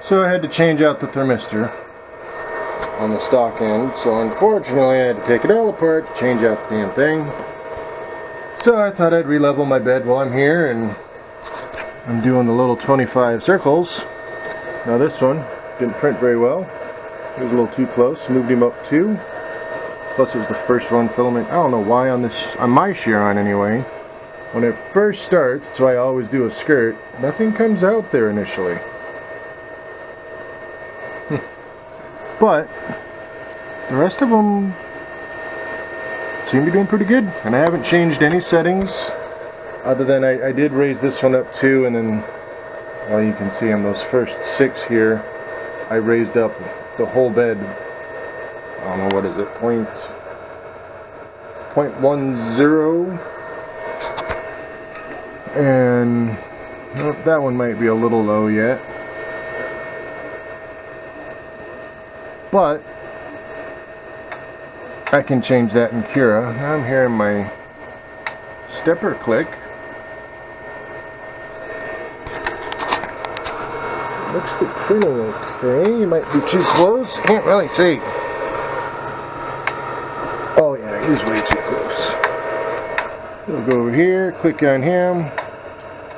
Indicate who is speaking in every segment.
Speaker 1: So I had to change out the thermistor on the stock end, so unfortunately I had to take it all apart to change out the damn thing. So I thought I'd re-level my bed while I'm here, and I'm doing the little 25 circles. Now this one didn't print very well. It was a little too close. Moved him up 2. Plus it was the first one filament. I don't know why on my Chiron anyway. When it first starts, that's why I always do a skirt, nothing comes out there initially. But the rest of them seem to be doing pretty good, and I haven't changed any settings other than I did raise this one up 2, and then, well, you can see on those first 6 here I raised up the whole bed. I don't know, what is it, 0.10, and well, that one might be a little low yet. But I can change that in Cura. Now I'm hearing my stepper click. Looks to be printing okay. You might be too close. Can't really see. Oh yeah, he's way too close. We'll go over here, click on him.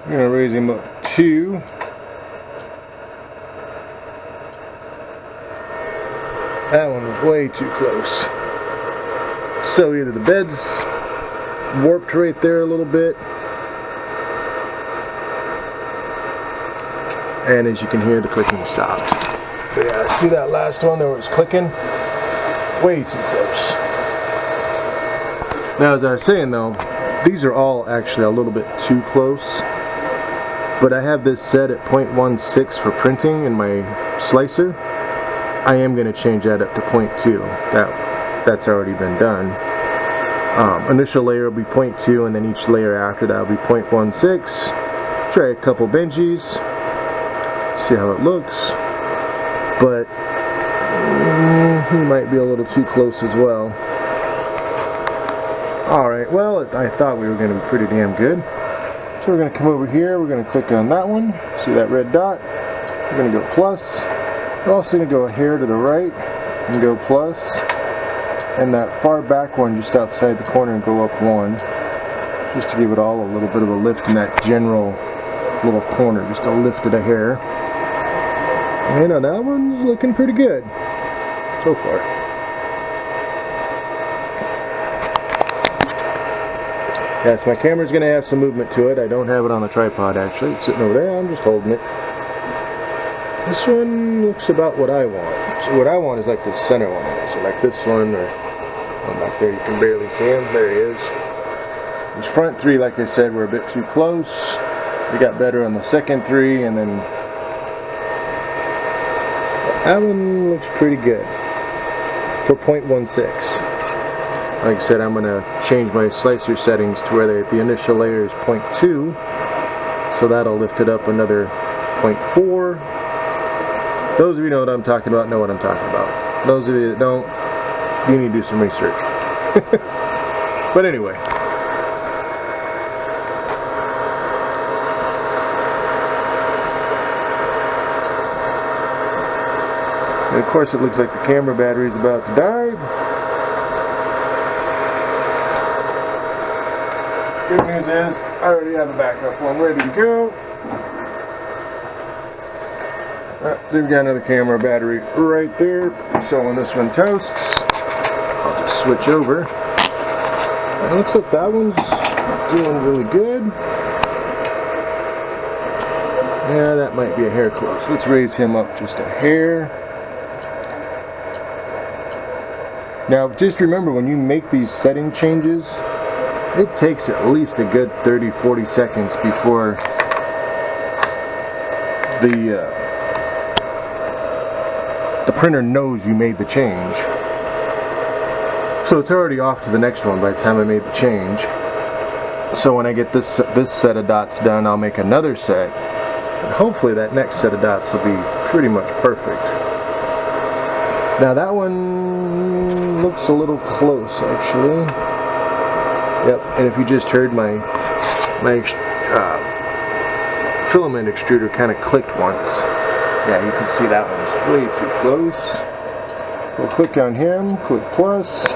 Speaker 1: I'm gonna raise him up 2. That one was way too close. So either the bed's warped right there a little bit, and as you can hear, the clicking stopped. So yeah, see that last one that was clicking? Way too close. Now, as I was saying though, these are all actually a little bit too close, but I have this set at 0.16 for printing in my slicer. I am going to change that up to 0.2. That's already been done. Initial layer will be 0.2, and then each layer after that will be 0.16. Try a couple Benjis, see how it looks, but he might be a little too close as well. Alright, well, I thought we were going to be pretty damn good. So we're going to come over here, we're going to click on that one, see that red dot, we're going to go plus. We're also going to go a hair to the right and go plus, and that far back one just outside the corner and go up 1, just to give it all a little bit of a lift in that general little corner, just to lift it a hair. And that one's looking pretty good so far. Yes, my camera's going to have some movement to it. I don't have it on the tripod actually. It's sitting over there. I'm just holding it. This one looks about what I want. So what I want is like the center one. So like this one, or one back there, you can barely see him. There he is. These front 3, like I said, were a bit too close. We got better on the second 3, and then that one looks pretty good for 0.16. Like I said, I'm going to change my slicer settings to where the initial layer is 0.2, so that'll lift it up another 0.4. Those of you know what I'm talking about know what I'm talking about. Those of you that don't, you need to do some research. But anyway. And of course it looks like the camera battery is about to die. Good news is, I already have a backup one ready to go. We've got another camera battery right there, so when this one toasts, I'll just switch over. And it looks like that one's doing really good. Yeah, that might be a hair close. Let's raise him up just a hair. Now, just remember, when you make these setting changes, it takes at least a good 30-40 seconds before the printer knows you made the change. So it's already off to the next one by the time I made the change. So when I get this set of dots done, I'll make another set, and hopefully that next set of dots will be pretty much perfect. Now that one looks a little close actually. Yep, and if you just heard my filament extruder kind of clicked once. Yeah, you can see that one's way too close. We'll click on him, click plus.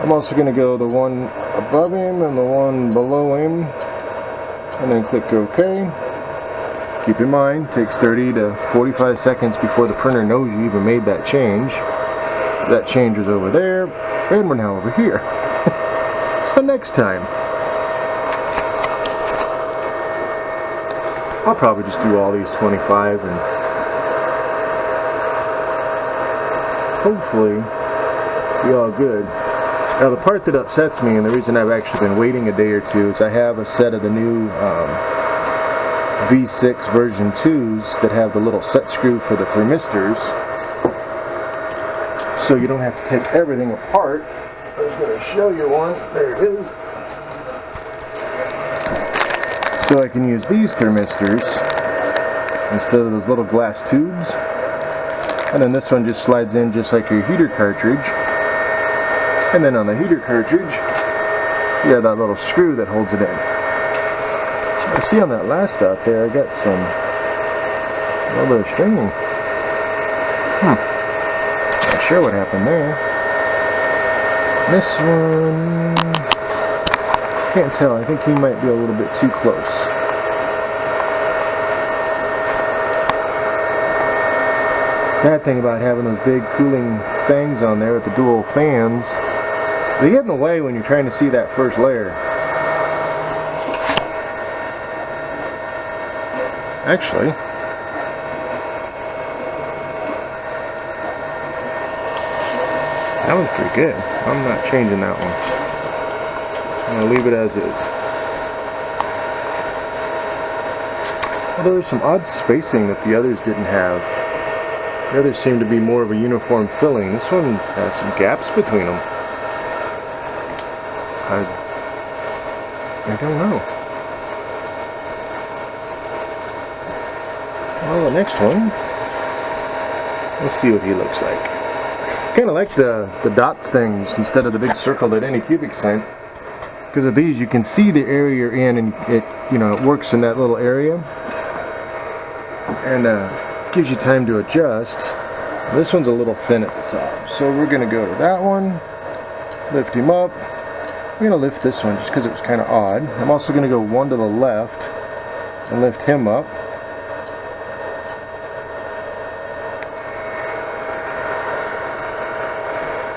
Speaker 1: I'm also going to go the one above him and the one below him, and then click OK. Keep in mind, it takes 30 to 45 seconds before the printer knows you even made that change. That change is over there, and we're now over here. So next time, I'll probably just do all these 25 and hopefully be all good. Now the part that upsets me, and the reason I've actually been waiting a day or two, is I have a set of the new V6 version 2s that have the little set screw for the thermistors, so you don't have to take everything apart. I was going to show you one. There it is. So I can use these thermistors instead of those little glass tubes, and then this one just slides in just like your heater cartridge, and then on the heater cartridge you have that little screw that holds it in. I see on that last out there I got a little bit of stringing. Not sure what happened there. This one, can't tell. I think he might be a little bit too close. Bad thing about having those big cooling things on there with the dual fans, they get in the way when you're trying to see that first layer. Actually, that one's pretty good. I'm not changing that one. I'm going to leave it as is. Although there's some odd spacing that the others didn't have. The others seem to be more of a uniform filling. This one has some gaps between them. I don't know. Well, the next one, let's see what he looks like. Kind of like the dots things instead of the big circle that Anycubic sent. Because of these, you can see the area you're in, and it works in that little area, and gives you time to adjust. This one's a little thin at the top, so we're going to go to that one, lift him up. I'm going to lift this one just because it was kind of odd. I'm also going to go one to the left and lift him up.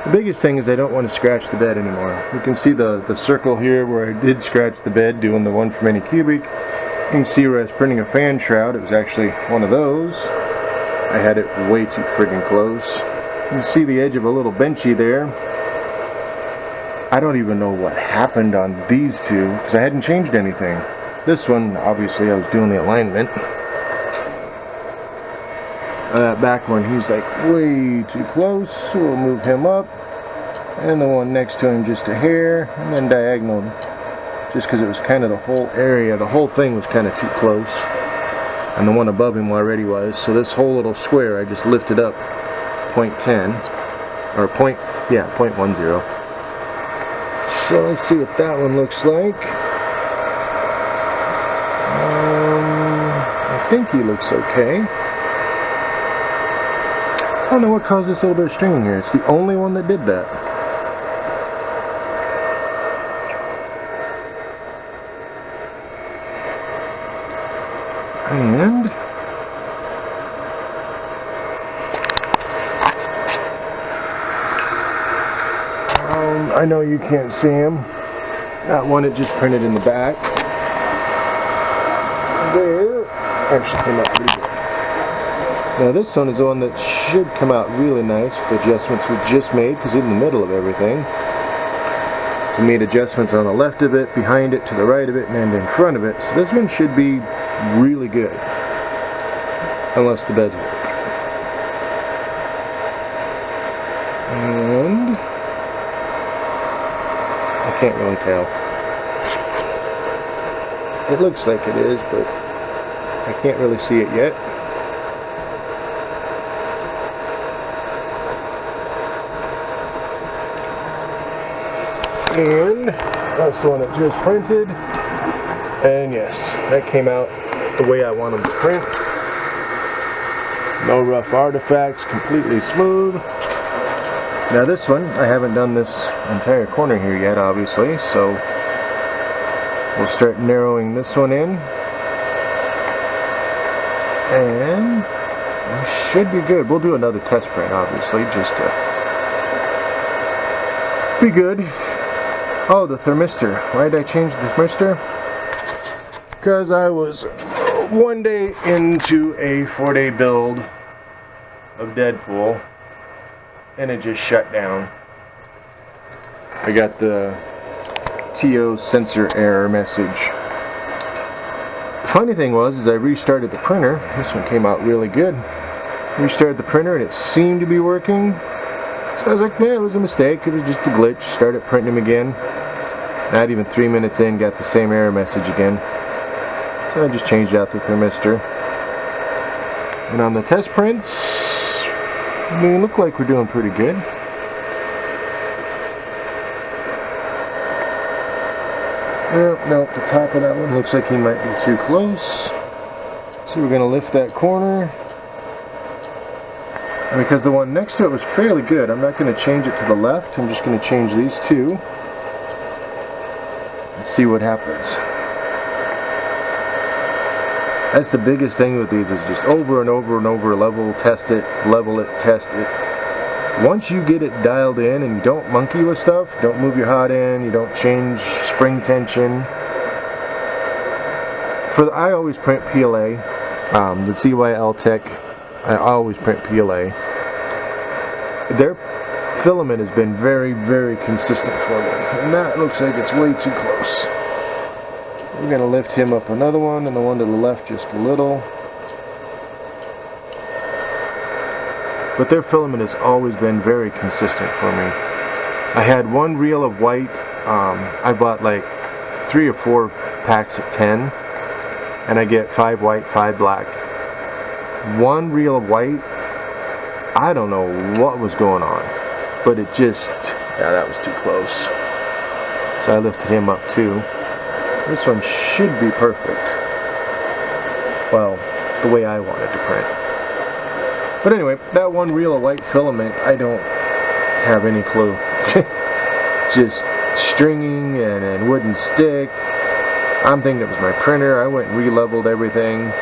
Speaker 1: The biggest thing is I don't want to scratch the bed anymore. You can see the circle here where I did scratch the bed doing the one from Anycubic. You can see where I was printing a fan shroud. It was actually one of those. I had it way too friggin' close. You can see the edge of a little benchy there. I don't even know what happened on these two because I hadn't changed anything. This one, obviously I was doing the alignment. That back one, he's like way too close, so we'll move him up. And the one next to him just a hair, and then diagonal, just because it was kind of the whole area, the whole thing was kind of too close. And the one above him already was, so this whole little square I just lifted up 0.10, or 0.10. So let's see what that one looks like. I think he looks okay. I don't know what caused this little bit of stringing here. It's the only one that did that. And I know you can't see him. That one, it just printed in the back. There, actually came out pretty good. Now this one is the one that should come out really nice with the adjustments we just made, because in the middle of everything. We made adjustments on the left of it, behind it, to the right of it, and in front of it. So this one should be really good. Unless the bed's work. And I can't really tell. It looks like it is, but I can't really see it yet. And that's the one that just printed. And yes, that came out the way I want them to print. No rough artifacts, completely smooth. Now this one, I haven't done this entire corner here yet, obviously, so we'll start narrowing this one in. And we should be good. We'll do another test print, obviously, just to be good. Oh, the thermistor. Why did I change the thermistor? Because I was one day into a 4-day build of Deadpool and it just shut down. I got the TO sensor error message. The funny thing was, I restarted the printer. This one came out really good. Restarted the printer and it seemed to be working. So I was like, man, it was a mistake. It was just a glitch. Started printing them again. Not even 3 minutes in, got the same error message again. So I just changed out the thermistor. And on the test prints, they look like we're doing pretty good. No, the top of that one looks like he might be too close. So we're going to lift that corner. And because the one next to it was fairly good, I'm not going to change it to the left. I'm just going to change these two. And see what happens. That's the biggest thing with these, is just over and over and over, level it, test it. Once you get it dialed in and you don't monkey with stuff, don't move your hot end, you don't change spring tension. I always print PLA, the CYL Tech, I always print PLA. Their filament has been very, very consistent for me, and that looks like it's way too close. We're going to lift him up another one, and the one to the left just a little. But their filament has always been very consistent for me. I had one reel of white. I bought like 3 or 4 packs of 10, and I get 5 white, 5 black. One reel of white, I don't know what was going on, but it just, yeah, that was too close. So I lifted him up too. This one should be perfect. Well, the way I wanted to print. But anyway, that one reel of white filament, I don't have any clue. Just stringing and wooden stick. I'm thinking it was my printer. I went and re-leveled everything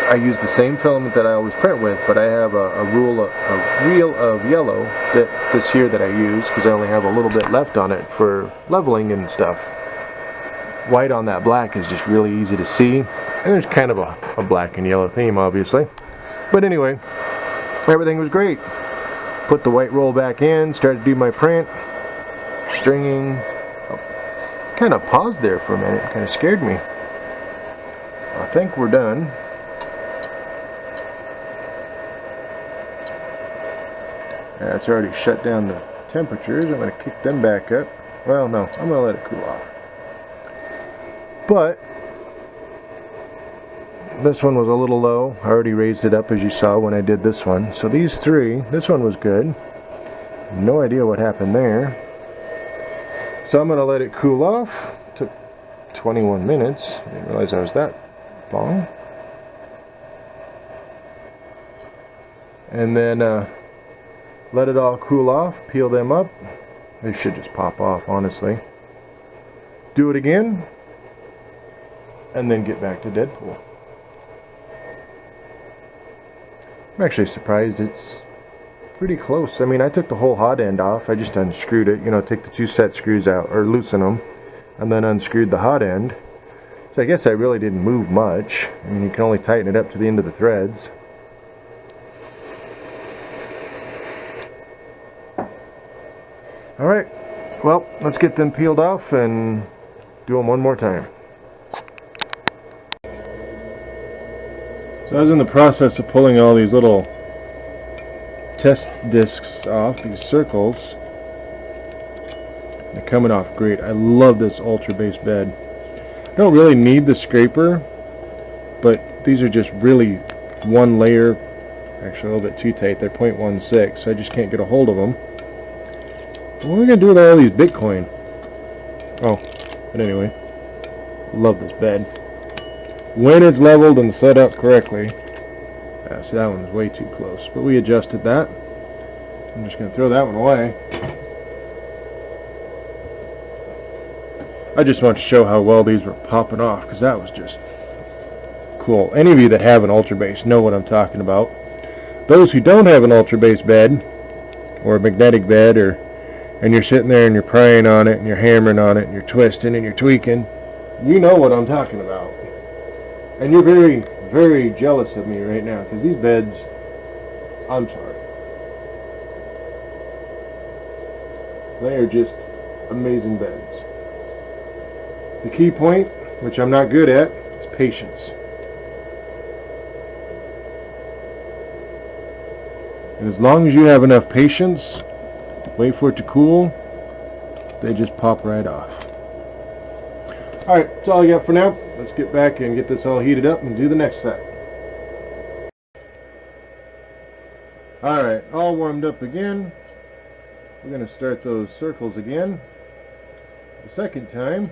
Speaker 1: I use the same filament that I always print with, but I have a reel of yellow this here that I use, because I only have a little bit left on it for leveling and stuff. White on that black is just really easy to see, and there's kind of a black and yellow theme, obviously. But anyway, everything was great. Put the white roll back in, started to do my print, stringing. Oh, kind of paused there for a minute, kind of scared me. I think we're done. It's already shut down the temperatures. I'm going to kick them back up. Well, no, I'm going to let it cool off. But this one was a little low. I already raised it up, as you saw when I did this one. So these 3, this one was good. No idea what happened there. So I'm going to let it cool off. Took 21 minutes. I didn't realize I was that long. And then let it all cool off, peel them up. They should just pop off, honestly. Do it again, and then get back to Deadpool. I'm actually surprised it's pretty close. I mean, I took the whole hot end off. I just unscrewed it, you know, take the 2 set screws out, or loosen them, and then unscrewed the hot end. So I guess I really didn't move much. I mean, you can only tighten it up to the end of the threads. Alright, well, let's get them peeled off and do them one more time. So I was in the process of pulling all these little test discs off, these circles. They're coming off great. I love this ultra base bed. I don't really need the scraper, but these are just really one layer, actually a little bit too tight. They're 0.16, so I just can't get a hold of them. What are we going to do with all these Bitcoin? Oh, but anyway, love this bed. When it's leveled and set up correctly, Yeah, see, that one's way too close, but we adjusted that. I'm just going to throw that one away. I just want to show how well these were popping off, because that was just cool. Any of you that have an ultra base know what I'm talking about. Those who don't have an ultra base bed, or a magnetic bed, and you're sitting there and you're prying on it, and you're hammering on it, and you're twisting and you're tweaking, you know what I'm talking about. And you're very, very jealous of me right now, because these beds, I'm sorry, they are just amazing beds. The key point, which I'm not good at, is patience. And as long as you have enough patience, wait for it to cool, they just pop right off. Alright, that's all I got for now. Let's get back and get this all heated up and do the next set. Alright, all warmed up again. We're going to start those circles again. The second time.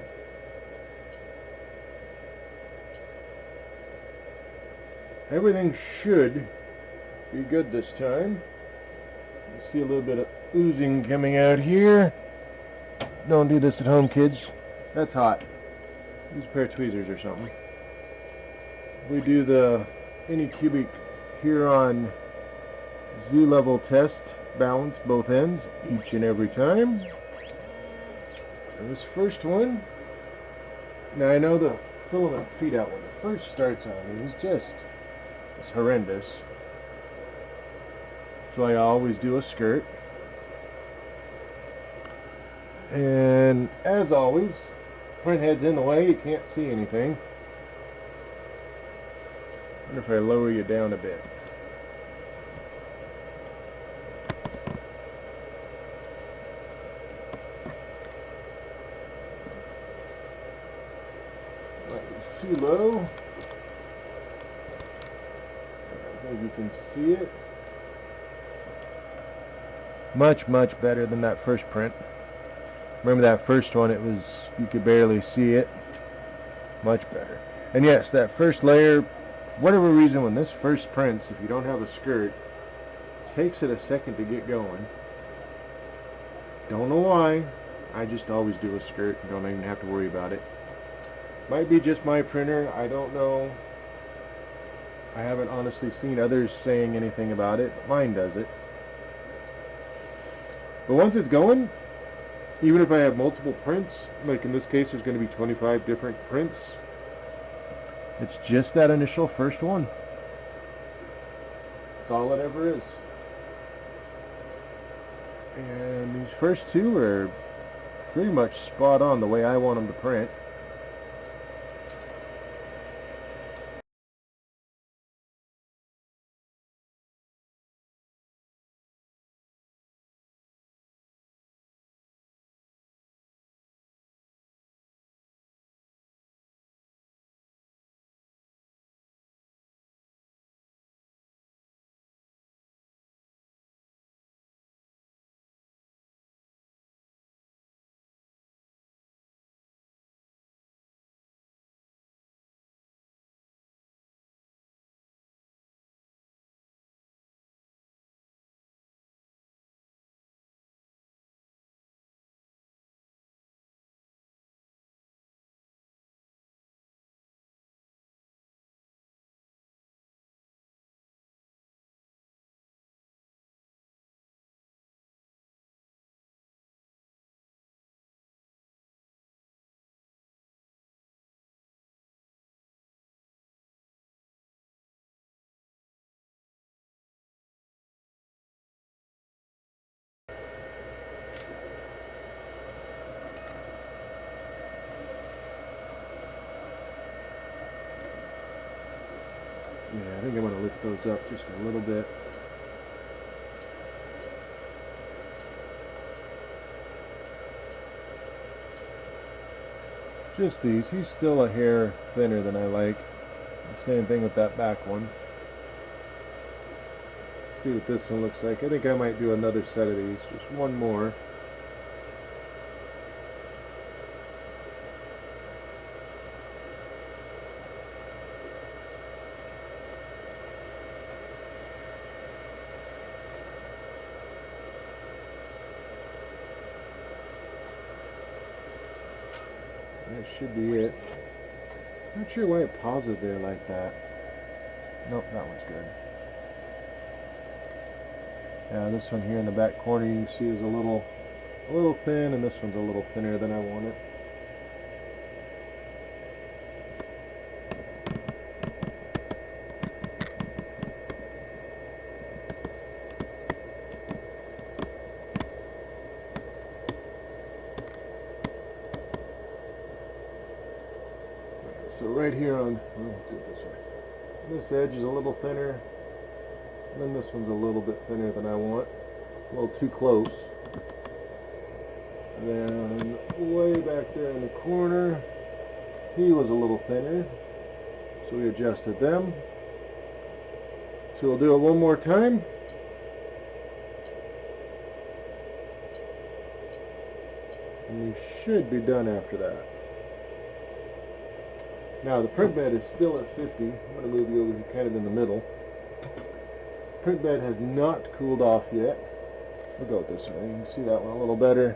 Speaker 1: Everything should be good this time. You see a little bit of oozing coming out here. Don't do this at home, kids. That's hot. Use a pair of tweezers or something. We do the AnyCubic Chiron Z-level test, balance both ends each and every time. And this first one, now I know the filament feed out when it first starts on these, it's horrendous. So I always do a skirt. And as always, print head's in the way, you can't see anything. I wonder if I lower you down a bit. That was too low. I think you can see it. Much, much better than that first print. Remember that first one, you could barely see it. Much better. And yes, that first layer, whatever reason, when this first prints, if you don't have a skirt, it takes it a second to get going. Don't know why. I just always do a skirt and don't even have to worry about it. Might be just my printer, I don't know. I haven't honestly seen others saying anything about it. Mine does it. But once it's going, even if I have multiple prints, like in this case there's going to be 25 different prints, it's just that initial first one. That's all it ever is. And these first two are pretty much spot on the way I want them to print. Yeah, I think I'm going to lift those up just a little bit. Just these. He's still a hair thinner than I like. The same thing with that back one. Let's see what this one looks like. I think I might do another set of these. Just one more. That should be it. Not sure why it pauses there like that. Nope, that one's good. Yeah, this one here in the back corner you can see is a little thin, and this one's a little thinner than I want it. So right here on, we'll do it this way. This edge is a little thinner, and then this one's a little bit thinner than I want. A little too close. And then way back there in the corner, he was a little thinner, so we adjusted them. So we'll do it one more time. And we should be done after that. Now the print bed is still at 50. I'm going to move you over here kind of in the middle. Print bed has not cooled off yet. We'll go this way. You can see that one a little better.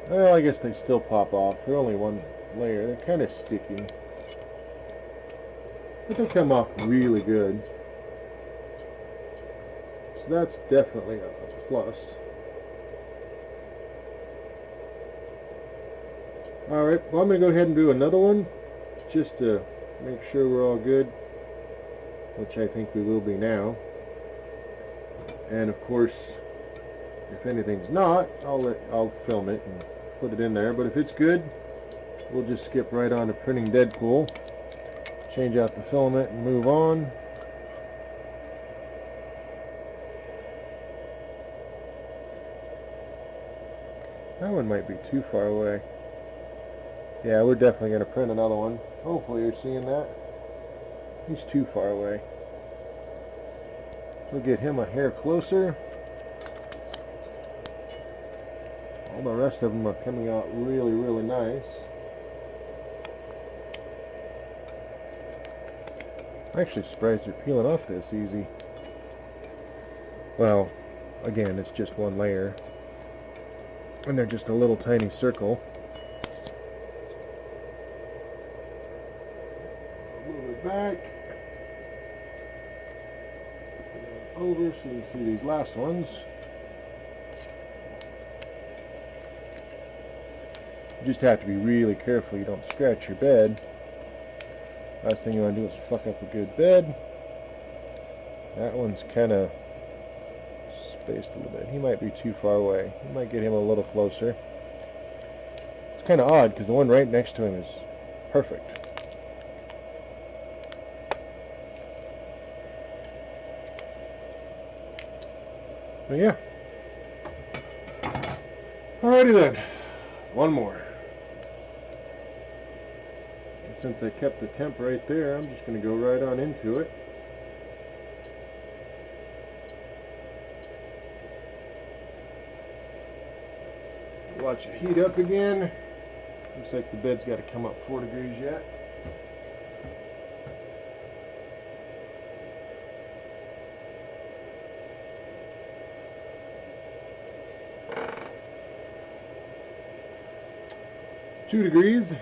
Speaker 1: Well, I guess they still pop off. They're only one layer. They're kind of sticky. But they come off really good. So that's definitely a plus. Alright, well I'm going to go ahead and do another one, just to make sure we're all good, which I think we will be now. And of course, if anything's not, I'll film it and put it in there. But if it's good, we'll just skip right on to printing Deadpool, change out the filament and move on. That one might be too far away. Yeah, we're definitely going to print another one. Hopefully you're seeing that. He's too far away. We'll get him a hair closer. All the rest of them are coming out really, really nice. I'm actually surprised they're peeling off this easy. Well, again, it's just one layer. And they're just a little tiny circle. Back over so you see these last ones. You just have to be really careful you don't scratch your bed. Last thing you want to do is fuck up a good bed. That one's kind of spaced a little bit. He might be too far away. You might get him a little closer. It's kind of odd because the one right next to him is perfect. But yeah. Alrighty then. One more. And since I kept the temp right there, I'm just going to go right on into it. Watch it heat up again. Looks like the bed's got to come up 4 degrees yet. Two degrees.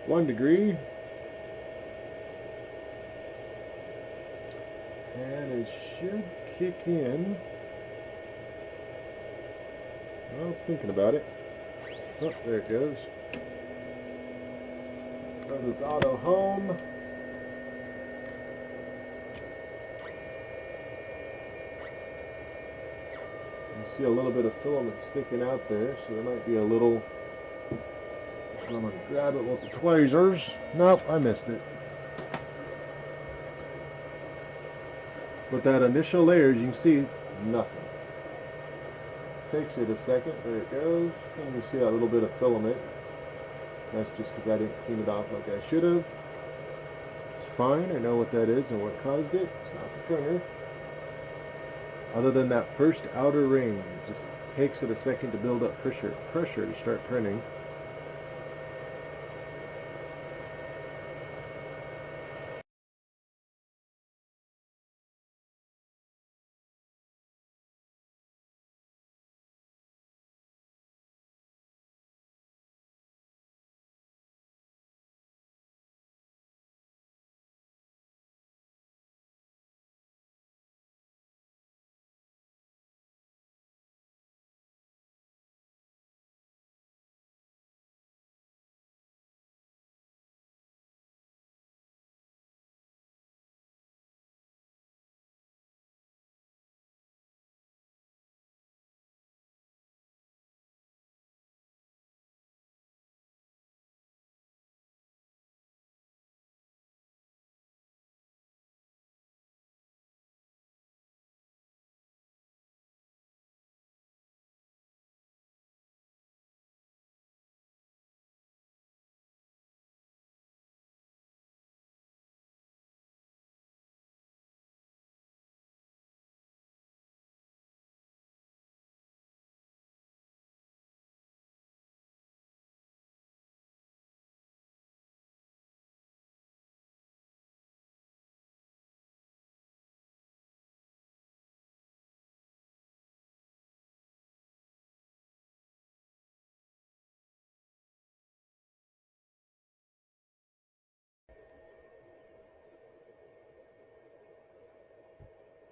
Speaker 1: One degree. And it should kick in. Well, I was thinking about it. Oh, there it goes. Does its auto home. You see a little bit of filament sticking out there, so there might be a little. So I'm going to grab it with the tweezers. Nope, I missed it. With that initial layer, as you can see, nothing. Takes it a second. There it goes. And you see that little bit of filament. That's just because I didn't clean it off like I should have. It's fine. I know what that is and what caused it. It's not the printer. Other than that first outer ring, it just takes it a second to build up pressure to start printing.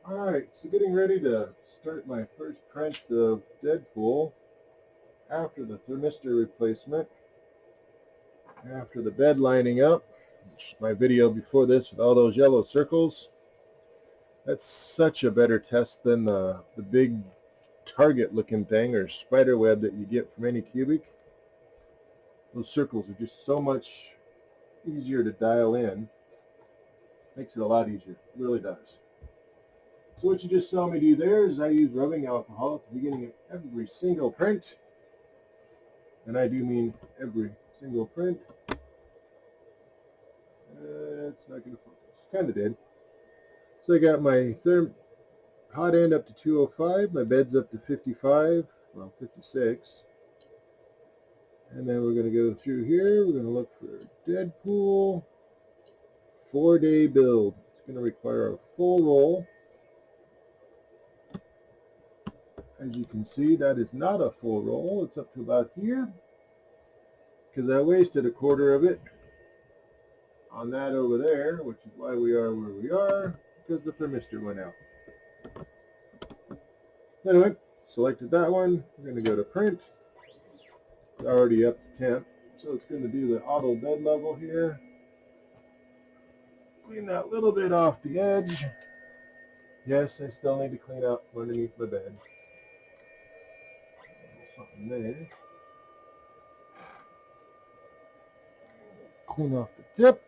Speaker 1: Alright, so getting ready to start my first print of Deadpool after the thermistor replacement, after the bed lining up, which is my video before this with all those yellow circles. That's such a better test than the big target looking thing or spider web that you get from Anycubic. Those circles are just so much easier to dial in. Makes it a lot easier, it really does. So what you just saw me do there is I use rubbing alcohol at the beginning of every single print. And I do mean every single print. It's not going to focus. Kind of did. So I got my hot end up to 205. My bed's up to 55. Well, 56. And then we're going to go through here. We're going to look for Deadpool. 4-day build. It's going to require a full roll. As you can see, that is not a full roll. It's up to about here, because I wasted a quarter of it on that over there, which is why we are where we are, because the thermistor went out. Anyway, selected that one. We're going to go to print. It's already up to temp, so it's going to do the auto bed level here. Clean that little bit off the edge. Yes, I still need to clean up underneath my bed. Something there. Clean off the tip.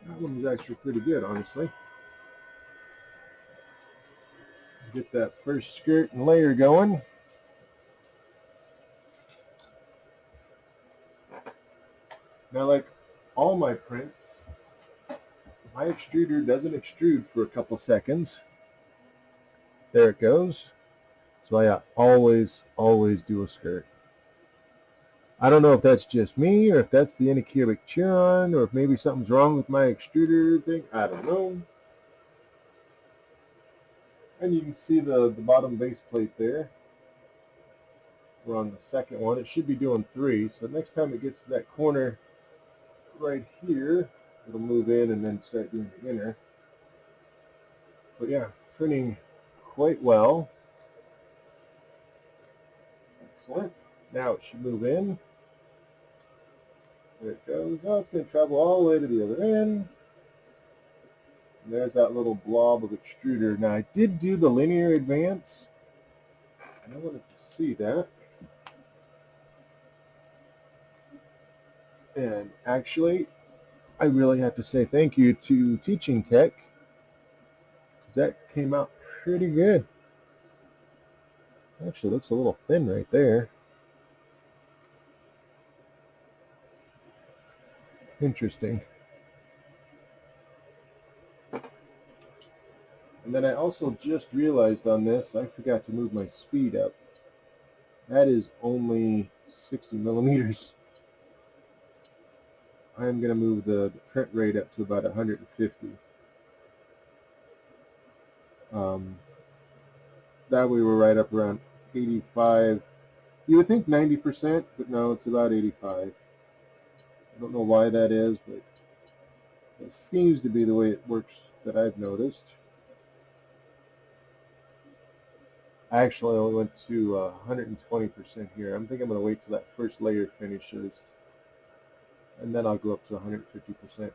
Speaker 1: That one was actually pretty good, honestly. Get that first skirt and layer going. Now, like all my prints, my extruder doesn't extrude for a couple seconds. There it goes. That's why I always do a skirt. I don't know if that's just me, or if that's the AnyCubic Chiron, or if maybe something's wrong with my extruder thing. I don't know. And you can see the bottom base plate there. We're on the second one. It should be doing 3. So next time it gets to that corner right here, it'll move in and then start doing the inner. But yeah, printing quite well. Excellent. Now it should move in. There it goes. Now it's going to travel all the way to the other end. And there's that little blob of extruder. Now I did do the linear advance, and I wanted to see that. And actually, I really have to say thank you to Teaching Tech, because that came out pretty good. Actually looks a little thin right there. Interesting. And then I also just realized on this, I forgot to move my speed up. That is only 60 millimeters. I'm going to move the print rate up to about 150. That way we're right up around 85. You would think 90%, but no, it's about 85. I don't know why that is, but it seems to be the way it works that I've noticed. I actually only went to 120% here. I'm thinking I'm going to wait till that first layer finishes, and then I'll go up to 150%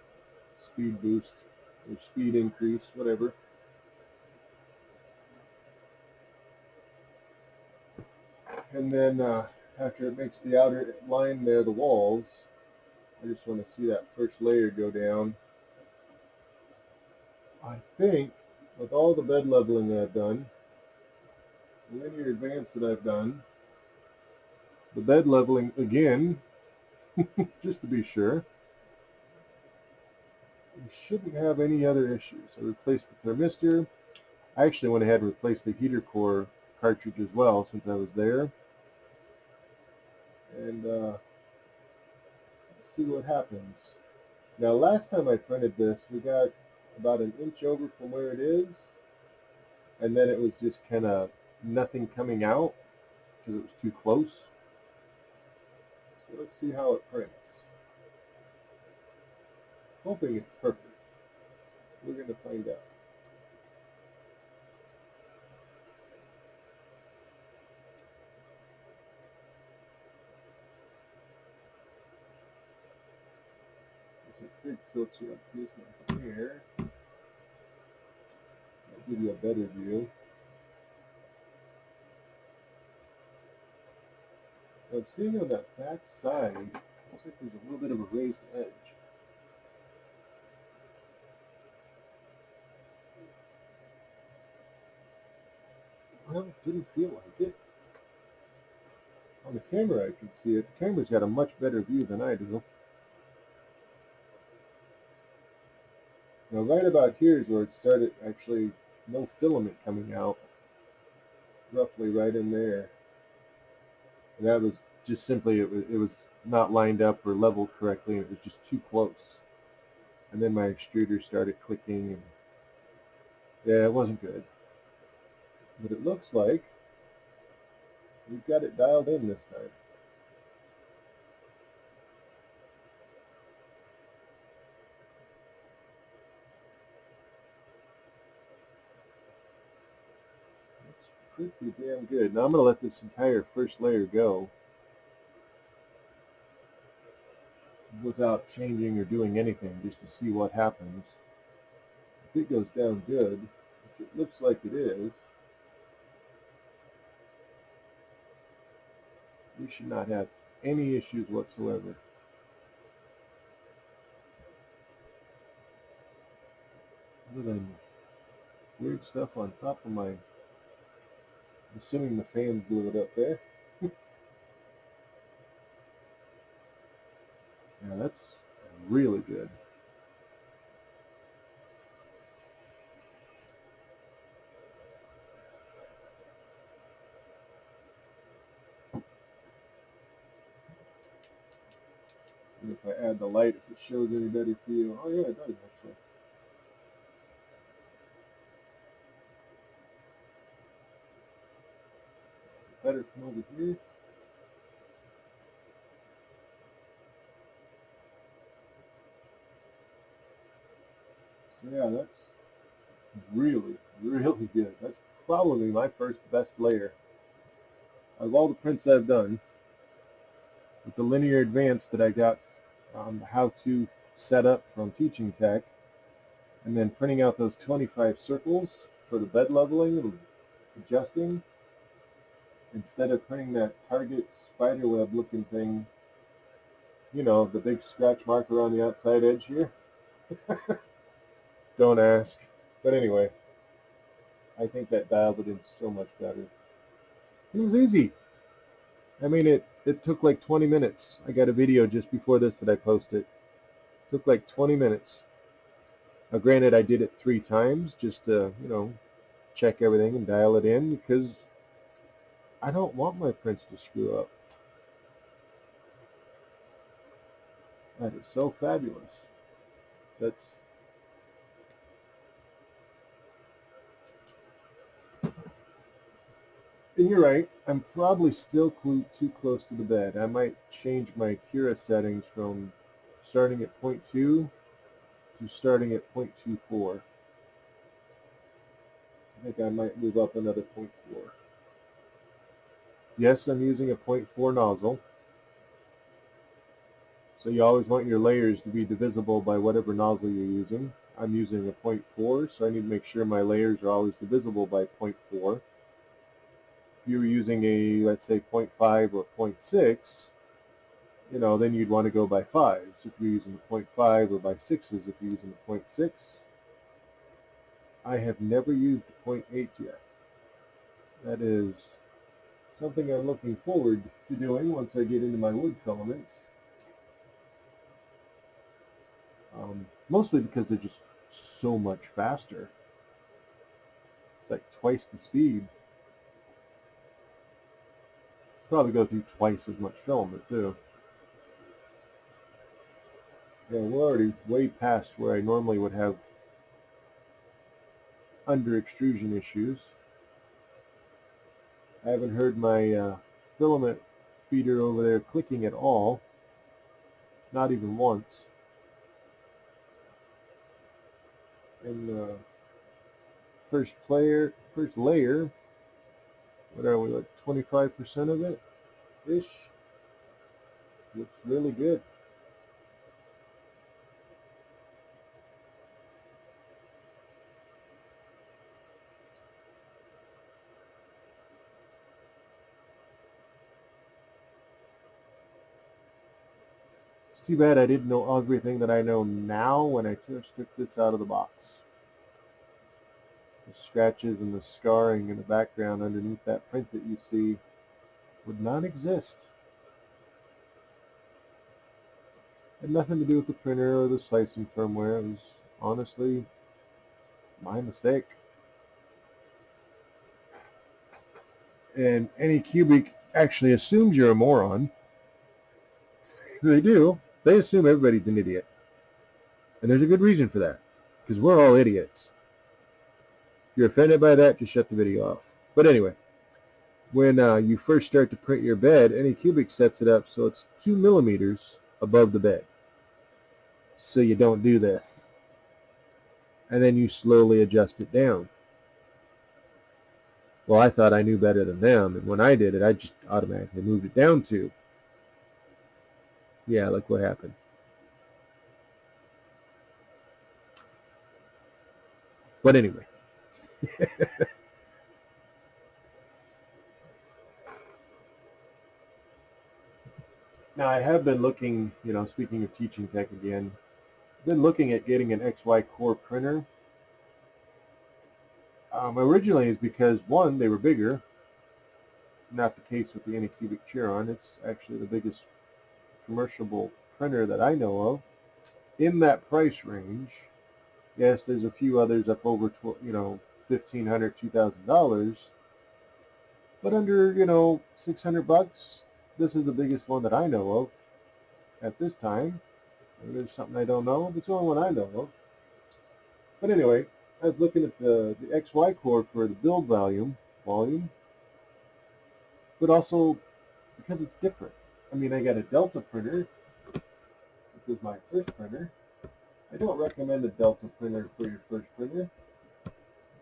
Speaker 1: speed boost or speed increase, whatever. And then after it makes the outer line there, the walls, I just want to see that first layer go down. I think with all the bed leveling that I've done, the linear advance that I've done, the bed leveling again, just to be sure, we shouldn't have any other issues. I replaced the thermistor. I actually went ahead and replaced the heater core cartridge as well since I was there. And let's see what happens. Now last time I printed this, we got about an inch over from where it is, and then it was just kind of nothing coming out because it was too close. So let's see how it prints. Hoping it's perfect. We're going to find out. it could tilt you up this one here. I'll give you a better view. I'm seeing on that back side, looks like there's a little bit of a raised edge. Well, it didn't feel like it. On the camera I can see it. The camera's got a much better view than I do. Now right about here is where it started actually no filament coming out. Roughly right in there. And that was just simply, it was not lined up or leveled correctly, and it was just too close. And then my extruder started clicking, and yeah, it wasn't good. But it looks like we've got it dialed in this time. It's pretty damn good. Now I'm going to let this entire first layer go without changing or doing anything, just to see what happens. If it goes down good, which it looks like it is, we should not have any issues whatsoever. Other than weird stuff on top of my, I'm assuming the fan blew it up there. Yeah, that's really good. And if I add the light, if it shows any better for you. Oh yeah, it does actually. Better from over here. So yeah, that's really, really good. That's probably my first best layer. Of all the prints I've done, with the linear advance that I got on how to set up from Teaching Tech, and then printing out those 25 circles for the bed leveling and adjusting, instead of printing that Target spiderweb looking thing, you know, the big scratch marker on the outside edge here. Don't ask. But anyway, I think that dialed it in so much better. It was easy. I mean, it took like 20 minutes. I got a video just before this that I posted. It took like 20 minutes. Now, granted, I did it 3 times just to, you know, check everything and dial it in, because I don't want my prints to screw up. That is so fabulous. That's... And you're right, I'm probably still too close to the bed. I might change my Cura settings from starting at 0.2 to starting at 0.24. I think I might move up another 0.4. Yes, I'm using a 0.4 nozzle. So you always want your layers to be divisible by whatever nozzle you're using. I'm using a 0.4, so I need to make sure my layers are always divisible by 0.4. If you were using a, let's say, 0.5 or 0.6, you know, then you'd want to go by 5s if you're using a 0.5, or by 6s if you're using a 0.6. I have never used a 0.8 yet. That is something I'm looking forward to doing once I get into my wood filaments. Mostly because they're just so much faster. It's like twice the speed. Probably go through twice as much filament too. Yeah, we're already way past where I normally would have under extrusion issues. I haven't heard my filament feeder over there clicking at all. Not even once. And first layer, what are we, like 25% of it ish? Looks really good. It's too bad I didn't know everything that I know now when I first took this out of the box. The scratches and the scarring in the background underneath that print that you see would not exist. It had nothing to do with the printer or the slicing firmware. It was honestly my mistake. And Anycubic actually assumes you're a moron. They do. They assume everybody's an idiot. And there's a good reason for that. Because we're all idiots. If you're offended by that, just shut the video off. But anyway, when you first start to print your bed, Anycubic sets it up so it's 2 millimeters above the bed. So you don't do this. And then you slowly adjust it down. Well, I thought I knew better than them, and when I did it, I just automatically moved it down to. Yeah, look what happened. But anyway. Now, I have been looking, speaking of teaching tech again, I've been looking at getting an XY core printer. Originally is because, one, they were bigger. Not the case with the Anycubic Chiron. It's actually the biggest commercial printer that I know of. In that price range, yes, there's a few others up over, $1,500, $2,000. But under, $600, this is the biggest one that I know of at this time. Maybe there's something I don't know, but it's the only one I know of. But anyway, I was looking at the XY core for the build volume, but also because it's different. I mean, I got a Delta printer. This is my first printer. I don't recommend a Delta printer for your first printer.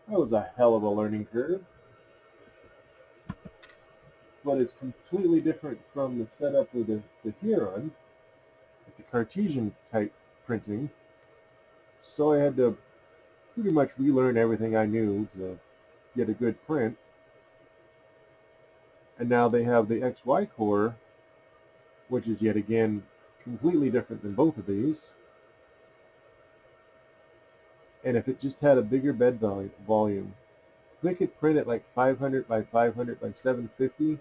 Speaker 1: That was a hell of a learning curve. But it's completely different from the setup of the Chiron, the Cartesian type printing. So I had to pretty much relearn everything I knew to get a good print. And now they have the XY core, which is yet again completely different than both of these. And if it just had a bigger bed volume, if we could print it like 500 by 500 by 750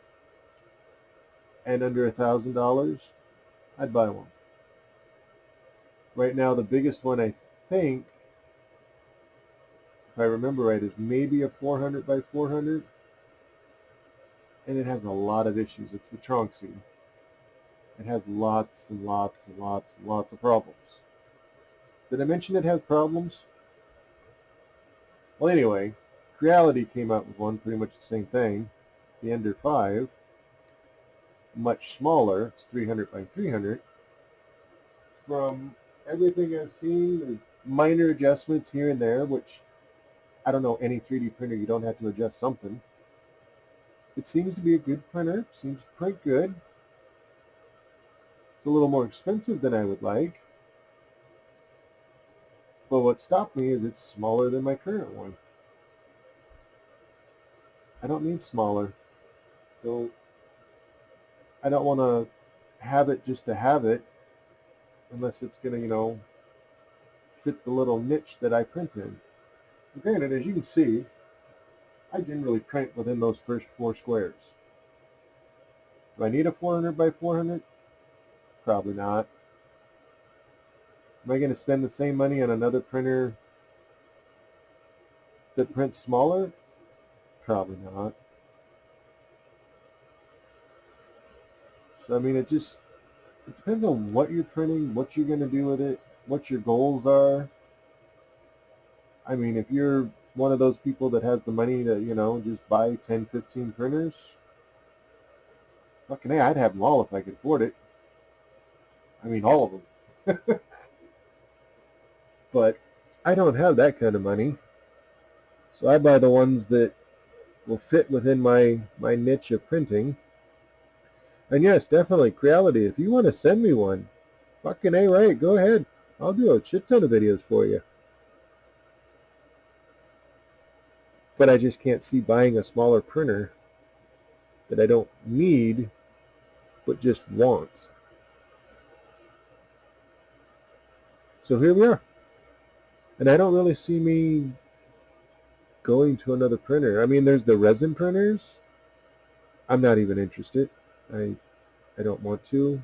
Speaker 1: and under $1,000, I'd buy one. Right now, the biggest one, I think, if I remember right, is maybe a 400 by 400, and it has a lot of issues. It's the Tronxy. It has lots and lots and lots and lots of problems. Did I mention it has problems? Well, anyway, Creality came out with one, pretty much the same thing, the Ender 5, much smaller. It's 300 by 300. From everything I've seen, there's minor adjustments here and there, which, I don't know, any 3D printer, you don't have to adjust something. It seems to be a good printer, seems to print good. It's a little more expensive than I would like. But what stopped me is it's smaller than my current one. I don't need smaller. So I don't want to have it just to have it, unless it's going to, fit the little niche that I print in. But granted, as you can see, I generally print within those first 4 squares. Do I need a 400 by 400? Probably not. Am I going to spend the same money on another printer that prints smaller? Probably not. So I mean, it depends on what you're printing, what you're going to do with it, what your goals are. I mean, if you're one of those people that has the money to, just buy 10, 15 printers, fucking hey, I'd have them all if I could afford it. I mean, all of them. But I don't have that kind of money. So I buy the ones that will fit within my niche of printing. And yes, definitely, Creality, if you want to send me one, fucking A, right, go ahead. I'll do a shit ton of videos for you. But I just can't see buying a smaller printer that I don't need, but just want. So here we are. And I don't really see me going to another printer. I mean, there's the resin printers. I'm not even interested. I I don't want to.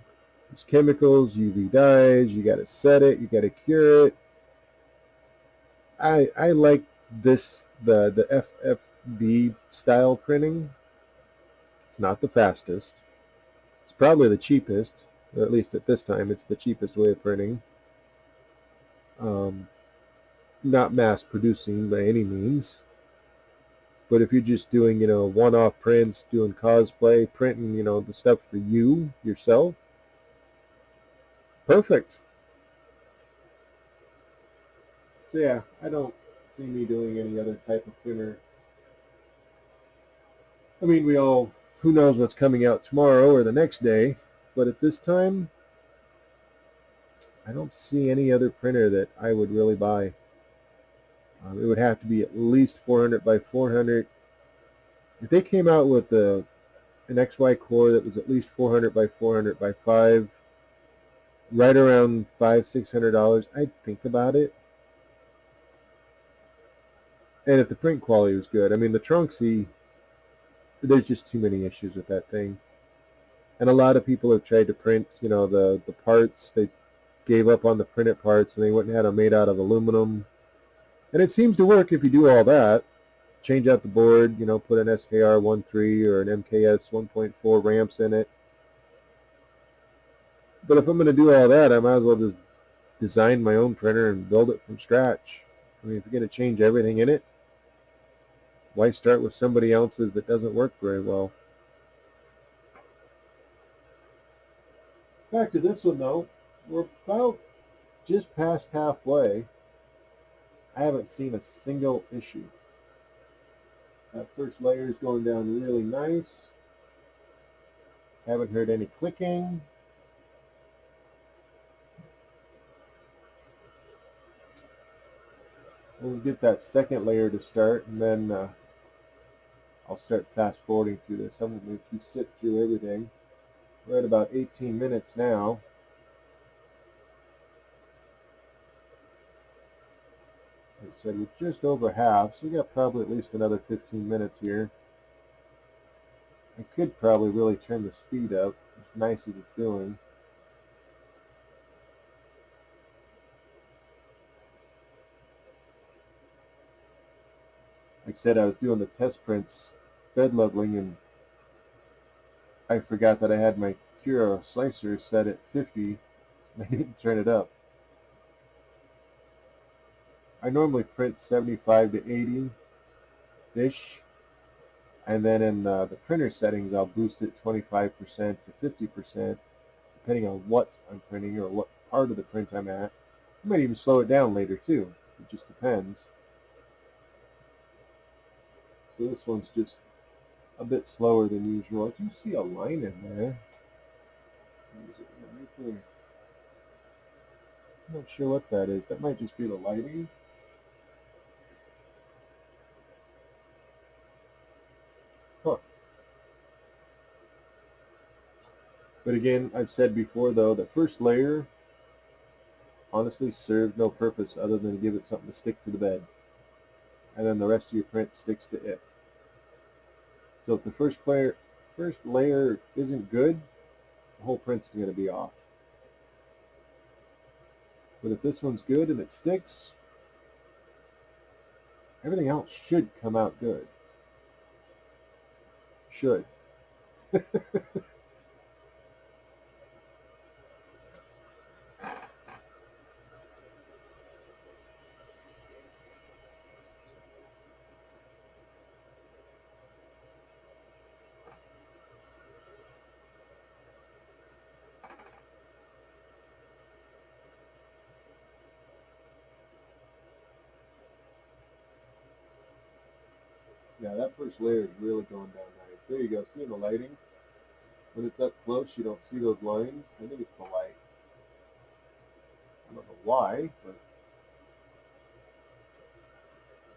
Speaker 1: There's chemicals, UV dyes, you got to set it, you got to cure it. I like the FFD style printing. It's not the fastest. It's probably the cheapest, or at least at this time, it's the cheapest way of printing. Um, Not mass producing by any means. But if you're just doing, one-off prints, doing cosplay, printing, the stuff for you, yourself, perfect. So yeah, I don't see me doing any other type of printer. I mean, who knows what's coming out tomorrow or the next day, but at this time, I don't see any other printer that I would really buy. It would have to be at least 400 by 400. If they came out with an XY core that was at least 400 by 400 by 5, right around $500-600, I'd think about it. And if the print quality was good, I mean the Trunksy, there's just too many issues with that thing. And a lot of people have tried to print, the parts. They gave up on the printed parts and they went and had them made out of aluminum. And it seems to work if you do all that. Change out the board, put an SKR 1.3 or an MKS 1.4 ramps in it. But if I'm going to do all that, I might as well just design my own printer and build it from scratch. I mean, if you're going to change everything in it, why start with somebody else's that doesn't work very well? Back to this one though, we're about just past halfway. I haven't seen a single issue. That first layer is going down really nice. Haven't heard any clicking. We'll get that second layer to start, and then I'll start fast forwarding through this. I'm going to make you sit through everything. We're at about 18 minutes now. Like I said, we're just over half, so we got probably at least another 15 minutes here. I could probably really turn the speed up, as nice as it's doing. Like I said, I was doing the test prints, bed leveling, and I forgot that I had my Cura slicer set at 50, and I didn't turn it up. I normally print 75 to 80-ish, and then in the printer settings, I'll boost it 25% to 50%, depending on what I'm printing or what part of the print I'm at. I might even slow it down later too. It just depends. So this one's just a bit slower than usual. I do see a line in there. I'm not sure what that is. That might just be the lighting. Huh. But again, I've said before though, the first layer honestly served no purpose other than to give it something to stick to the bed. And then the rest of your print sticks to it. So if the first layer isn't good, the whole print's going to be off. But if this one's good and it sticks, everything else should come out good. Should. Yeah, that first layer is really going down nice. There you go. See the lighting? When it's up close, you don't see those lines. I think it's the light. I don't know why, but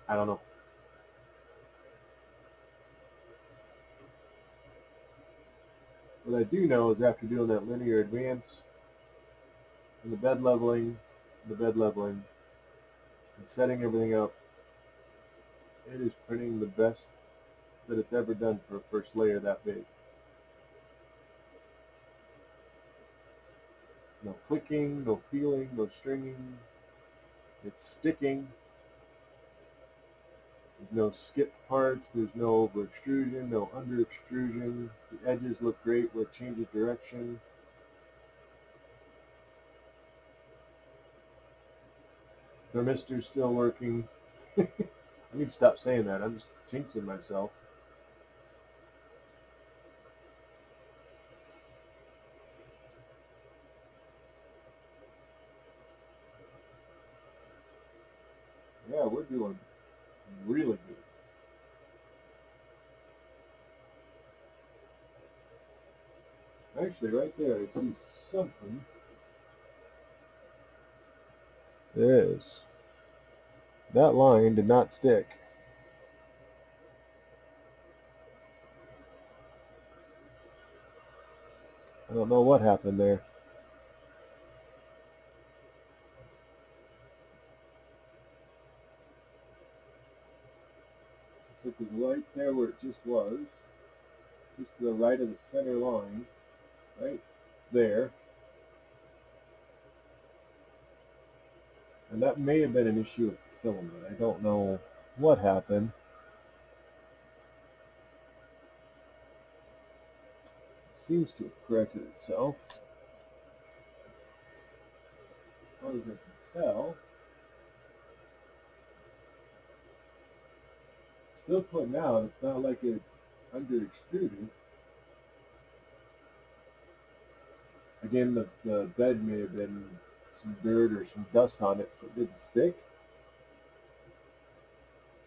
Speaker 1: I don't know. What I do know is after doing that linear advance and the bed leveling, the bed leveling and setting everything up, it is printing the best that it's ever done for a first layer that big. No clicking, no peeling, no stringing. It's sticking. There's no skipped parts. There's no over extrusion, no under extrusion. The edges look great where it changes direction. Thermistor's still working. I need to stop saying that. I'm just jinxing myself. Yeah, we're doing really good. Actually, right there, I see something. There is. That line did not stick. I don't know what happened there. It was right there where it just was. Just to the right of the center line. Right there. And that may have been an issue with the filament. I don't know what happened. It seems to have corrected itself. As far as I can tell. It's still putting out. It's not like it under extruded. Again, the bed may have been some dirt or some dust on it, so it didn't stick.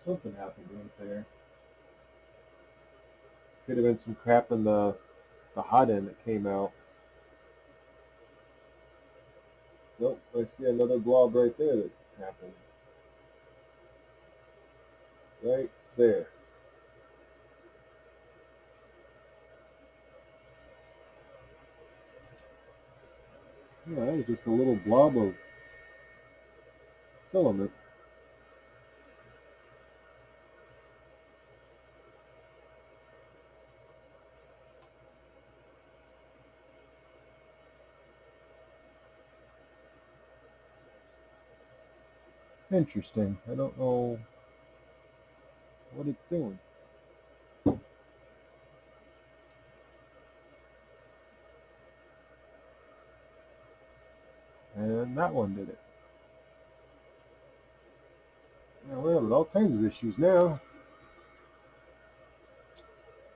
Speaker 1: Something happened right there. Could have been some crap in the hot end that came out. Nope, I see another blob right there that happened. Right there. Yeah, that was just a little blob of filament. Interesting. I don't know what it's doing. And that one did it. Yeah, we're having all kinds of issues now.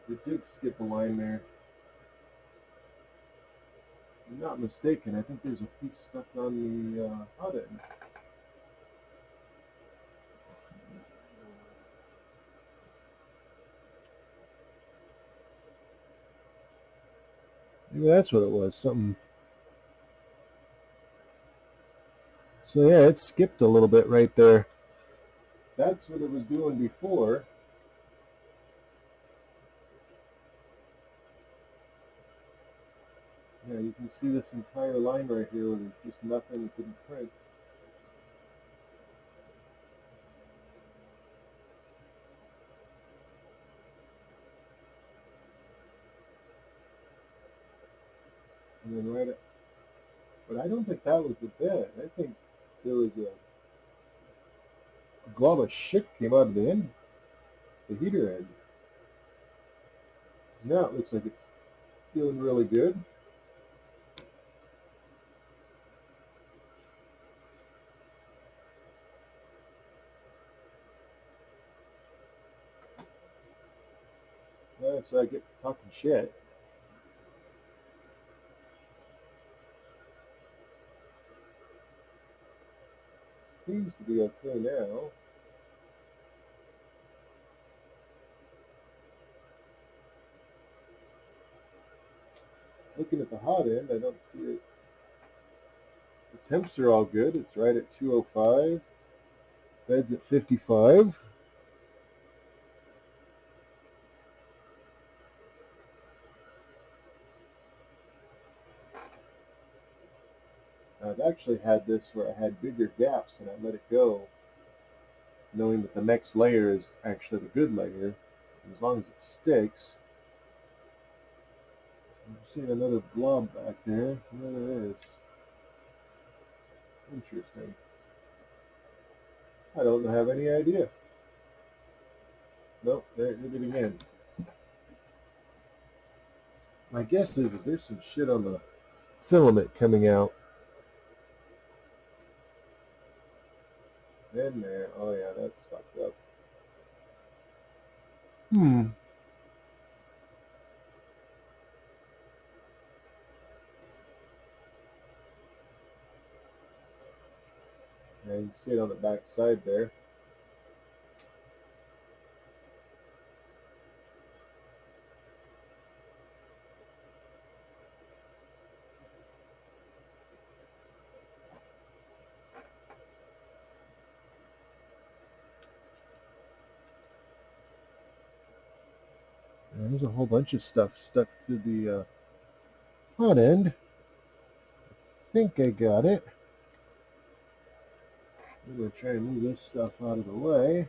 Speaker 1: It did skip a line there. If I'm not mistaken, I think there's a piece stuck on the hot end. Maybe that's what it was. Something. So yeah, it skipped a little bit right there. That's what it was doing before. Yeah, you can see this entire line right here where there's just nothing to print. And then right at, but I don't think that was the bed. I think there was a glob of shit came out of the end, the heater end. Now it looks like it's feeling really good. So I get talking shit. Seems to be okay now. Looking at the hot end, I don't see it. The temps are all good. It's right at 205. Bed's at 55. I've actually had this where I had bigger gaps and I let it go, knowing that the next layer is actually the good layer. As long as it sticks. I'm seeing another blob back there. There it is. Interesting. I don't have any idea. Nope, there it did it again. My guess is there's some shit on the filament coming out. In there. Oh yeah, that's fucked up. Hmm. Yeah, you can see it on the back side there. And there's a whole bunch of stuff stuck to the hot end. I think I got it. I'm going to try and move this stuff out of the way.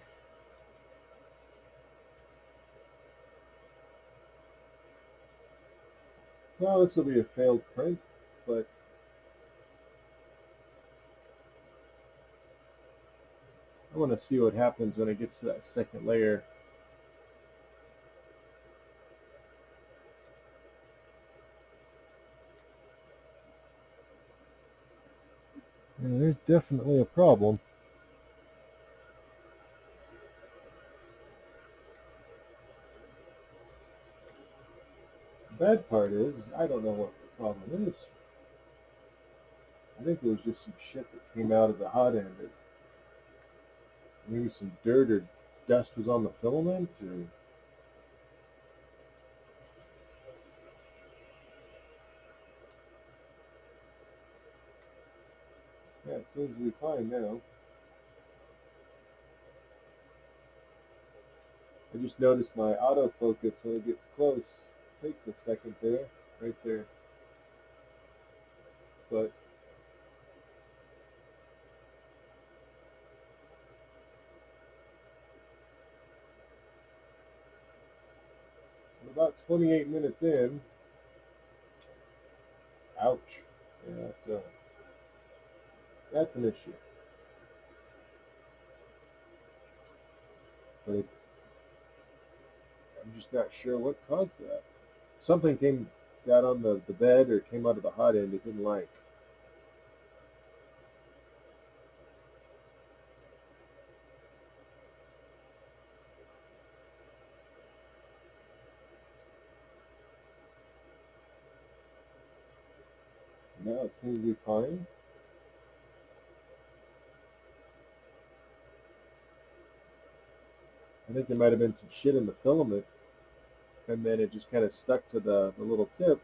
Speaker 1: Well, this will be a failed print, but I want to see what happens when it gets to that second layer. And there's definitely a problem. The bad part is, I don't know what the problem is. I think it was just some shit that came out of the hot end. Maybe some dirt or dust was on the filament, or yeah, it seems to be fine now. I just noticed my autofocus when it gets close takes a second there, right there. But about 28 minutes in, ouch. Yeah, so that's an issue. But I'm just not sure what caused that. Something got on the bed or came out of the hot end it didn't like. Now it seems to be fine. I think there might have been some shit in the filament, and then it just kind of stuck to the little tip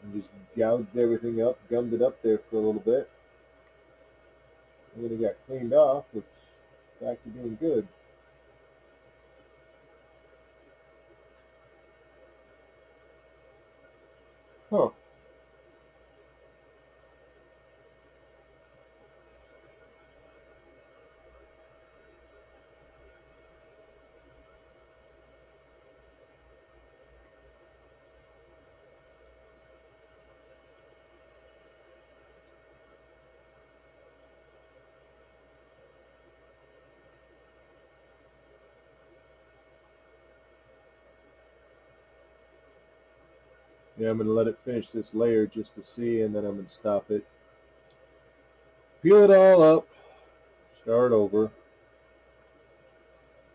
Speaker 1: and just gouged everything up, gummed it up there for a little bit. And when it got cleaned off, it's back to being good. Huh. Yeah, I'm going to let it finish this layer just to see, and then I'm going to stop it. Peel it all up, start over.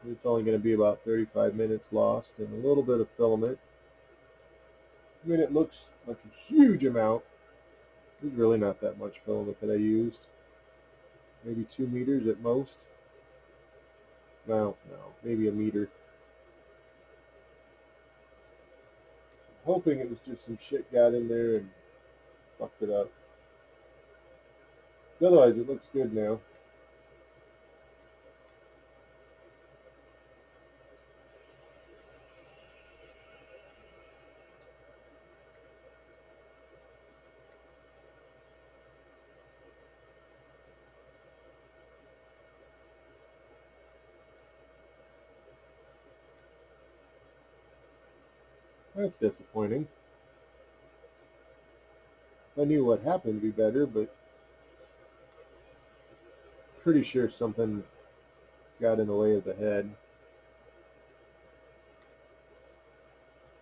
Speaker 1: It's only going to be about 35 minutes lost and a little bit of filament. I mean, it looks like a huge amount. There's really not that much filament that I used. Maybe 2 meters at most. No, maybe a meter. Hoping it was just some shit got in there and fucked it up. Otherwise, it looks good now. That's disappointing. I knew what happened to be better, but pretty sure something got in the way of the head.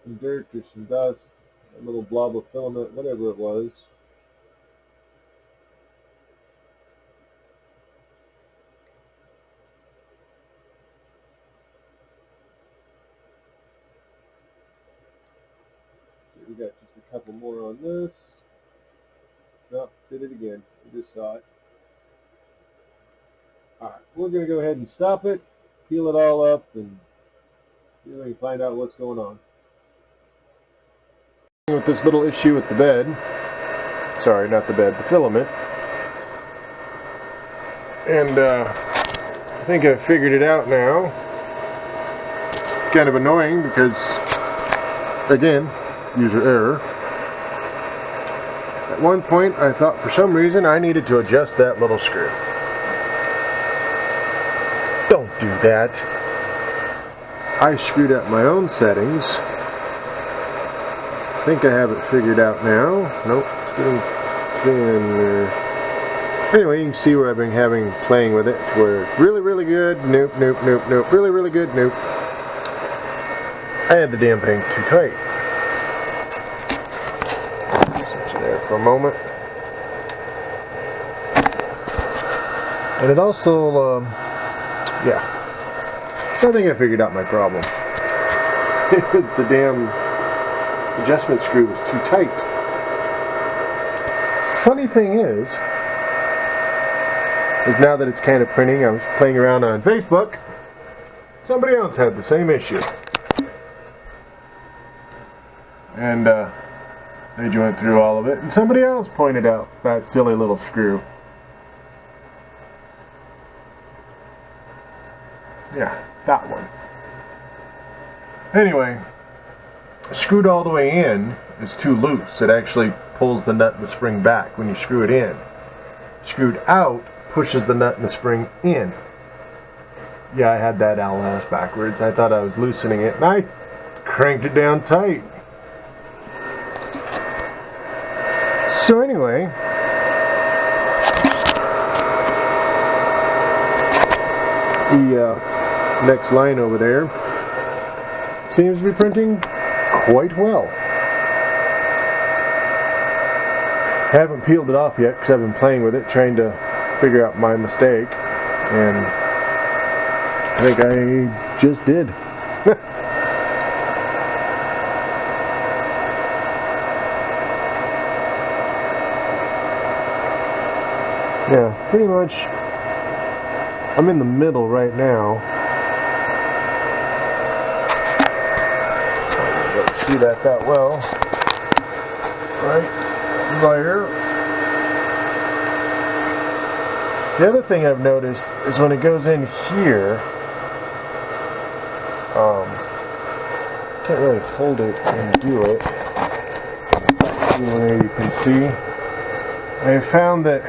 Speaker 1: Some dirt or some dust, a little blob of filament, whatever it was. We got just a couple more on this. Nope, did it again. We just saw it. Alright, we're going to go ahead and stop it, peel it all up, and see if we can find out what's going on. With this little issue with the bed, sorry, not the bed, the filament, and I think I've figured it out now. Kind of annoying because, again, user error. At one point I thought for some reason I needed to adjust that little screw. Don't do that. I screwed up my own settings. I think I have it figured out now. Nope, it's getting thin there. Anyway, you can see where I've been playing with it, where really good, nope, really good, nope. I had the damn thing too tight. Switch there for a moment. And it also, yeah, I think I figured out my problem. It was the damn adjustment screw was too tight. Funny thing is now that it's kind of printing, I was playing around on Facebook, somebody else had the same issue. And they went through all of it, and somebody else pointed out that silly little screw. Yeah, that one. Anyway, screwed all the way in is too loose. It actually pulls the nut and the spring back when you screw it in. Screwed out pushes the nut and the spring in. Yeah, I had that Allen backwards. I thought I was loosening it, and I cranked it down tight. So anyway, the next line over there seems to be printing quite well. Haven't peeled it off yet because I've been playing with it, trying to figure out my mistake, and I think I just did. Yeah, pretty much I'm in the middle right now. I don't see that well. Right there. The other thing I've noticed is when it goes in here, can't really hold it and do it. There you can see. I found that,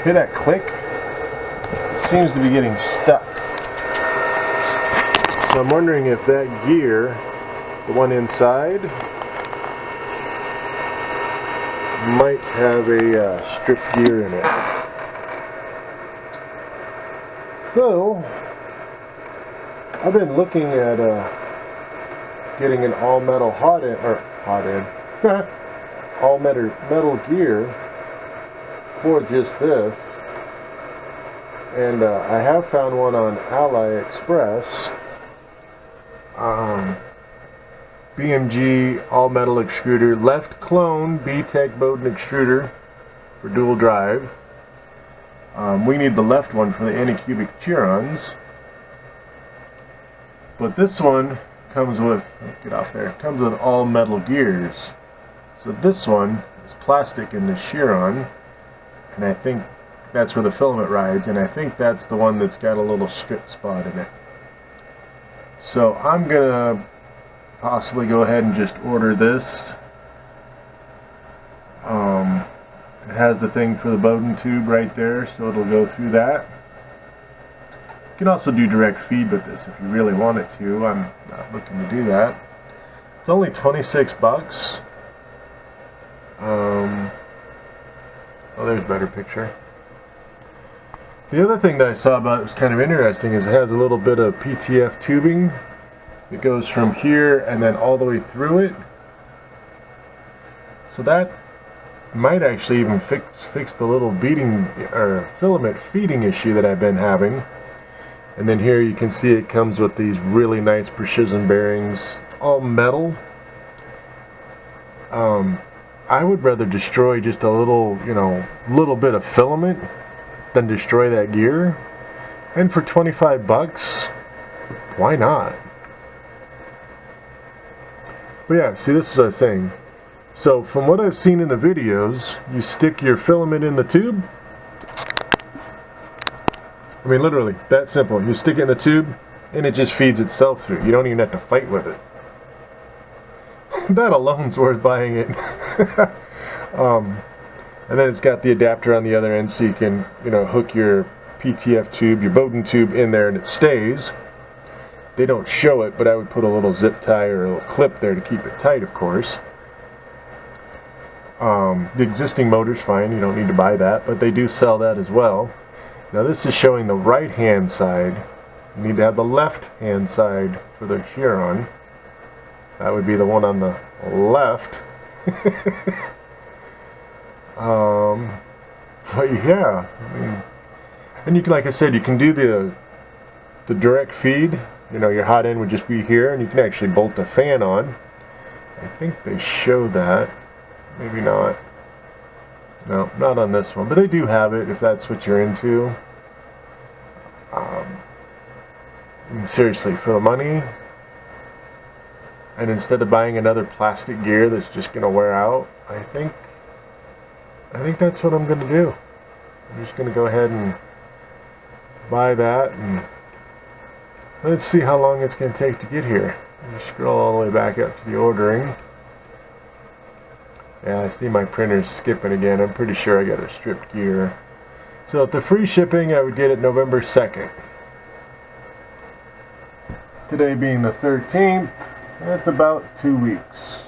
Speaker 1: hear that click? It seems to be getting stuck. So I'm wondering if that gear, the one inside, might have a strip gear in it. So, I've been looking at getting an all-metal all-metal gear for just this, and I have found one on AliExpress. BMG all-metal extruder, left clone B-Tech Bowden extruder for dual drive. We need the left one for the Anycubic Chirons, but this one comes with, get off there, comes with all metal gears. So this one is plastic in the Chiron, and I think that's where the filament rides, and I think that's the one that's got a little strip spot in it. So I'm gonna possibly go ahead and just order this. It has the thing for the Bowden tube right there, so it'll go through that. You can also do direct feed with this if you really wanted to. I'm not looking to do that. It's only 26 bucks. Oh, there's a better picture. The other thing that I saw about it was kind of interesting is it has a little bit of PTF tubing. It goes from here and then all the way through it. So that might actually even fix the little beading or filament feeding issue that I've been having. And then here you can see it comes with these really nice precision bearings. It's all metal. I would rather destroy just a little, little bit of filament than destroy that gear. And for 25 bucks, why not? But yeah, see, this is what I was saying. So from what I've seen in the videos, you stick your filament in the tube. I mean, literally, that simple. You stick it in the tube, and it just feeds itself through. You don't even have to fight with it. That alone's worth buying it. And then it's got the adapter on the other end, so you can, hook your PTF tube, your Bowden tube in there, and it stays. They don't show it, but I would put a little zip tie or a little clip there to keep it tight, of course. The existing motor's fine, you don't need to buy that, but they do sell that as well. Now this is showing the right hand side. You need to have the left hand side for the Chiron. That would be the one on the left. But yeah, I mean, and you can, like I said, you can do the direct feed. Your hot end would just be here, and you can actually bolt a fan on. I think they show that. Maybe not. No, not on this one, but they do have it if that's what you're into. I mean, seriously, for the money, and instead of buying another plastic gear that's just going to wear out, I think that's what I'm going to do. I'm just going to go ahead and buy that, and let's see how long it's going to take to get here. Just scroll all the way back up to the ordering. Yeah, I see my printer's skipping again. I'm pretty sure I got a stripped gear. So at the free shipping, I would get it November 2nd. Today being the 13th, that's about 2 weeks.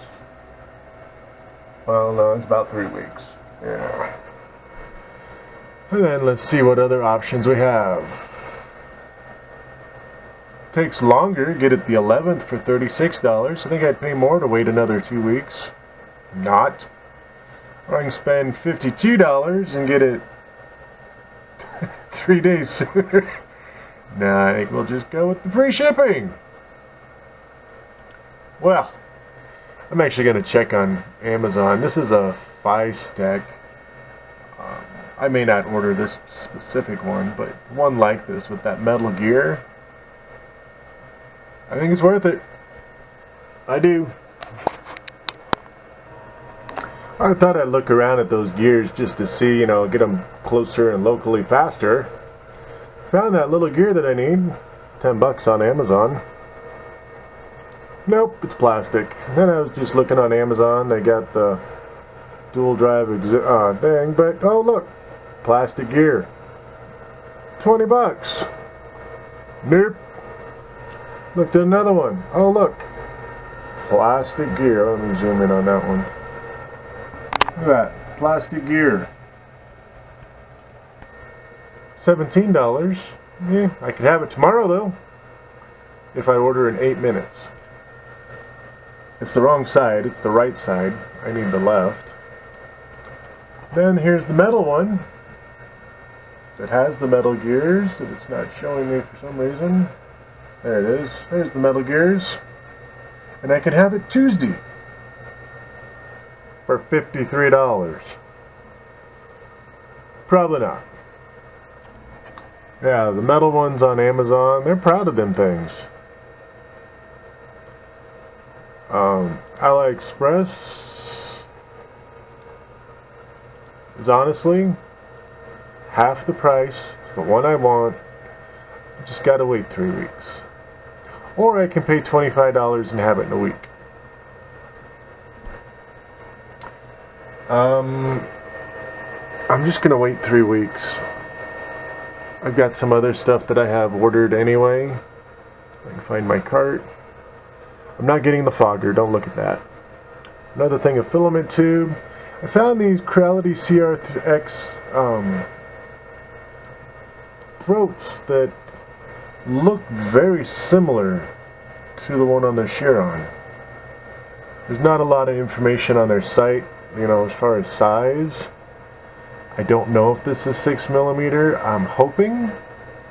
Speaker 1: Well, no, it's about 3 weeks. Yeah. And then let's see what other options we have. Takes longer, get it the 11th for $36. I think I'd pay more to wait another 2 weeks. Not. Or I can spend $52 and get it 3 days sooner. Nah, I think we'll just go with the free shipping. Well, I'm actually going to check on Amazon. This is a 5-stack. I may not order this specific one, but one like this with that metal gear, I think it's worth it. I do. I thought I'd look around at those gears just to see, get them closer and locally faster. Found that little gear that I need. 10 bucks on Amazon. Nope, it's plastic. Then I was just looking on Amazon. They got the dual drive thing, but oh look, plastic gear. 20 bucks. Nope. Looked at another one. Oh look, plastic gear. Let me zoom in on that one. Look at that, plastic gear. $17. Yeah, I could have it tomorrow though, if I order in 8 minutes. It's the wrong side, it's the right side. I need the left. Then here's the metal one that has the metal gears that it's not showing me for some reason. There it is. There's the metal gears. And I could have it Tuesday for $53. Probably not. Yeah, the metal ones on Amazon, they're proud of them things. AliExpress is honestly half the price. It's the one I want. I just gotta wait 3 weeks. Or I can pay $25 and have it in a week. I'm just gonna wait 3 weeks. I've got some other stuff that I have ordered anyway. I can find my cart. I'm not getting the fogger, don't look at that. Another thing, a filament tube. I found these Creality CRX throats that look very similar to the one on the Chiron. There's not a lot of information on their site, you know, as far as size. I don't know if this is 6mm. I'm hoping,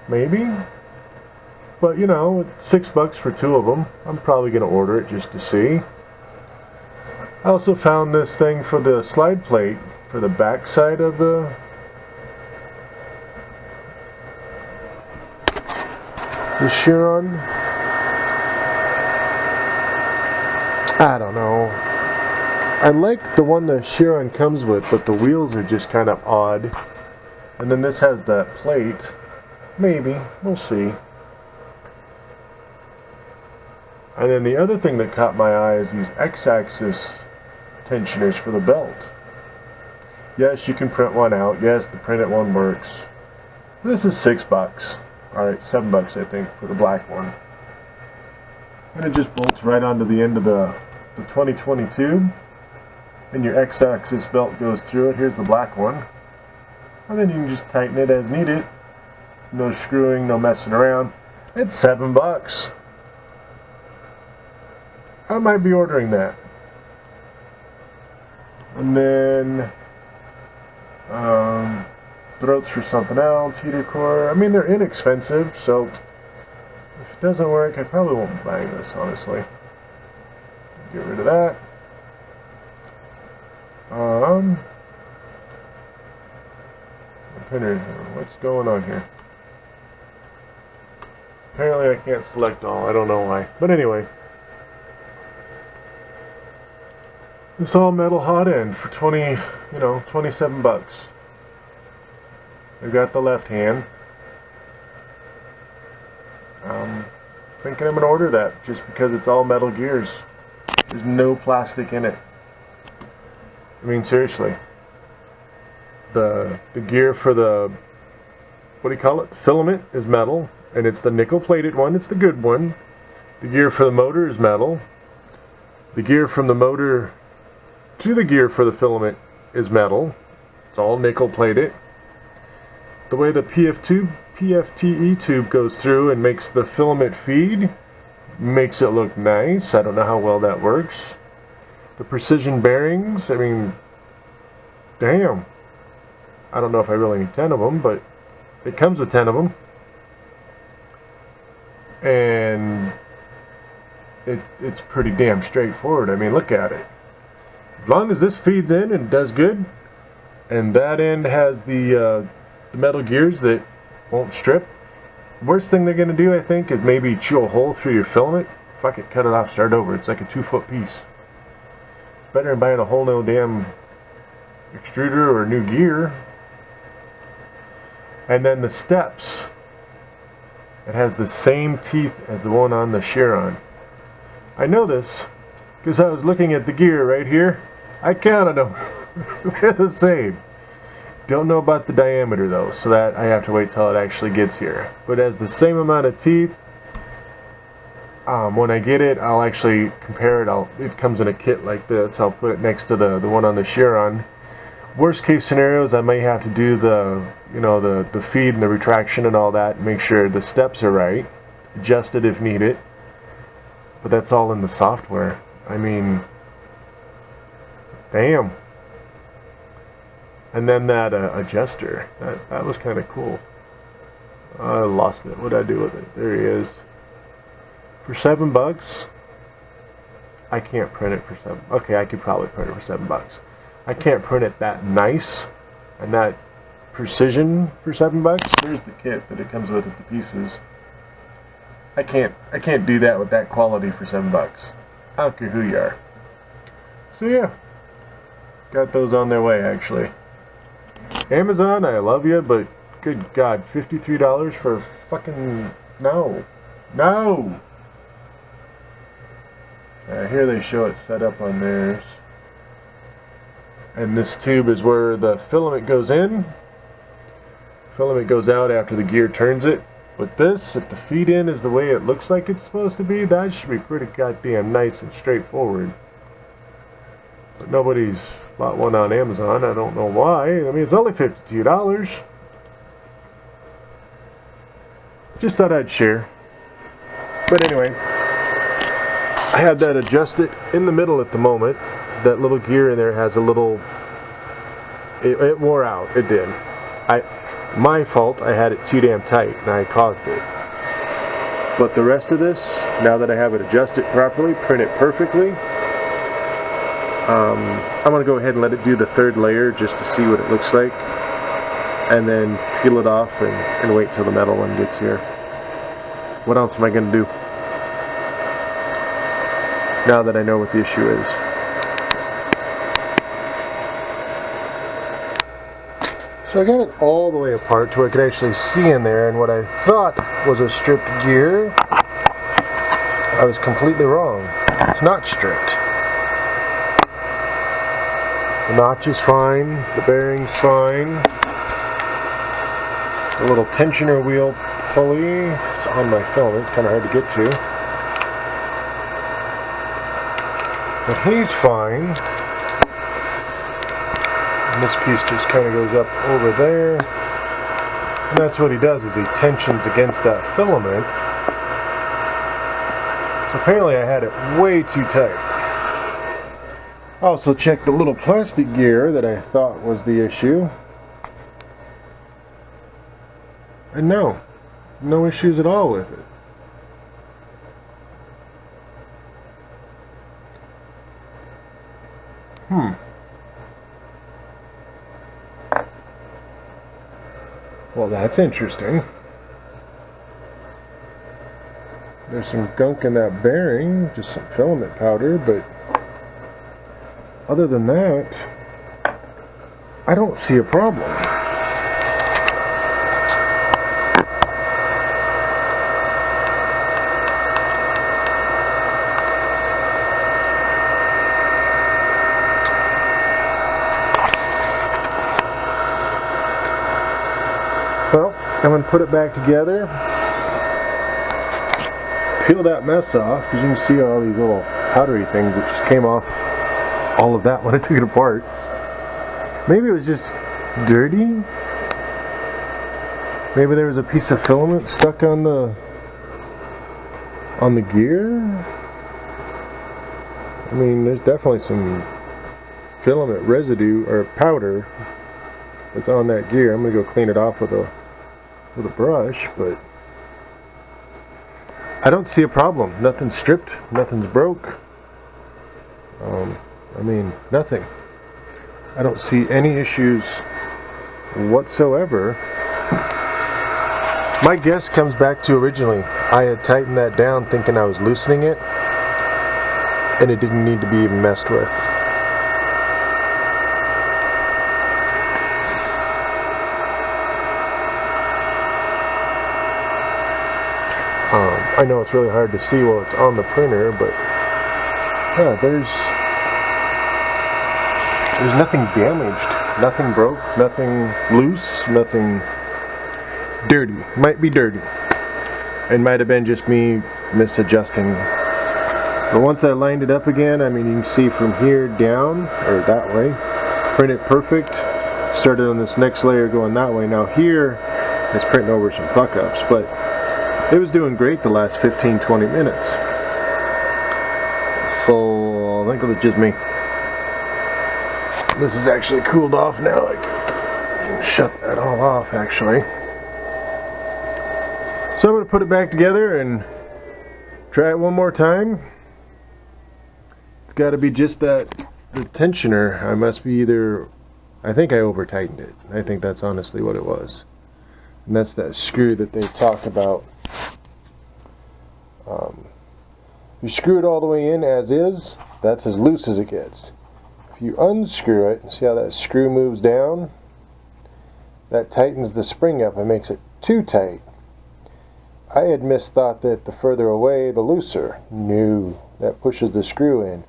Speaker 1: maybe. But, you know, it's $6 for 2 of them. I'm probably going to order it just to see. I also found this thing for the slide plate for the back side of the Chiron. I don't know. I like the one the Chiron comes with, but the wheels are just kind of odd. And then this has that plate. Maybe. We'll see. And then the other thing that caught my eye is these X-axis tensioners for the belt. Yes, you can print one out. Yes, the printed one works. This is $6. Alright, $7 I think for the black one. And it just bolts right onto the end of the 2020 tube. And your X-axis belt goes through it. Here's the black one. And then you can just tighten it as needed. No screwing, no messing around. It's $7. I might be ordering that. And then throats for something else, heater core. I mean, they're inexpensive, so if it doesn't work, I probably won't be buying this, honestly. Get rid of that. The printer, what's going on here? Apparently I can't select all, I don't know why. But anyway. This all metal hot end for 27 bucks. I've got the left hand. Thinking I'm gonna order that just because it's all metal gears. There's no plastic in it. I mean, seriously. The gear for the, what do you call it? Filament is metal, and it's the nickel plated one. It's the good one. The gear for the motor is metal. The gear from the motor to the gear for the filament is metal. It's all nickel plated. The way the PFTE tube goes through and makes the filament feed makes it look nice. I don't know how well that works. The precision bearings, I mean, damn. I don't know if I really need 10 of them, but it comes with 10 of them. And it's pretty damn straightforward. I mean, look at it. As long as this feeds in and does good, and that end has the metal gears that won't strip. Worst thing they're going to do, I think, is maybe chew a hole through your filament. Fuck it, cut it off, start over. It's like a 2-foot piece. Better than buying a whole new damn extruder or new gear. And then the steps. It has the same teeth as the one on the Chiron. I know this because I was looking at the gear right here. I counted them. They're the same. Don't know about the diameter though, so that I have to wait till it actually gets here. But it has the same amount of teeth. When I get it, I'll actually compare it. It comes in a kit like this. I'll put it next to the one on the Chiron. Worst case scenarios, I may have to do the feed and the retraction and all that, make sure the steps are right, adjust it if needed. But that's all in the software. I mean, damn. And then that adjuster, that was kind of cool. I lost it. What did I do with it? There he is. For $7, I can't print it for $7. Okay, I could probably print it for $7. I can't print it that nice and that precision for $7. There's the kit that it comes with the pieces. I can't do that with that quality for $7. I don't care who you are. So yeah, got those on their way actually. Amazon, I love you, but good God, $53 for fucking no. Here they show it set up on theirs. And this tube is where the filament goes in. Filament goes out after the gear turns it. But this, if the feed in is the way it looks like it's supposed to be, that should be pretty goddamn nice and straightforward. But nobody's bought one on Amazon. I don't know why. I mean, it's only $52. Just thought I'd share. But anyway, I had that adjusted in the middle at the moment. That little gear in there has a little... It wore out. It did. My fault. I had it too damn tight, and I caused it. But the rest of this, now that I have it adjusted properly, print it perfectly, I'm going to go ahead and let it do the third layer just to see what it looks like. And then peel it off and wait till the metal one gets here. What else am I going to do now that I know what the issue is? So I got it all the way apart to where I could actually see in there, and what I thought was a stripped gear, I was completely wrong. It's not stripped. The notch is fine, the bearing's fine. The little tensioner wheel pulley is on my film, it's kind of hard to get to. But he's fine. And this piece just kind of goes up over there. And that's what he does, is he tensions against that filament. So apparently I had it way too tight. I also checked the little plastic gear that I thought was the issue. And no issues at all with it. Well, that's interesting. There's some gunk in that bearing, just some filament powder, but other than that, I don't see a problem. Well, I'm going to put it back together, peel that mess off, because you can see all these little powdery things that just came off all of that when I took it apart. Maybe it was just dirty. Maybe there was a piece of filament stuck on the gear. I mean, there's definitely some filament residue or powder that's on that gear. I'm gonna go clean it off with a brush, but I don't see a problem. Nothing's stripped, nothing's broke. I mean, nothing. I don't see any issues whatsoever. My guess comes back to originally, I had tightened that down thinking I was loosening it, and it didn't need to be even messed with. I know it's really hard to see while it's on the printer, but yeah, there's nothing damaged, nothing broke, nothing loose, nothing dirty. Might be dirty. It might have been just me misadjusting. But once I lined it up again, I mean, you can see from here down, or that way, print it perfect. Started on this next layer going that way. Now here, it's printing over some fuck-ups, but it was doing great the last 15-20 minutes. So I think it was just me. This is actually cooled off now. I can shut that all off actually. So I'm going to put it back together and try it one more time. It's got to be just that, the tensioner. I must be either, I think I over tightened it. I think that's honestly what it was. And that's that screw that they talk about. You screw it all the way in as is, that's as loose as it gets. If you unscrew it, see how that screw moves down? That tightens the spring up and makes it too tight. I had misthought that the further away, the looser. No, that pushes the screw in.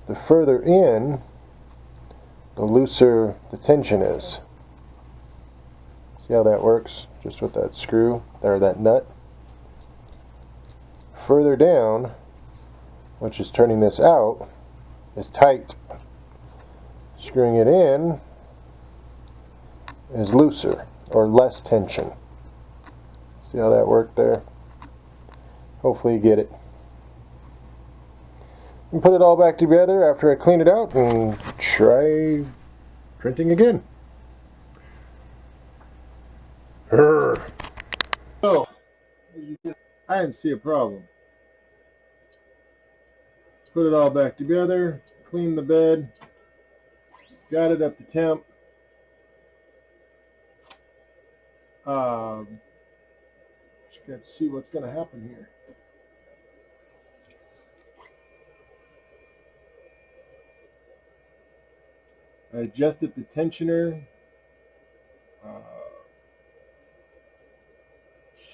Speaker 1: The further in, the looser the tension is. See how that works? Just with that screw, or that nut. Further down, which is turning this out, is tight. Screwing it in is looser, or less tension. See how that worked there? Hopefully you get it. And put it all back together after I clean it out and try printing again. So, I didn't see a problem. Put it all back together, clean the bed, got it up to temp. Just got to see what's going to happen here. I adjusted the tensioner.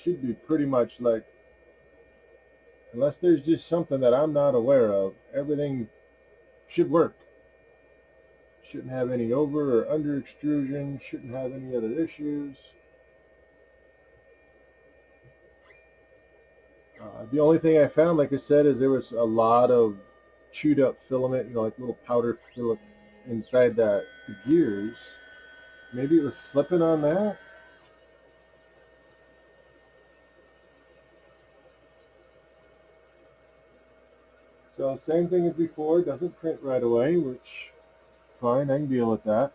Speaker 1: Should be pretty much like, unless there's just something that I'm not aware of, everything should work. Shouldn't have any over or under extrusion, shouldn't have any other issues. The only thing I found, like I said, is there was a lot of chewed up filament, you know, like little powder filament inside the gears. Maybe it was slipping on that. So same thing as before, doesn't print right away, which fine, I can deal with that.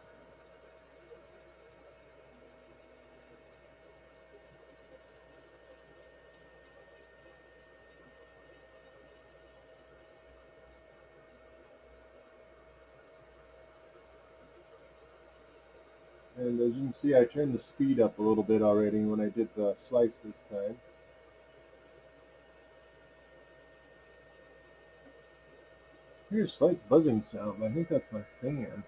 Speaker 1: And as you can see, I turned the speed up a little bit already when I did the slice this time. Here's a slight buzzing sound. I think that's my fan.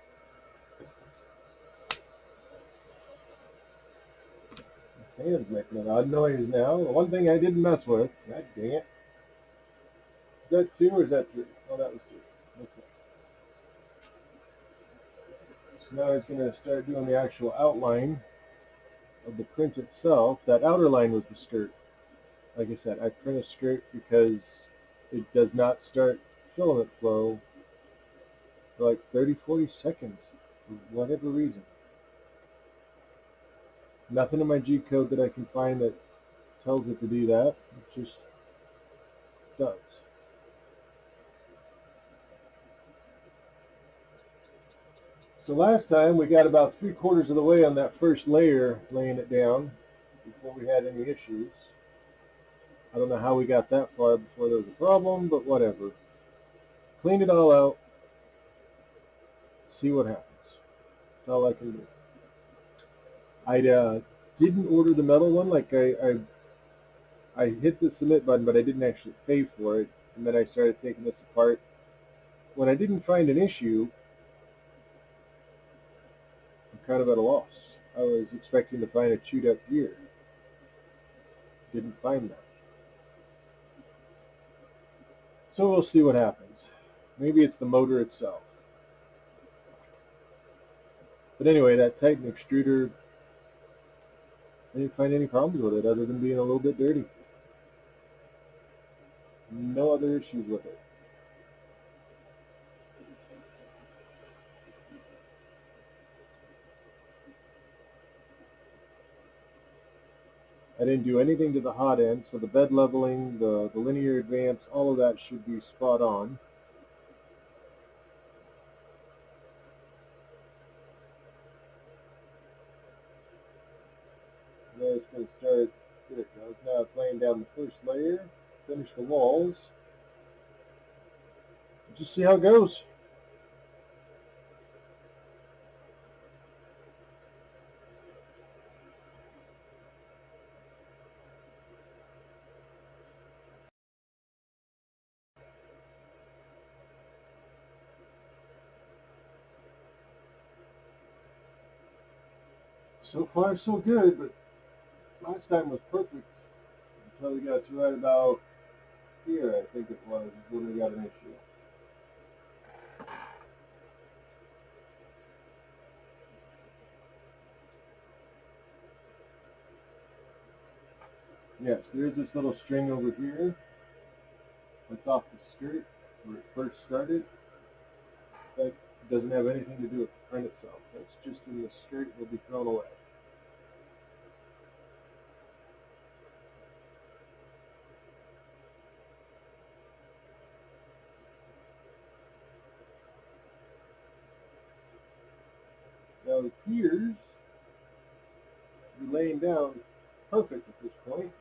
Speaker 1: My fan's making an odd noise now. The one thing I didn't mess with. God dang it. Is that 2 or is that 3? Oh, that was 3. Okay. So now it's going to start doing the actual outline of the print itself. That outer line was the skirt. Like I said, I print a skirt because it does not start filament flow for like 30-40 seconds for whatever reason. Nothing in my G code that I can find that tells it to do that. It just does. So last time we got about 3/4 of the way on that first layer, laying it down before we had any issues. I don't know how we got that far before there was a problem, but whatever. Cleaned it all out. See what happens. That's all I can do. I didn't order the metal one. Like I hit the submit button, but I didn't actually pay for it. And then I started taking this apart. When I didn't find an issue, I'm kind of at a loss. I was expecting to find a chewed up gear. Didn't find that. So we'll see what happens. Maybe it's the motor itself. But anyway, that Titan extruder, I didn't find any problems with it other than being a little bit dirty. No other issues with it. I didn't do anything to the hot end, so the bed leveling, the linear advance, all of that should be spot on. Now it's going to start, here it goes. Now it's laying down the first layer, finish the walls. Just see how it goes. So far so good, but last time was perfect until we got to right about here, I think it was, when we got an issue. Yes, there is this little string over here that's off the skirt where it first started. That doesn't have anything to do with the print itself. That's just in the skirt. It will be thrown away. Now it appears to be laying down perfect at this point.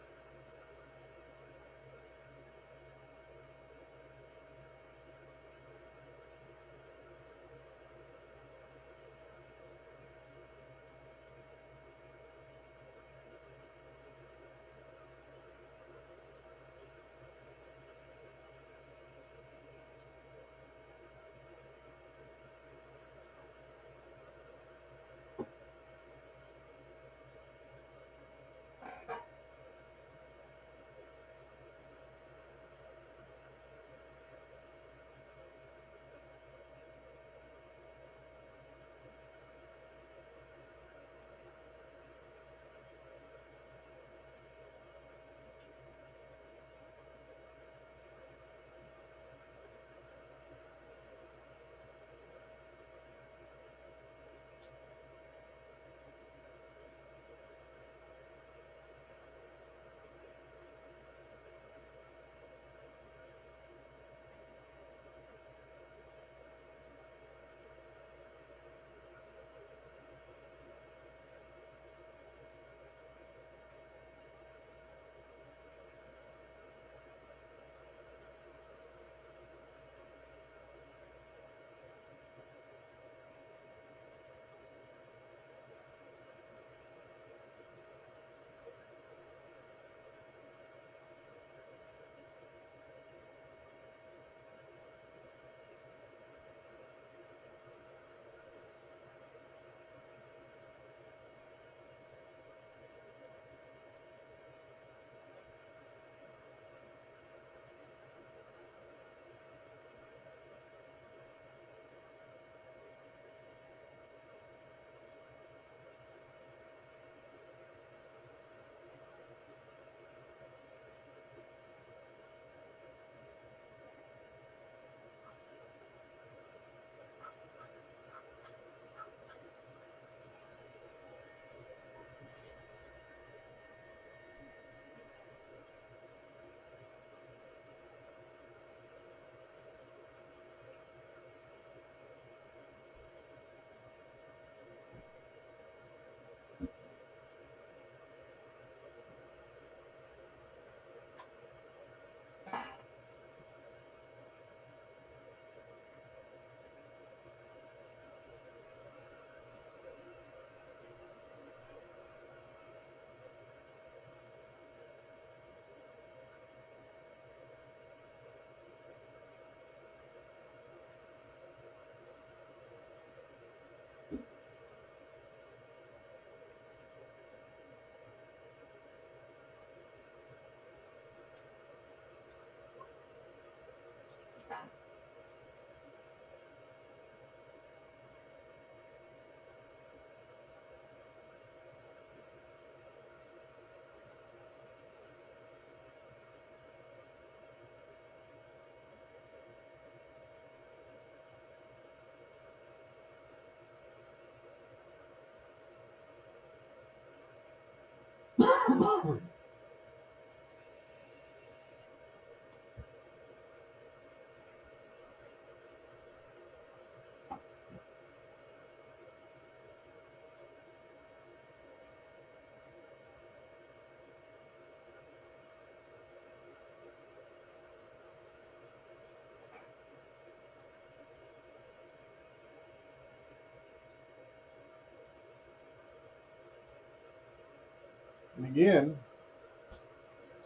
Speaker 1: And again,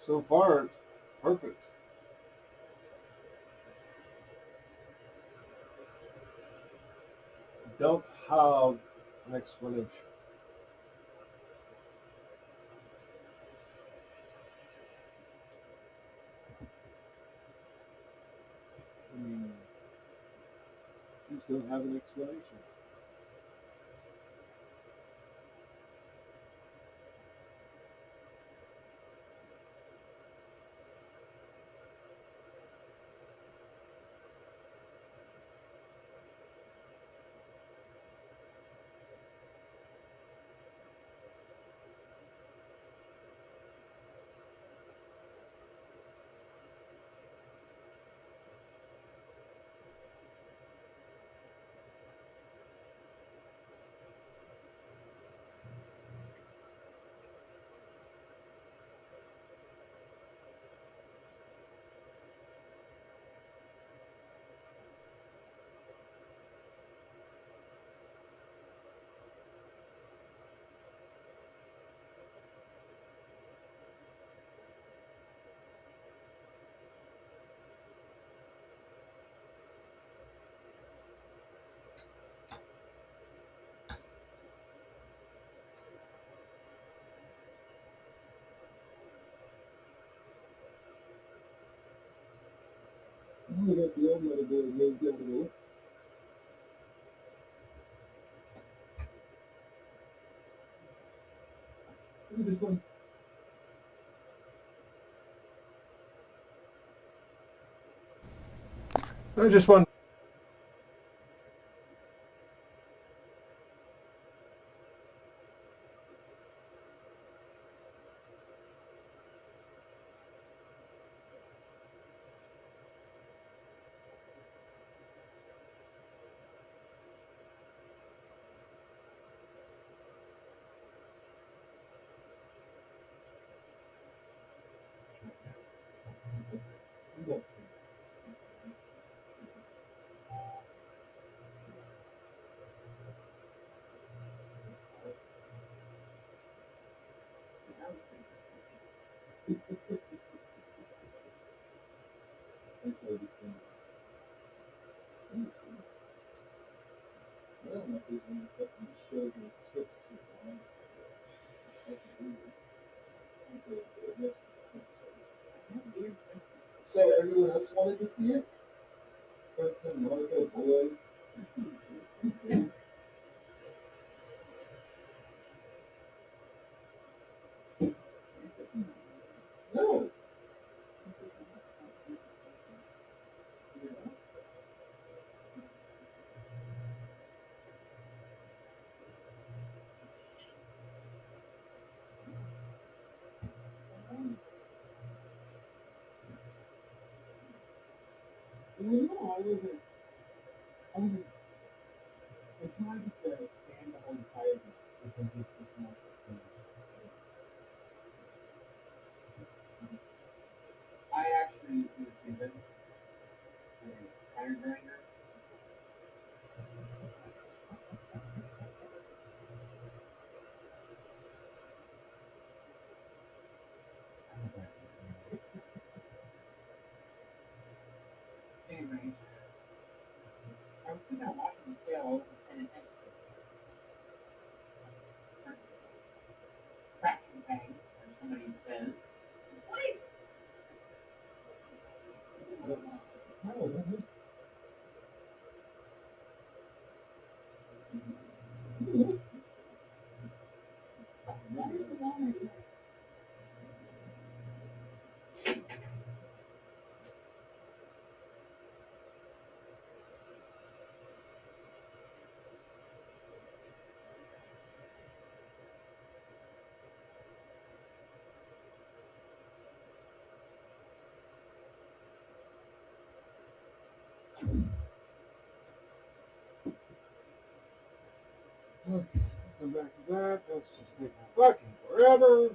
Speaker 1: so far it's perfect. Don't have an explanation. Just don't have an explanation. only got the old motherboard moved out of the way. Look at this one. I just want. Yes. So everyone else wanted to see it? Preston, Monica, Boyd. No. No, I wasn't. I wasn't. I tried to stand the whole entire because it's not. I actually was given a tire grinder. Anyway, I was sitting there watching the sale. I wasn't paying attention to it. Cracking bang, as somebody says. Wait! Okay, come back to that. That's just taking fucking forever.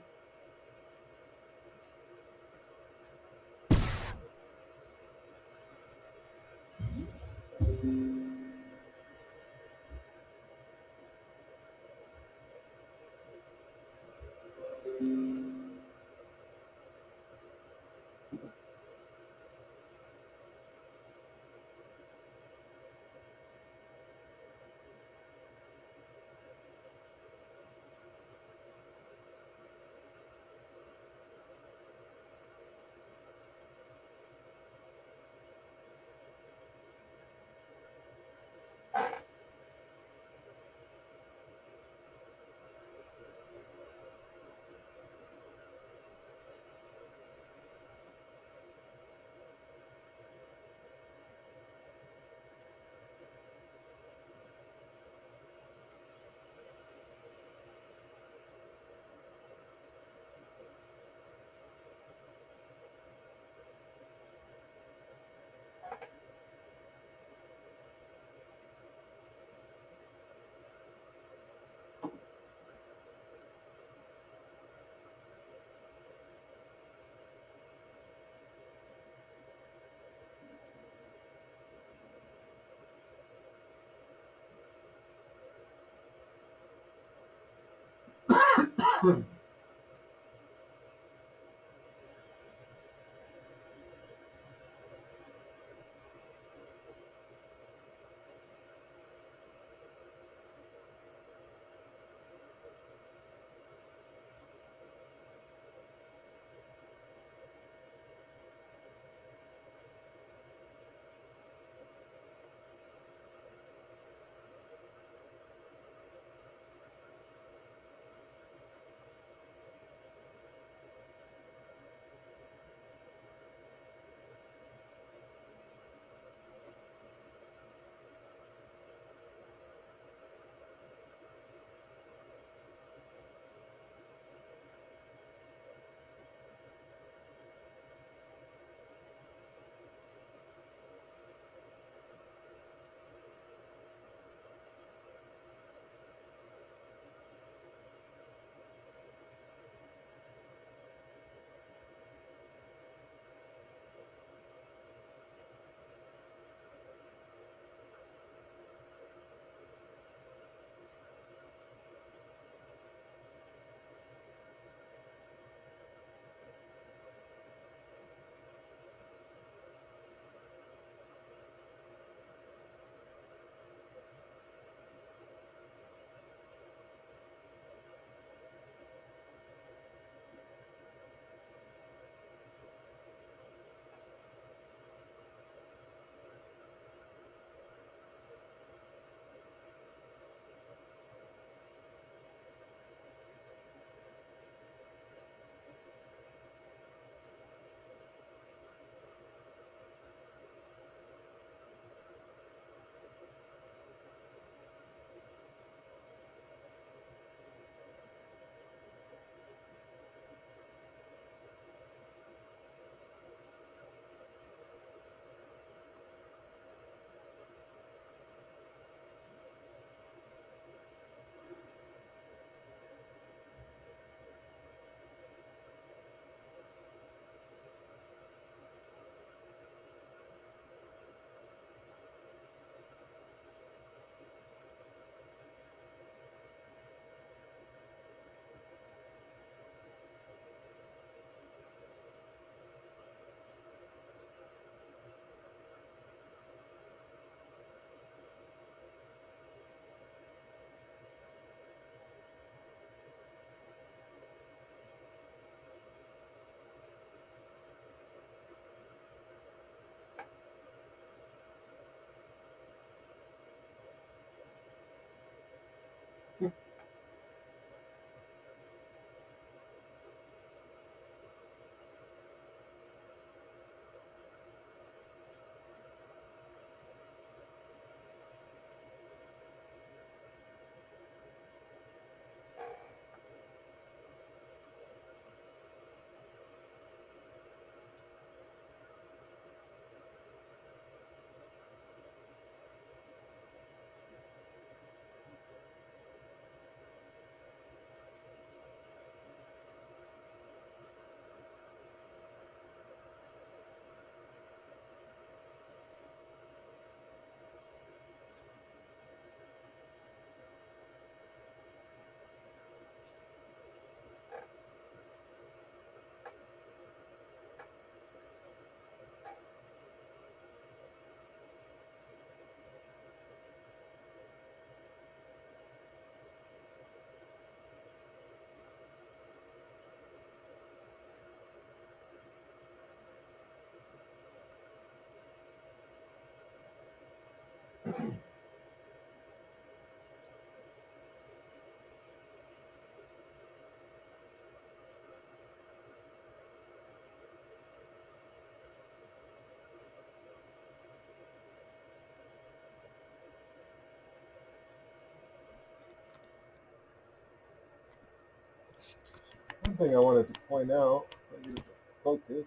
Speaker 1: One thing I wanted to point out, if I get it to focus.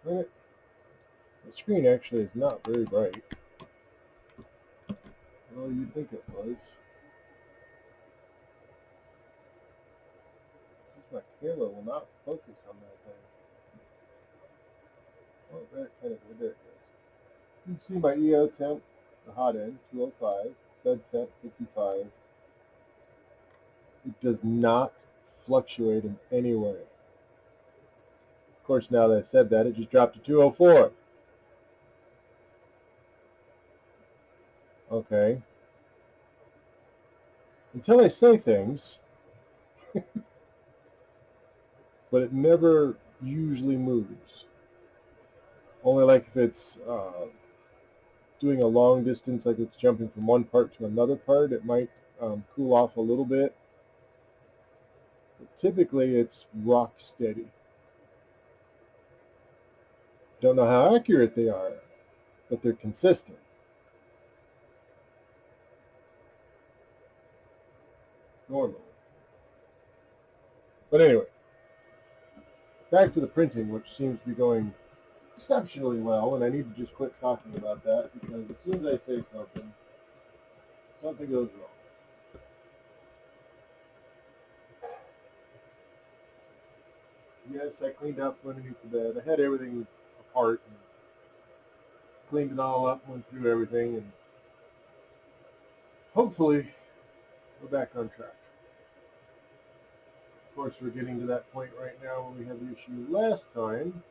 Speaker 1: Right. The screen actually is not very bright. Well, you'd think it was. Since my camera will not focus on that thing. Oh, there it kind of did. There it goes. You can see my EO temp, the hot end, 205. Bed temp, 55. It does not fluctuate in any way. Of course, now that I said that, it just dropped to 204. Okay. Until I say things, but it never usually moves. Only like if it's doing a long distance, like it's jumping from one part to another part, it might cool off a little bit. But typically, it's rock steady. Don't know how accurate they are, but they're consistent. Normally. But anyway, back to the printing, which seems to be going exceptionally well, and I need to just quit talking about that because as soon as I say something, something goes wrong. Yes, I cleaned up underneath the bed. I had everything apart and cleaned it all up, went through everything, and hopefully we're back on track. Of course, we're getting to that point right now where we had the issue last time.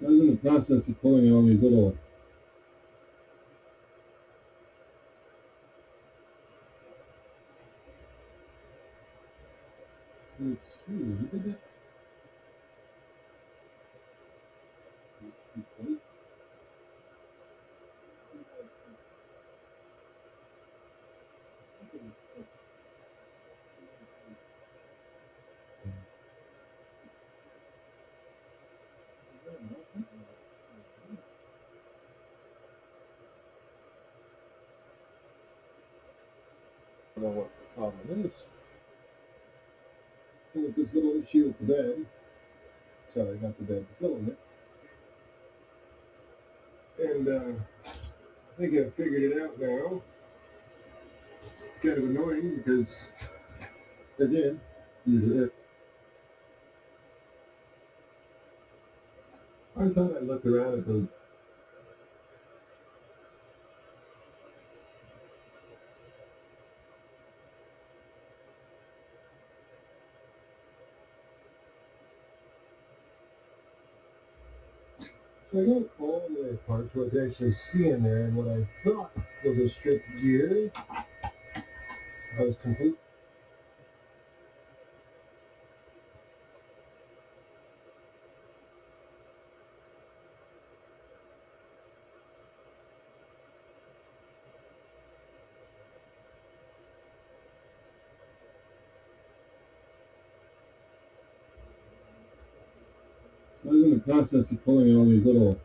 Speaker 1: I was in the process of pulling all these little I don't know what the problem is. So with this little issue with the bed, sorry, not the bed, the filament, and I think I've figured it out now. It's kind of annoying because, again, I thought I'd look around at those. So I got all the way apart so I could actually see in there, and what I thought was a stripped gear, I was complete. I was in the process of pulling all these little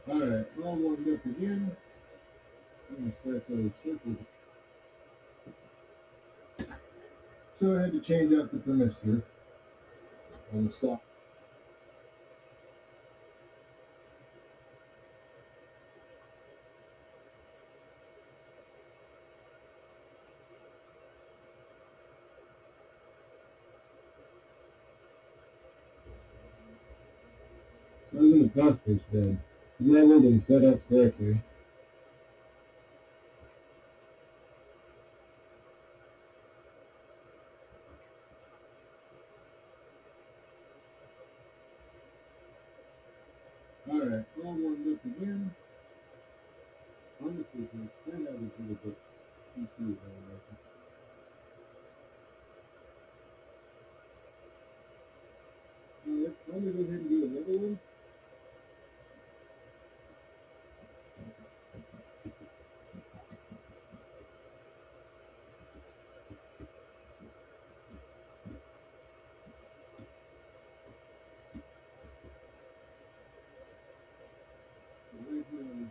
Speaker 1: alright, all warmed up again. I'm going to start those circles. So I had to change out the thermistor on the stock. So I was in the crossface bed, leveled and set up correctly. Alright, all warmed up again. Honestly, can send out into the book. PC Alright, let me go ahead and do another one. Right here on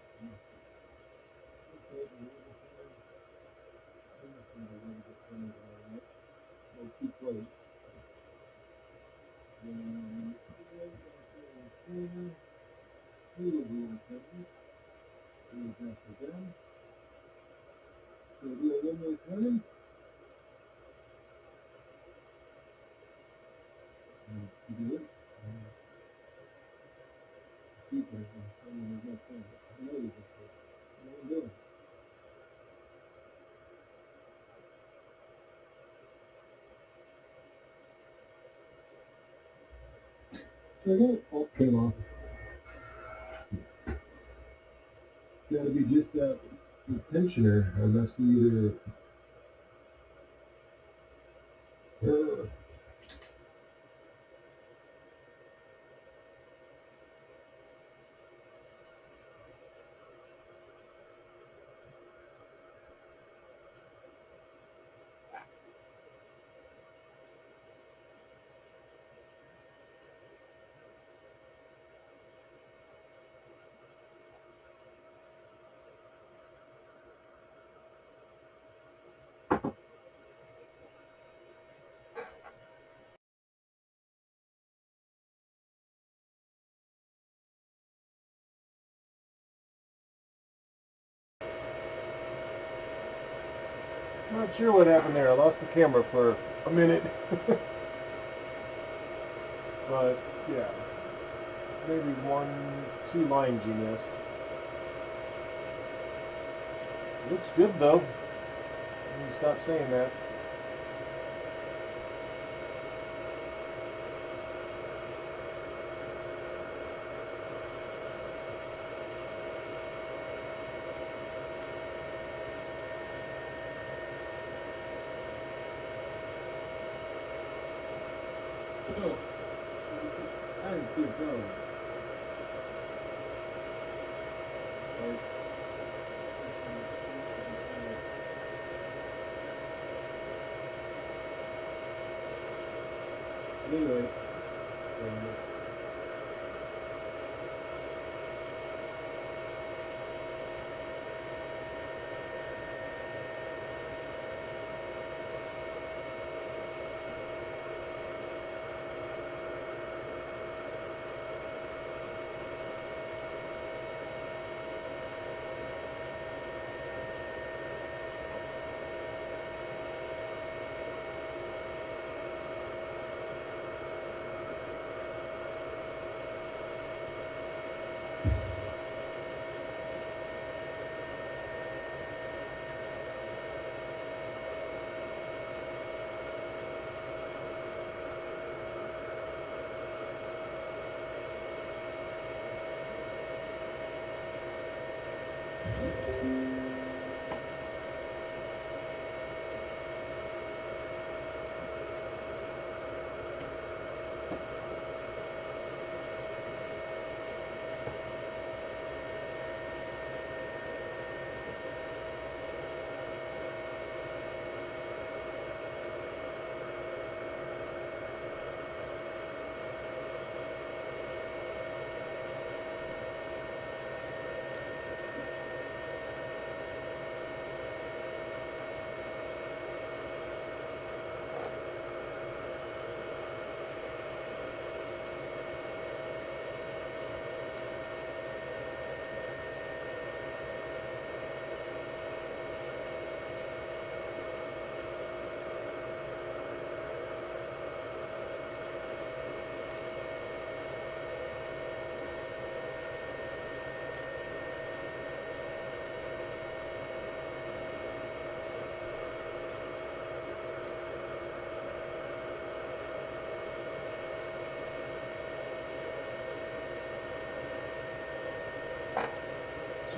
Speaker 1: oh, too close. So do it one more time. You do it. Keep it. There's no point. I know you can do it. I won't do it. So that all came off. It's got to be just that tensioner, unless you either. Not sure what happened there. I lost the camera for a minute. But yeah, maybe 1, 2 lines you missed. Looks good though. Let me stop saying that. Oh, I didn't see it go. Anyway,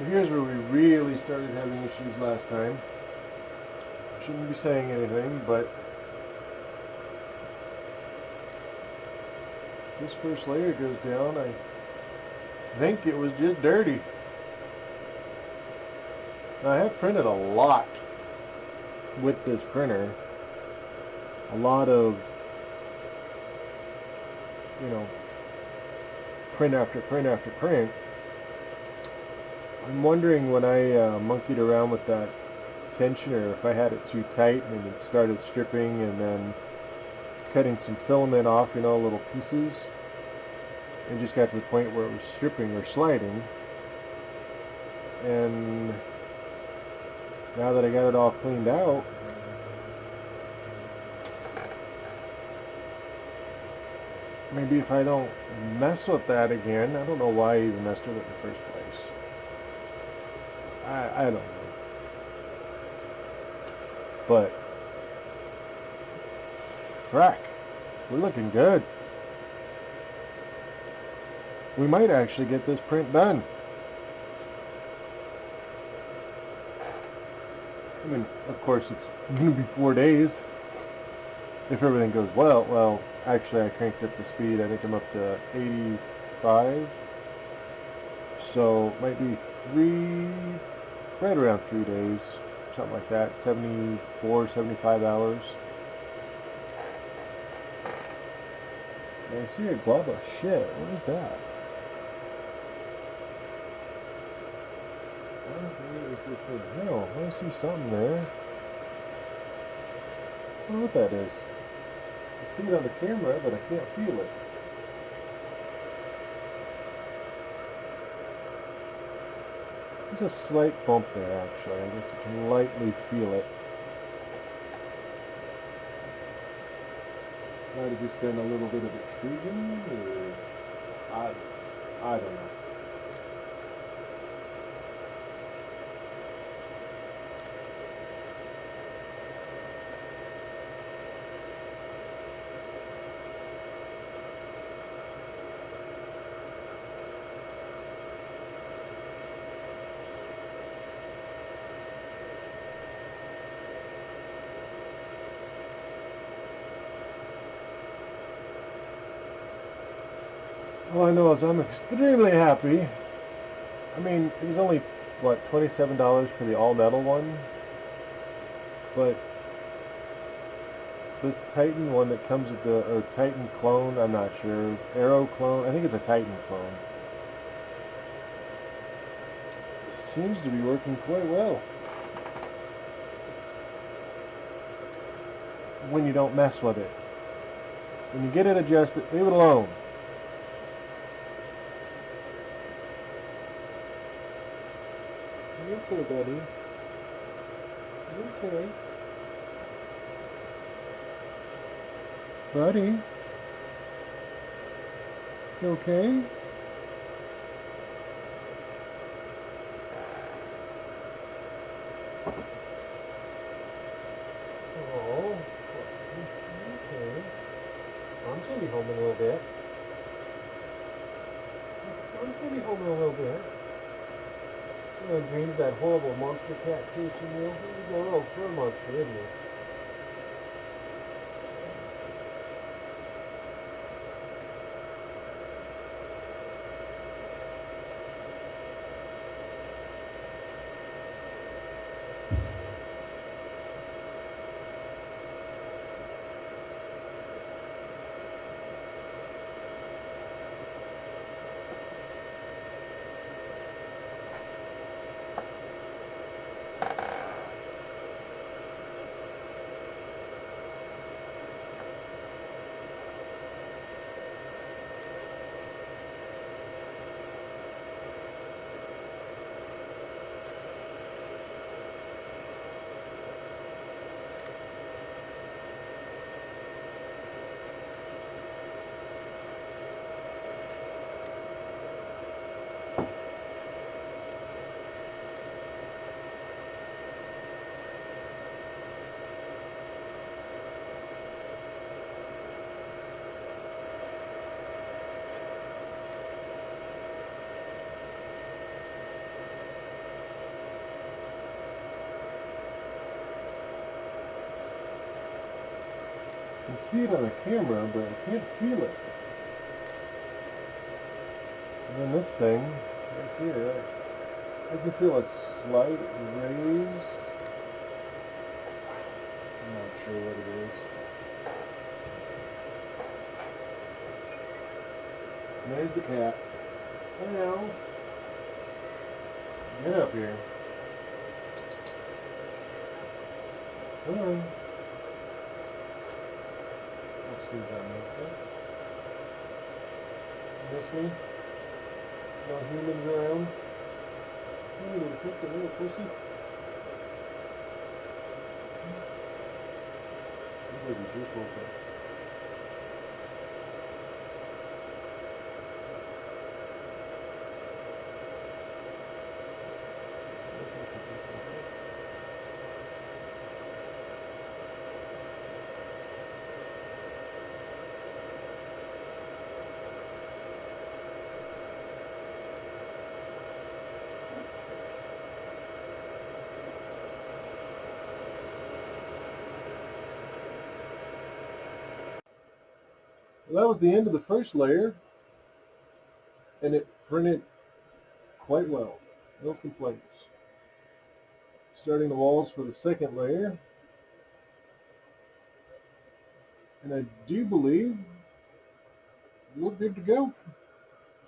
Speaker 1: So here's where we really started having issues last time. Shouldn't be saying anything, but this first layer goes down. I think it was just dirty. Now, I have printed a lot with this printer. A lot of, you know, print after print after print. I'm wondering when I monkeyed around with that tensioner if I had it too tight and it started stripping, and then cutting some filament off, you know, little pieces, and just got to the point where it was stripping or sliding. And now that I got it all cleaned out, maybe if I don't mess with that again, I don't know why I even messed with it in the first place. I don't know. But, frack, we're looking good. We might actually get this print done. I mean, of course, it's going to be 4 days. If everything goes well. Well, actually, I cranked up the speed. I think I'm up to 85. So, it might be right around 3 days. Something like that. 74, 75 hours. I see a glob of shit. What is that? No, I see something there. I don't know what that is. I see it on the camera, but I can't feel it. There's a slight bump there, actually. I guess I can lightly feel it. Might have just been a little bit of extrusion, or I don't know. All I know is I'm extremely happy. I mean, it was only, what, $27 for the all-metal one? But this Titan one that comes with the, or Titan clone, I'm not sure, Aero clone, I think it's a Titan clone, seems to be working quite well. When you don't mess with it. When you get it adjusted, leave it alone. You okay, buddy? You okay? Buddy? You okay? Oh, okay. I'm gonna be home in a little bit. I'm gonna be home in a little bit. You know, dreamed that horrible monster cat chasing you. You were a little fur monster, didn't you? can see it on the camera, but I can't feel it. And then this thing right here, I can feel a slight raise. I'm not sure what it is. And there's the cat. Hello. Get up here. Come on. Let's see that. Okay. Miss me? No humans around? You little pussy, little pussy. You baby just woke up. Well, that was the end of the first layer, and it printed quite well. No complaints. Starting the walls for the second layer, and I do believe we're good to go.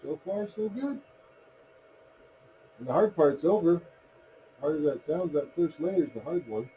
Speaker 1: So far, so good. And the hard part's over. Hard as that sounds, that first layer is the hard one.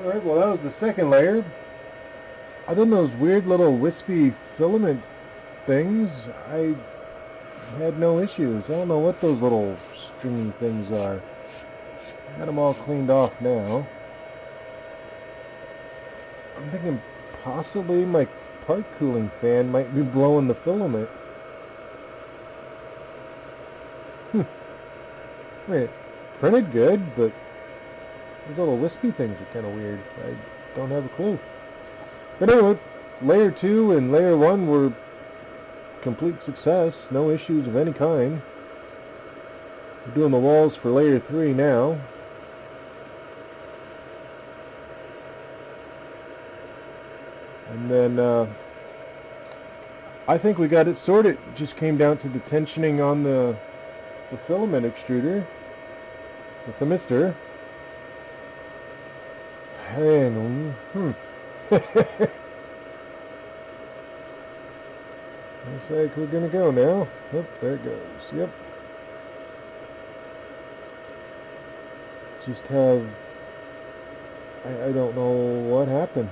Speaker 1: Alright, well that was the second layer. Other than those weird little wispy filament things, I had no issues. I don't know what those little stringy things are. Got them all cleaned off now. I'm thinking possibly my part cooling fan might be blowing the filament. I mean, it printed good, but those little wispy things are kind of weird. I don't have a clue. But anyway, layer 2 and layer 1 were complete success. No issues of any kind. We're doing the walls for layer 3 now. And then I think we got it sorted. It just came down to the tensioning on the filament extruder, the Thermistor. And looks like we're gonna go now. Oh, there it goes. Yep. Just have, I don't know what happened.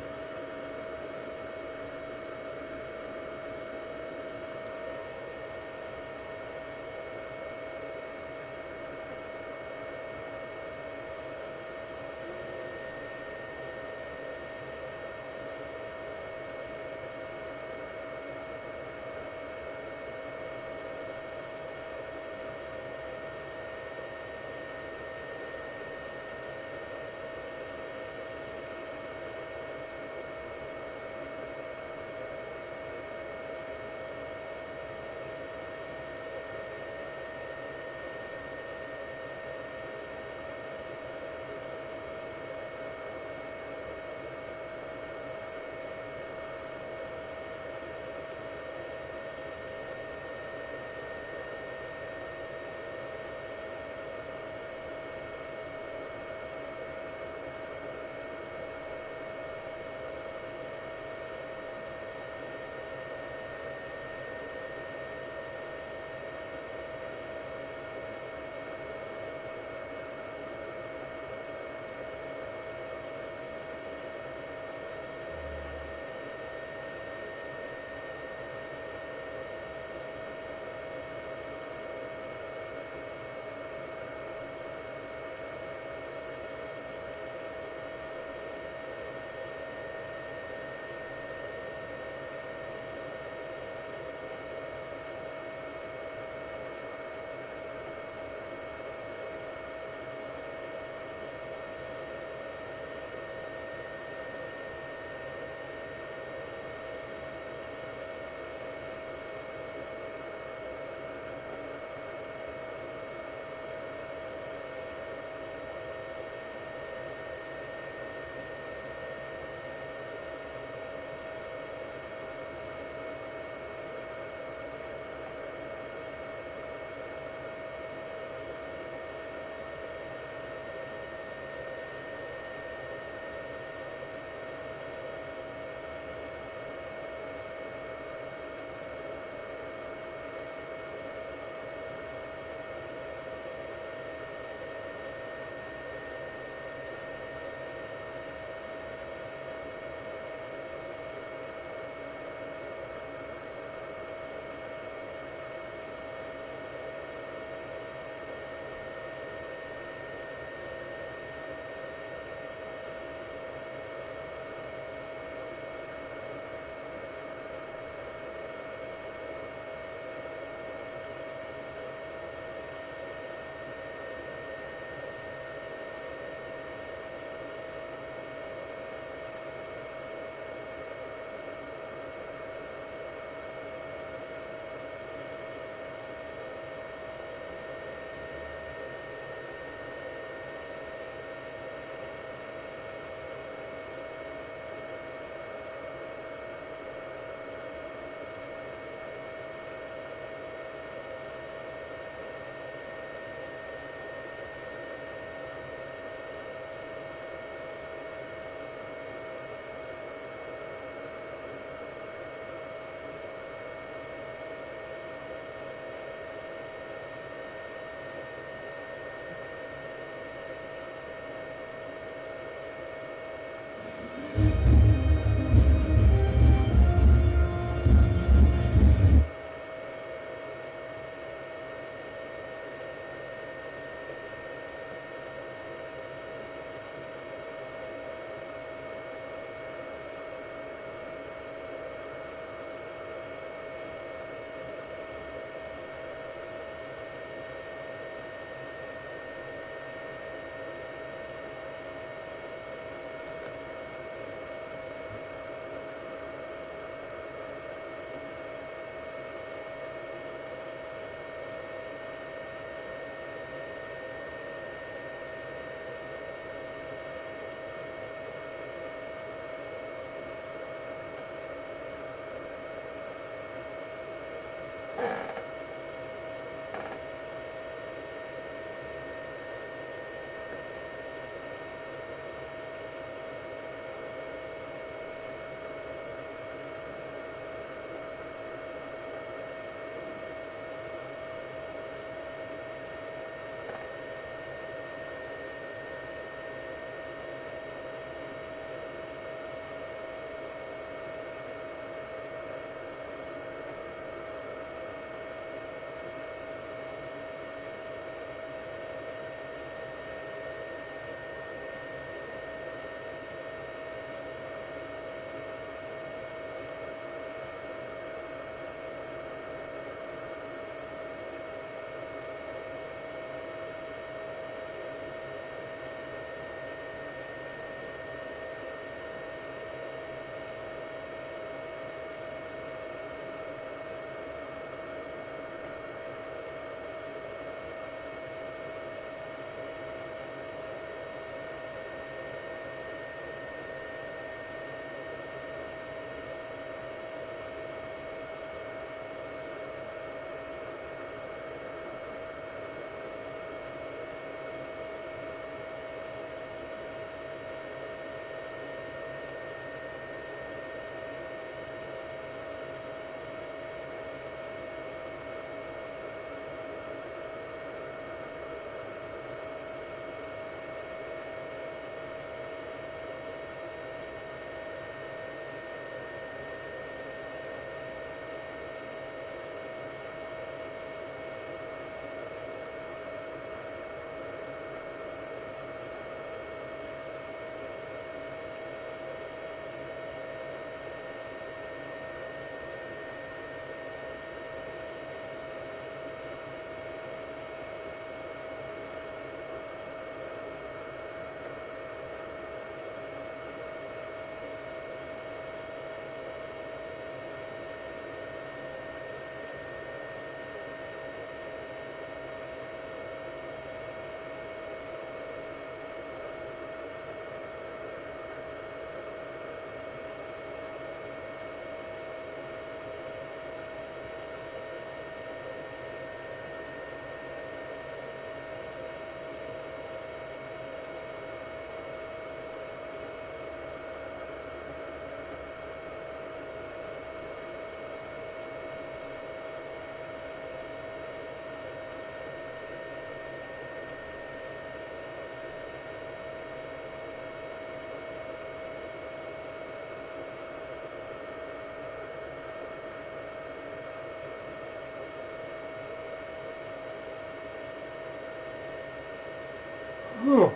Speaker 1: Whew.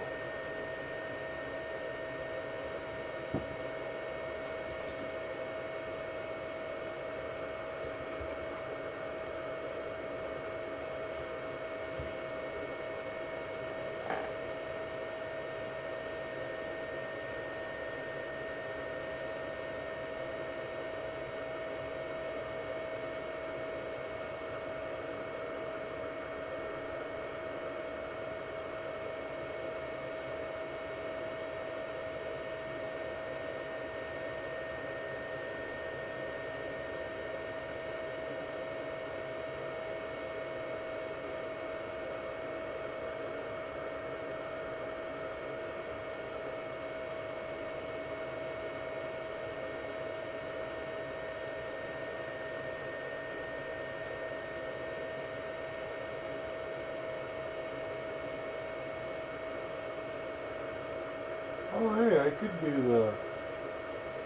Speaker 1: Oh hey, I could do the,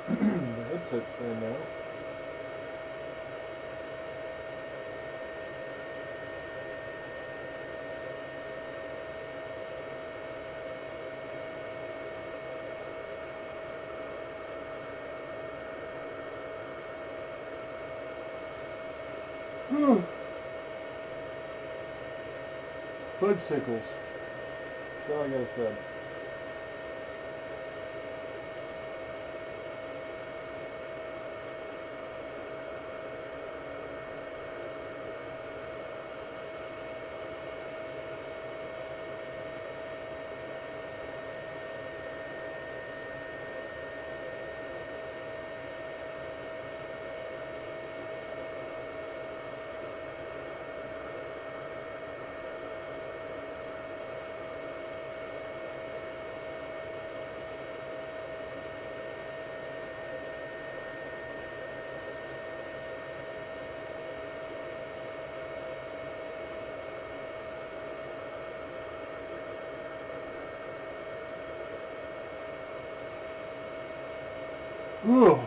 Speaker 1: the headset stand now. Bud sickles. That's all I gotta say. Ooh.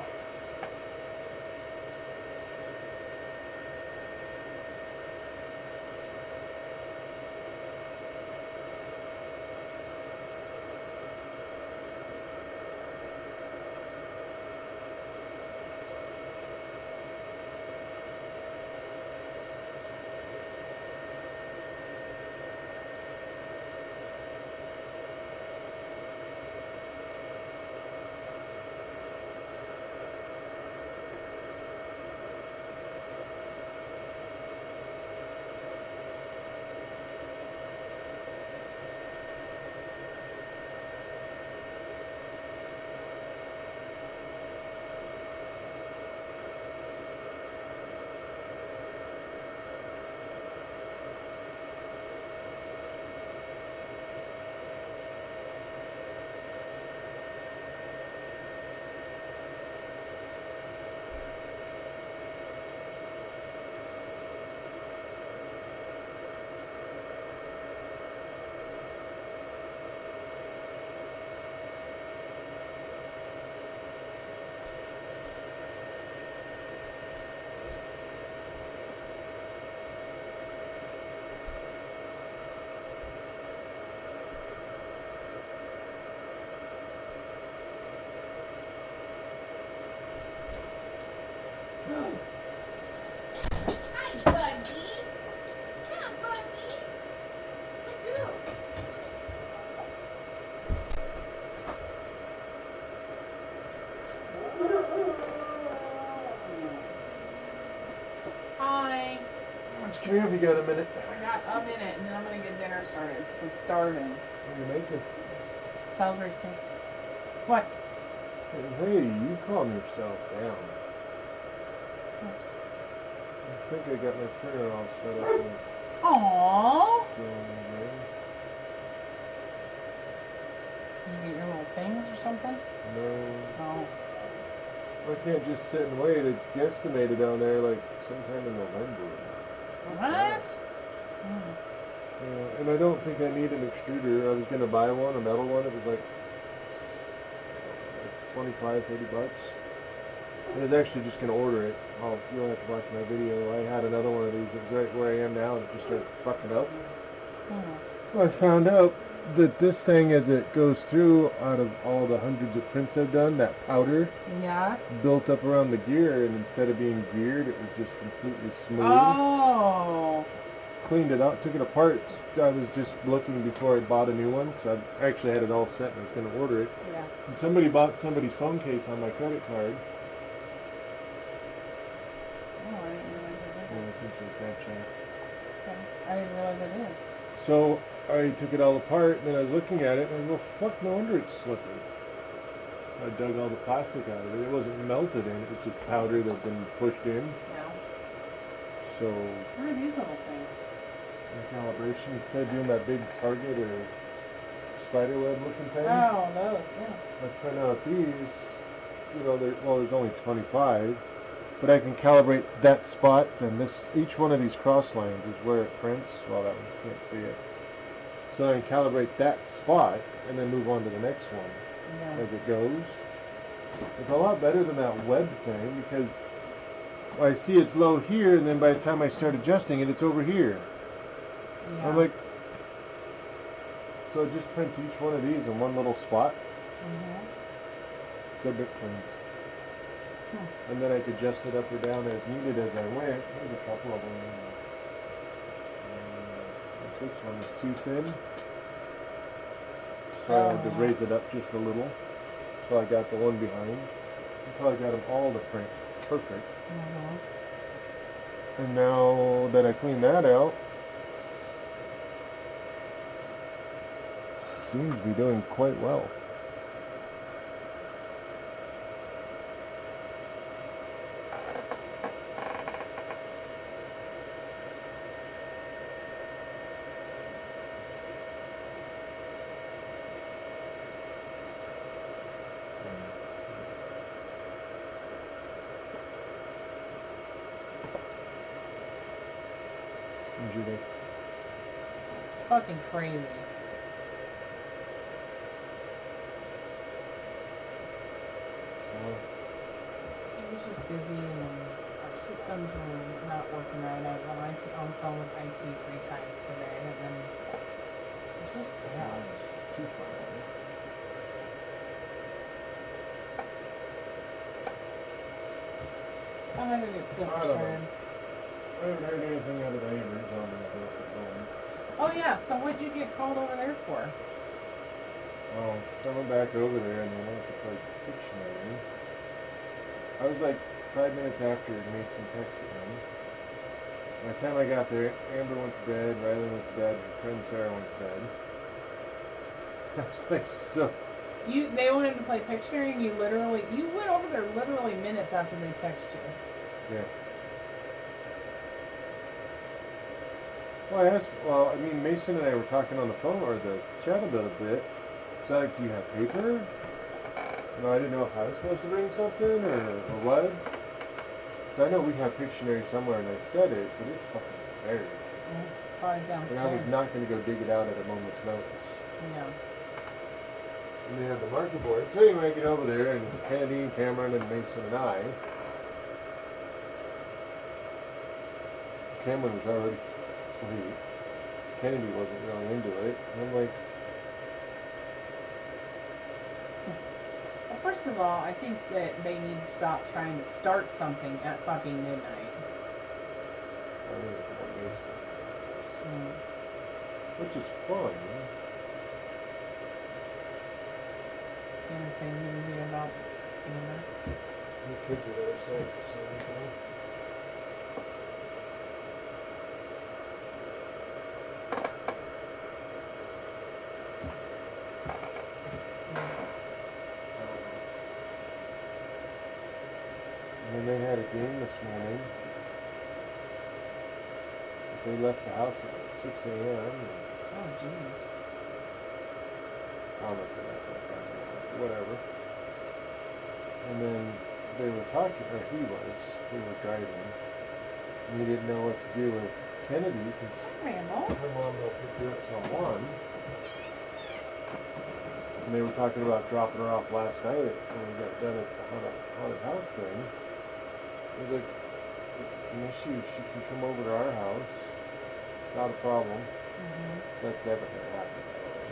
Speaker 2: Hi.
Speaker 1: Let's come here if you got a minute.
Speaker 2: I got a minute and then I'm going to get dinner started because I'm starving.
Speaker 1: What are you making?
Speaker 2: Salisbury steaks. What?
Speaker 1: Hey, you calm yourself down. I think I got my printer all set up.
Speaker 2: Aww.
Speaker 1: And
Speaker 2: Did you get your little things or something?
Speaker 1: no.
Speaker 2: Oh.
Speaker 1: I can't just sit and wait. It's guesstimated down there like sometime in November.
Speaker 2: What?
Speaker 1: Yeah, and I don't think I need an extruder. I was going to buy one, a metal one. It was like 25, 30 bucks. I was actually just going to order it. You'll have to watch my video. I had another one of these. It was right where I am now, and it just started fucking up. So I found out that this thing, as it goes through, out of all the hundreds of prints I've done, that powder
Speaker 2: Yeah.
Speaker 1: built up around the gear, and instead of being geared, it was just completely smooth.
Speaker 2: Oh.
Speaker 1: Cleaned it out, took it apart. I was just looking before I bought a new one, so I actually had it all set and I was going to order it.
Speaker 2: Yeah.
Speaker 1: And somebody bought somebody's phone case on my credit card.
Speaker 2: Oh, I didn't realize I did.
Speaker 1: Yeah, essentially Snapchat.
Speaker 2: Okay. I didn't realize I did.
Speaker 1: So I took it all apart, and then I was looking at it, and I go, fuck, no wonder it's slipping. I dug all the plastic out of it. It wasn't melted in, it was just powder that's been pushed in.
Speaker 2: Yeah.
Speaker 1: So,
Speaker 2: What are these little things?
Speaker 1: calibration, instead of doing that big target or spider web looking thing,
Speaker 2: Oh, those, yeah.
Speaker 1: I print out these, you know, there's only 25, but I can calibrate that spot, and each one of these cross lines is where it prints. Well, that one, you can't see it. So I can calibrate that spot, and then move on to the next one
Speaker 2: Yeah.
Speaker 1: as it goes. It's a lot better than that web thing, because I see it's low here, and then by the time I start adjusting it, it's over here.
Speaker 2: Yeah.
Speaker 1: I'm like, so it just prints each one of these in one little spot.
Speaker 2: Mm-hmm.
Speaker 1: Good bit prints. And then I could adjust it up or down as needed as I went. There's a couple of them. This one is too thin. So I had to raise it up just a little. So I got the one behind. Until I got them all to print perfect.
Speaker 2: Mm-hmm.
Speaker 1: And now that I cleaned that out, seems to be doing quite well. Usually.
Speaker 2: Fucking crazy. I was just busy, and then our systems were not working right. I was on phone with IT 3 times today, and then it was just chaos.
Speaker 1: Too far.
Speaker 2: I'm gonna get silver
Speaker 1: I don't know.
Speaker 2: started.
Speaker 1: I haven't heard anything out of the neighbors on the
Speaker 2: Oh yeah, so what'd you get called over there for?
Speaker 1: Oh, coming back over there, and they wanted to play Pictionary. I was like 5 minutes after Mason texted me. By the time I got there, Amber went to bed, Riley went to bed, her friend Sarah went to bed. I was like, so...
Speaker 2: They wanted to play Pictionary, and you went over there literally minutes after they texted you.
Speaker 1: Yeah. Well, I mean, Mason and I were talking on the phone, or the chat about a bit. So like, do you have paper? No, I didn't know if I was supposed to bring something, or what. So I know we have Pictionary somewhere, and I said it, but it's fucking buried.
Speaker 2: Probably downstairs.
Speaker 1: And I was not going to go dig it out at a moment's notice.
Speaker 2: Yeah.
Speaker 1: And they have the marker board. So anyway, I get over there, and it's Kennedy, Cameron, and Mason and I. Cameron was already asleep. Kennedy wasn't really into it. And I'm like,
Speaker 2: Well, first of all, I think that they need to stop trying to start something at fucking midnight.
Speaker 1: I don't know about Mason.
Speaker 2: Mm.
Speaker 1: Which is fun.
Speaker 2: Can't say anything about Amber.
Speaker 1: The kids are there, so anything. And then they had a game this morning. They left the house at 6 a.m.
Speaker 2: Oh, jeez.
Speaker 1: I don't know if they left that time or not, whatever. And then they were talking, or we were driving, and he didn't know what to do with Kennedy, because
Speaker 2: Randall.
Speaker 1: her mom don't pick her up till 1. And they were talking about dropping her off last night when we got done at the haunted house thing. It was like, if it's an issue, she can come over to our house. Not a problem.
Speaker 2: Mm-hmm.
Speaker 1: That's never going to happen, by the way.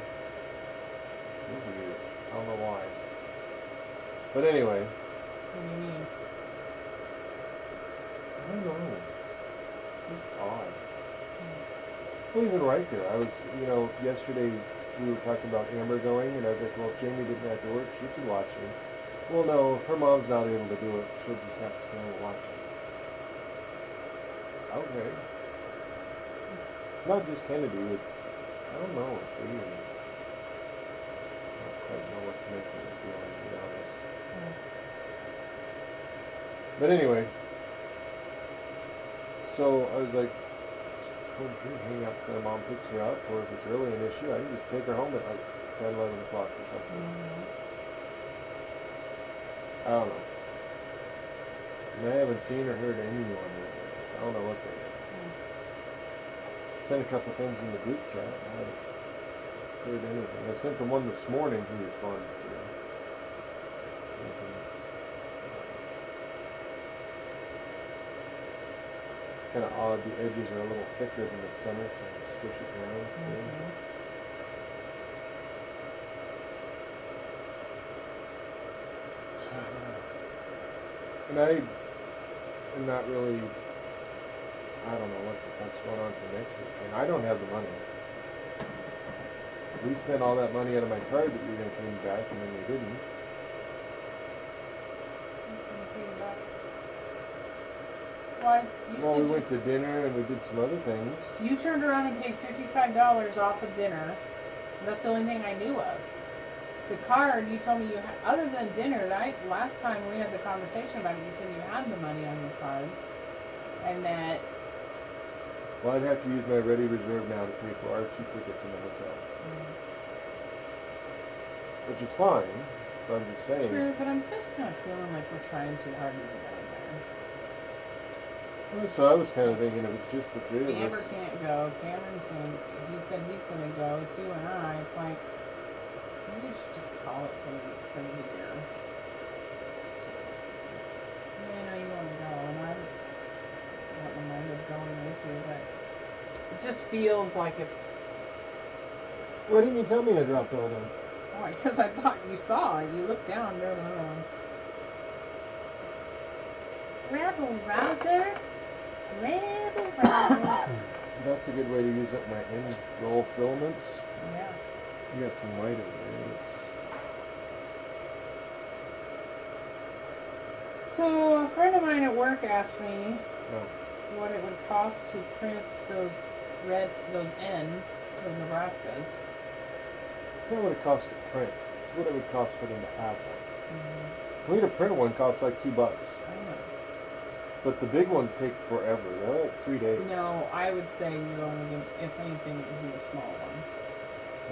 Speaker 1: It's weird. I don't know why. But anyway.
Speaker 2: What do you mean?
Speaker 1: I don't know. It's odd. Well, even right there, I was, yesterday we were talking about Amber going, and I was like, well, if Jamie didn't have to work, she could watch me. Well, no, if her mom's not able to do it, she'll just have to stay home and watch it. Okay. Not just Kennedy, it's, I don't know, it's weird. I don't quite know what to make of it, to be honest. But anyway, so I was like, well, if you hang out till mom picks her up, or if it's really an issue, I can just take her home at like 10, 11 o'clock or something. I don't know. And I haven't seen or heard anyone yet. I don't know what they did. Sent a couple things in the group chat. I haven't heard anything. I sent the one this morning he responded to. It's kind of odd. The edges are a little thicker than the center, so I squish it around. And I am not really, I don't know what the fuck's going on for next week. And I don't have the money. We spent all that money out of my card that you were going to pay me back, and then we didn't.
Speaker 2: Why?
Speaker 1: Well, we went to dinner and we did some other things.
Speaker 2: You turned around and paid $55 off of dinner. That's the only thing I knew of. The card, you told me you had, other than dinner, last time we had the conversation about it, you said you had the money on your card. And that...
Speaker 1: Well, I'd have to use my ready reserve now to pay for our 2 tickets in the hotel. Which is fine, but I'm just saying.
Speaker 2: True, but I'm just kind of feeling like we're trying too hard to get down there.
Speaker 1: Well, so I was kind of thinking it was just the 3 of us.
Speaker 2: Amber can't go, Cameron's going to, he said he's going to go, it's you and I. It's like, maybe we should just call it for the year. I know you want to go, and I don't mind of going with you, but it just feels like it's...
Speaker 1: Why didn't you tell me I dropped all them?
Speaker 2: Oh, because I thought you saw it. You looked down there. Rebel router. Rebel router.
Speaker 1: That's a good way to use up my end roll filaments.
Speaker 2: Yeah.
Speaker 1: You got some white in there.
Speaker 2: So a friend of mine at work asked me what it would cost to print those ends of Nebraskas.
Speaker 1: Not what it costs to print. It's what it would cost for them to have one. For me to print one costs like $2.
Speaker 2: I know.
Speaker 1: But the big ones take forever. They're like 3 days.
Speaker 2: No, I would say you're only going to, if anything, it would be the small ones.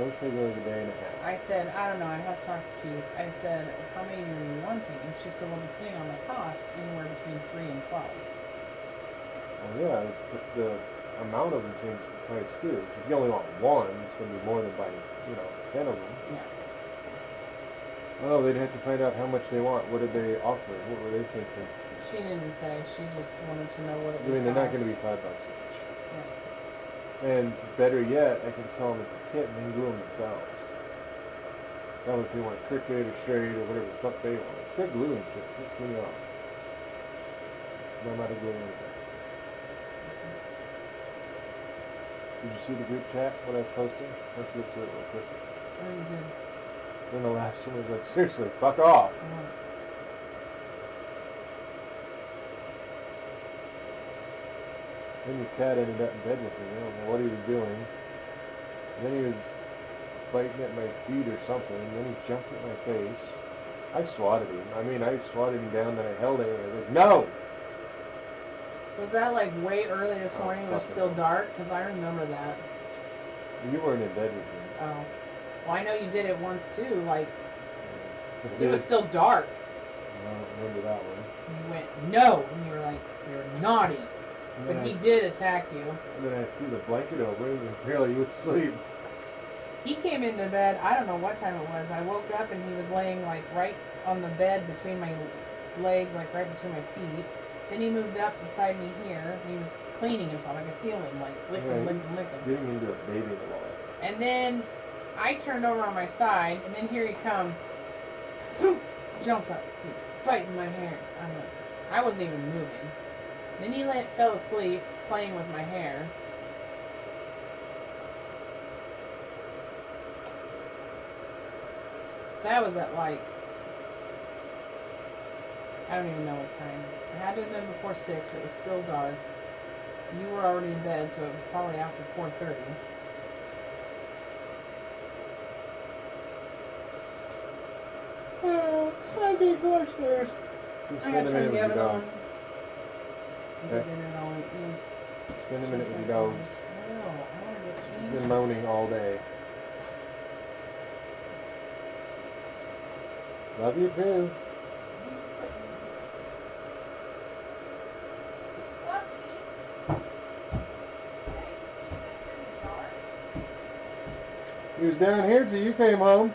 Speaker 1: Those take like a day and a half.
Speaker 2: I said, I don't know, I'd have to talk to Keith. I said, how many are you wanting? And she said, well, depending on the cost, anywhere between 3 and 12.
Speaker 1: Well, yeah, but the amount of them changes the price too. If you only want one, it's going to be more than buying, 10 of them.
Speaker 2: Yeah.
Speaker 1: Well, they'd have to find out how much they want. What did they offer? What were they thinking?
Speaker 2: She didn't say. She just wanted to know what it
Speaker 1: I
Speaker 2: would
Speaker 1: mean, they're not
Speaker 2: cost.
Speaker 1: going to be $5 each.
Speaker 2: Yeah.
Speaker 1: And better yet, I can sell them as a kit and they glue them themselves. That was if they want crooked or straight or whatever the fuck they want. If they're gluing shit, just glue it off. No matter glue anything. Did you see the group chat when I posted? Let's look through it real quick.
Speaker 2: Oh, you did.
Speaker 1: Then the last one was like, seriously, fuck off. Then your cat ended up in bed with me. I don't know what he was doing. Then he was biting at my feet or something. And then he jumped at my face. I swatted him. I mean, I swatted him down, then I held him and I was like, no!
Speaker 2: Was that like way early this
Speaker 1: Oh,
Speaker 2: morning? It was
Speaker 1: fucking
Speaker 2: still
Speaker 1: hell.
Speaker 2: dark? Because I remember that.
Speaker 1: You weren't in bed with me.
Speaker 2: Oh. Well, I know you did it once too. Like,
Speaker 1: It
Speaker 2: it was still dark.
Speaker 1: I don't remember that one.
Speaker 2: You went, no! And you were like, you're naughty.
Speaker 1: And
Speaker 2: But
Speaker 1: then
Speaker 2: he did attack you.
Speaker 1: And then I threw the blanket over him and barely he was asleep.
Speaker 2: He came into bed, I don't know what time it was. I woke up and he was laying like right on the bed between my legs, like right between my feet. Then he moved up beside me here. He was cleaning himself. I could feel him like licking.
Speaker 1: Getting into a baby a lot.
Speaker 2: And then I turned over on my side, and then here he comes, jumps up, he's biting my hair. I wasn't even moving. Then he fell asleep playing with my hair. That was at like, I don't even know what time. It had to have been before 6. It was still dark. You were already in bed, so it was probably after 4:30. I did go upstairs. I gotta try the other one.
Speaker 1: Okay. Spend a minute with your dogs.
Speaker 2: I know. I want to get changed.
Speaker 1: Been moaning all day. Love you too. He was down here till you came home.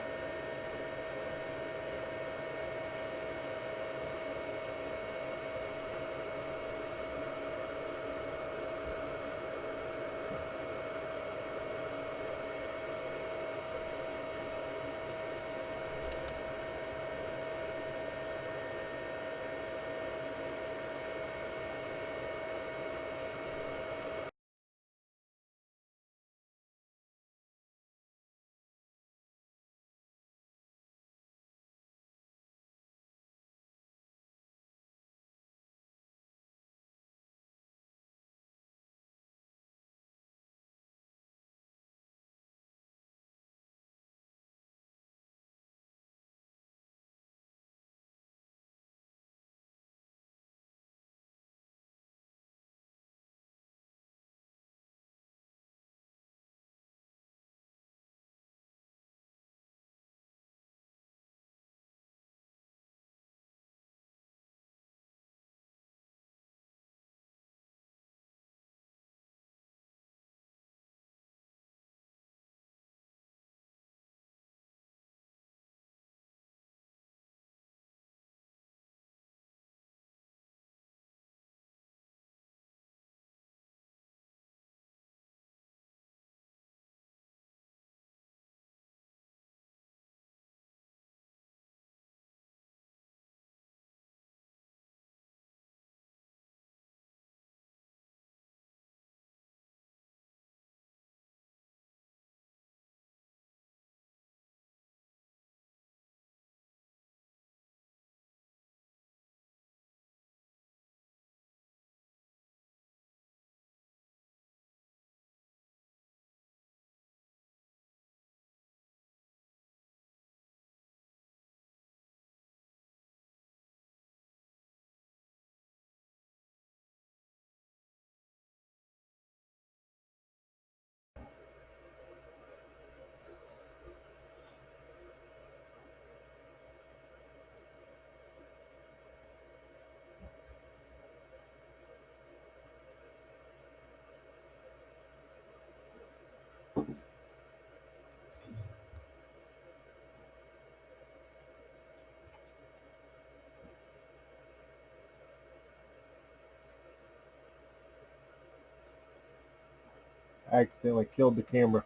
Speaker 1: I accidentally killed the camera.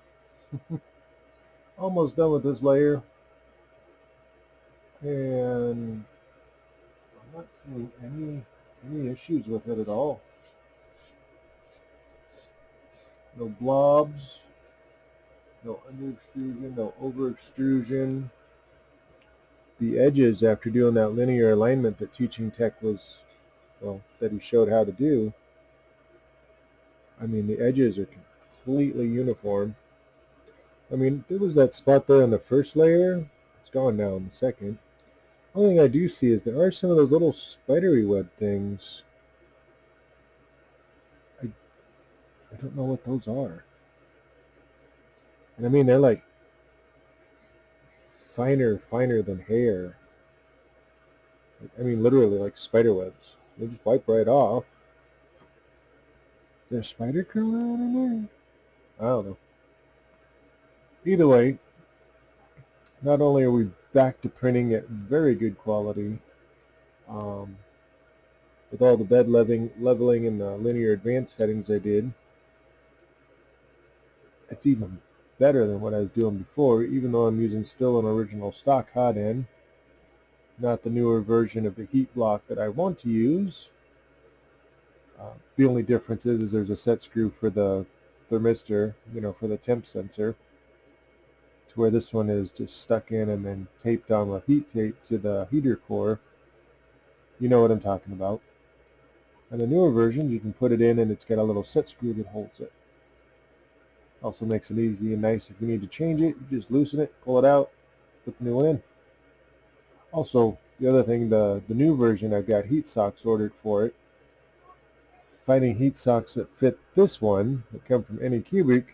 Speaker 1: Almost done with this layer. And I'm not seeing any issues with it at all. No blobs, no under extrusion, no over extrusion. The edges, after doing that linear alignment that Teaching Tech was, well, that he showed how to do, I mean, the edges are completely uniform. I mean, there was that spot there on the first layer. It's gone now in the second. Only thing I do see is there are some of those little spidery web things. I don't know what those are. And I mean, they're like finer than hair. I mean, literally like spider webs. They just wipe right off. There's a spider crawling around in there? I don't know. Either way, not only are we back to printing at very good quality, with all the bed leveling and the linear advanced settings I did, it's even better than what I was doing before, even though I'm using still an original stock hot end, not the newer version of the heat block that I want to use. The only difference is there's a set screw for the thermistor, for the temp sensor, to where this one is just stuck in and then taped on with heat tape to the heater core. You know what I'm talking about. And the newer versions, you can put it in and it's got a little set screw that holds it. Also makes it easy and nice if you need to change it. You just loosen it, pull it out, put the new one in. Also, the other thing, the new version, I've got heat socks ordered for it. Finding heat socks that fit this one, that come from Anycubic,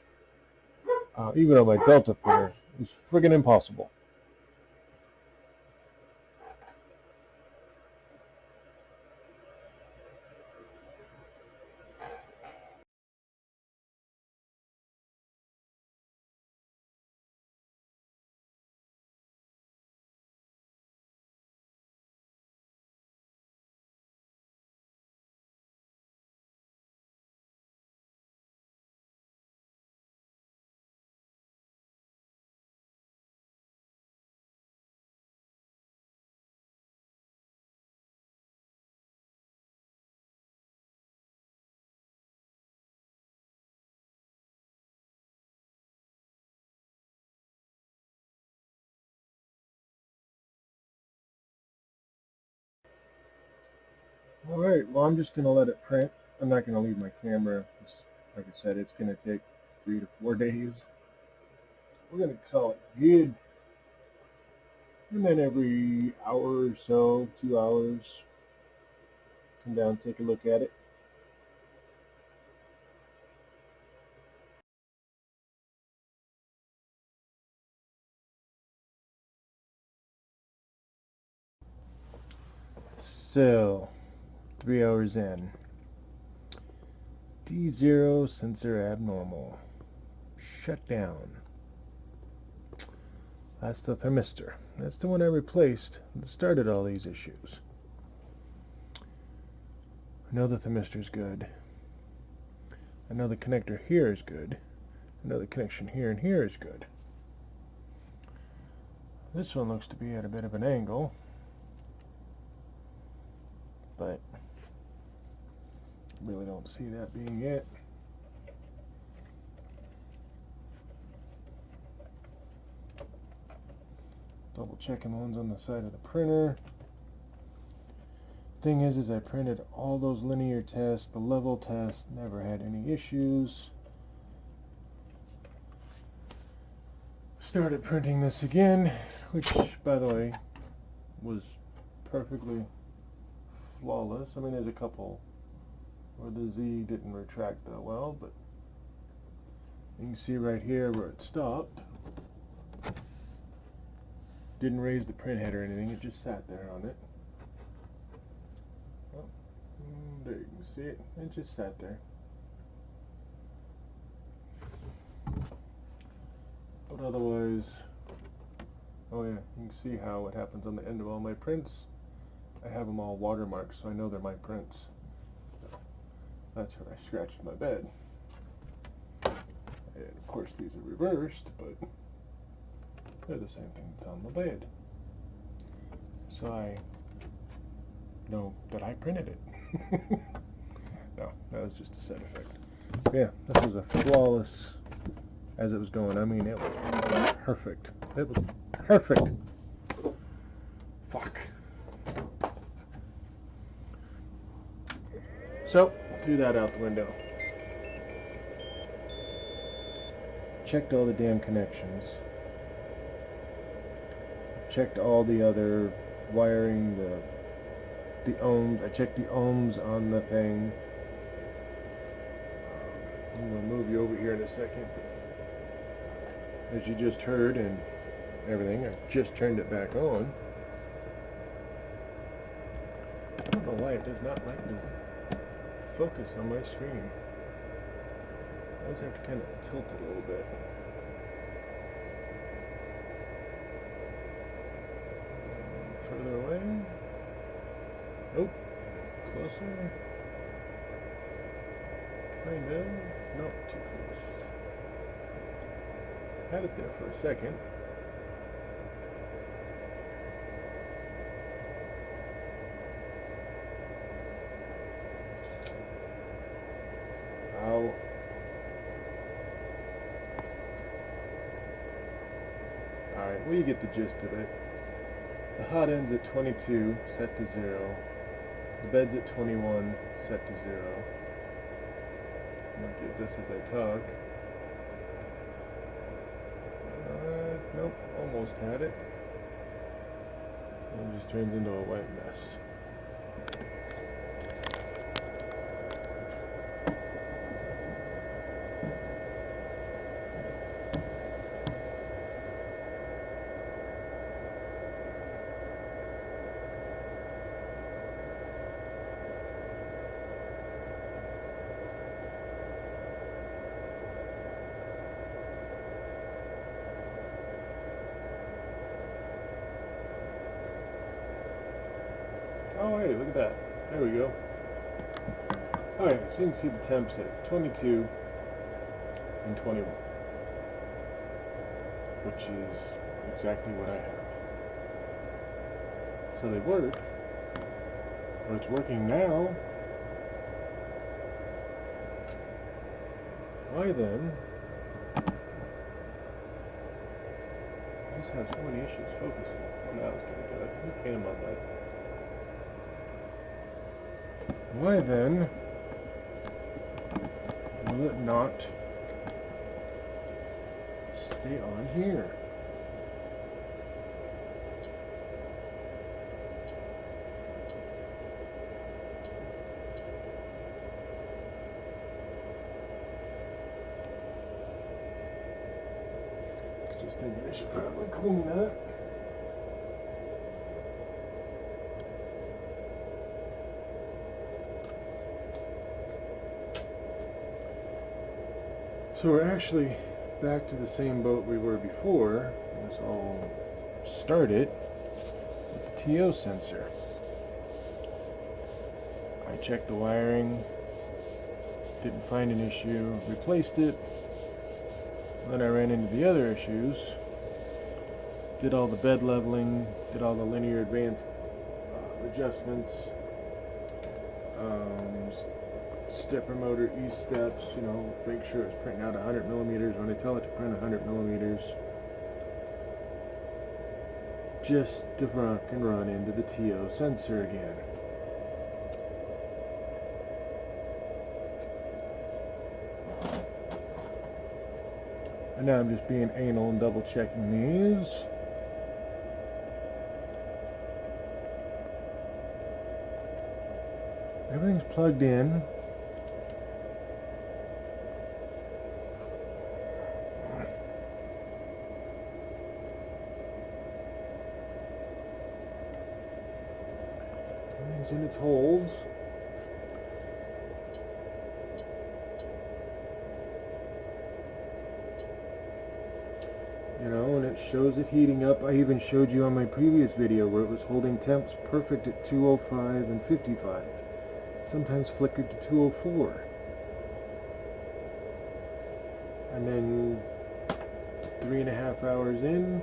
Speaker 1: even on my Delta printer, is friggin' impossible. Alright, well, I'm just going to let it print. I'm not going to leave my camera. Like I said, it's going to take 3 to 4 days. We're going to call it good. And then every hour or so, 2 hours, come down, take a look at it. So, 3 hours in. D0 sensor abnormal. Shut down. That's the thermistor. That's the one I replaced that started all these issues. I know the thermistor's good. I know the connector here is good. I know the connection here and here is good. This one looks to be at a bit of an angle, but really don't see that being it. Double checking the ones on the side of the printer. Thing is I printed all those linear tests, the level test, never had any issues. Started printing this again, which, by the way, was perfectly flawless. I mean, there's a couple where the Z didn't retract that well, but you can see right here where it stopped. Didn't raise the print head or anything, it just sat there on it. Oh, there you can see it, it just sat there. But otherwise, oh yeah, you can see how it happens on the end of all my prints. I have them all watermarked, so I know they're my prints. That's where I scratched my bed. And of course these are reversed, but they're the same thing that's on the bed. So I know that I printed it. No, that was just a set effect. Yeah, this was a flawless as it was going. I mean, it was perfect. It was perfect. Fuck. So, threw that out the window. Checked all the damn connections. Checked all the other wiring, the ohms. I checked the ohms on the thing. I'm going to move you over here in a second. As you just heard and everything, I just turned it back on. I don't know why it does not like to focus on my screen. I always have to kind of tilt it a little bit. Further away. Nope. Closer. Kind of. Nope, too close. Had it there for a second. Ow. Alright, well, you get the gist of it. The hot end's at 22, set to 0. The bed's at 21, set to 0. I'll get this as I talk. Nope, almost had it. And it just turns into a wet mess. Oh hey, look at that. There we go. Alright, so you can see the temps at 22 and 21. Which is exactly what I have. So they work. Or it's working now. Why then? I just have so many issues focusing. Oh, now it's getting good. You paint them up, bud. Why then will it not stay on here? Just thinking I should probably clean that. So we're actually back to the same boat we were before. This all started with the TO sensor. I checked the wiring, didn't find an issue, replaced it. Then I ran into the other issues, did all the bed leveling, did all the linear advanced adjustments, stepper motor E-steps, you know, make sure it's printing out 100 millimeters when I tell it to print 100 millimeters. Just to fucking run into the TO sensor again. And now I'm just being anal and double checking these. Everything's plugged in. Everything's in its holes. You know, and it shows it heating up. I even showed you on my previous video where it was holding temps perfect at 205 and 55. Sometimes flickered to 204. And then 3.5 hours in,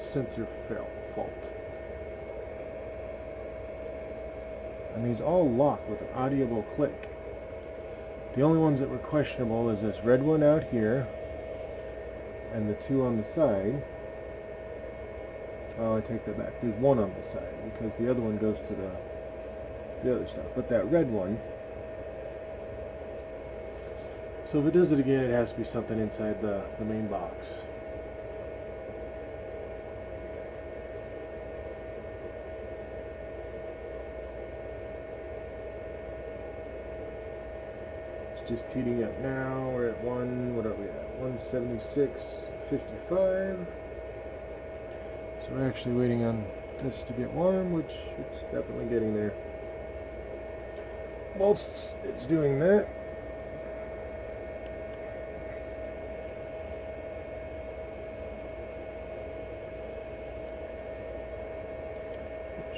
Speaker 1: sensor fault. And these all lock with an audible click. The only ones that were questionable is this red one out here and the two on the side. Oh, I take that back. There's one on the side because the other one goes to the other stuff. But that red one, so if it does it again, it has to be something inside the main box. Just heating up now. We're at what are we at? 176.55. So we're actually waiting on this to get warm, which it's definitely getting there. Whilst it's doing that,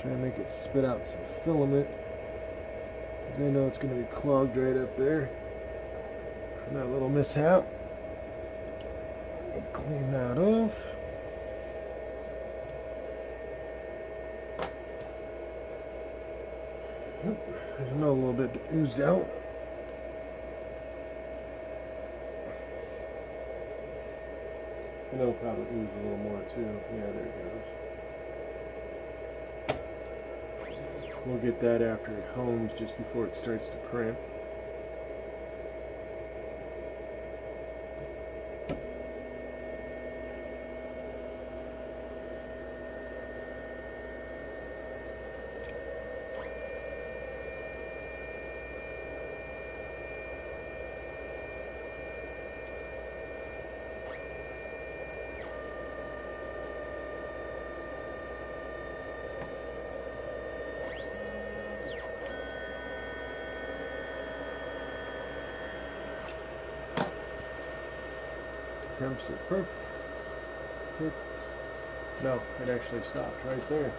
Speaker 1: try to make it spit out some filament. I know it's going to be clogged right up there. that little mishap. Clean that off. There's another little bit that oozed out. And it'll probably ooze a little more too. Yeah, there it goes. We'll get that after it homes, just before it starts to print. Temps are perfect. No, it actually stopped right there.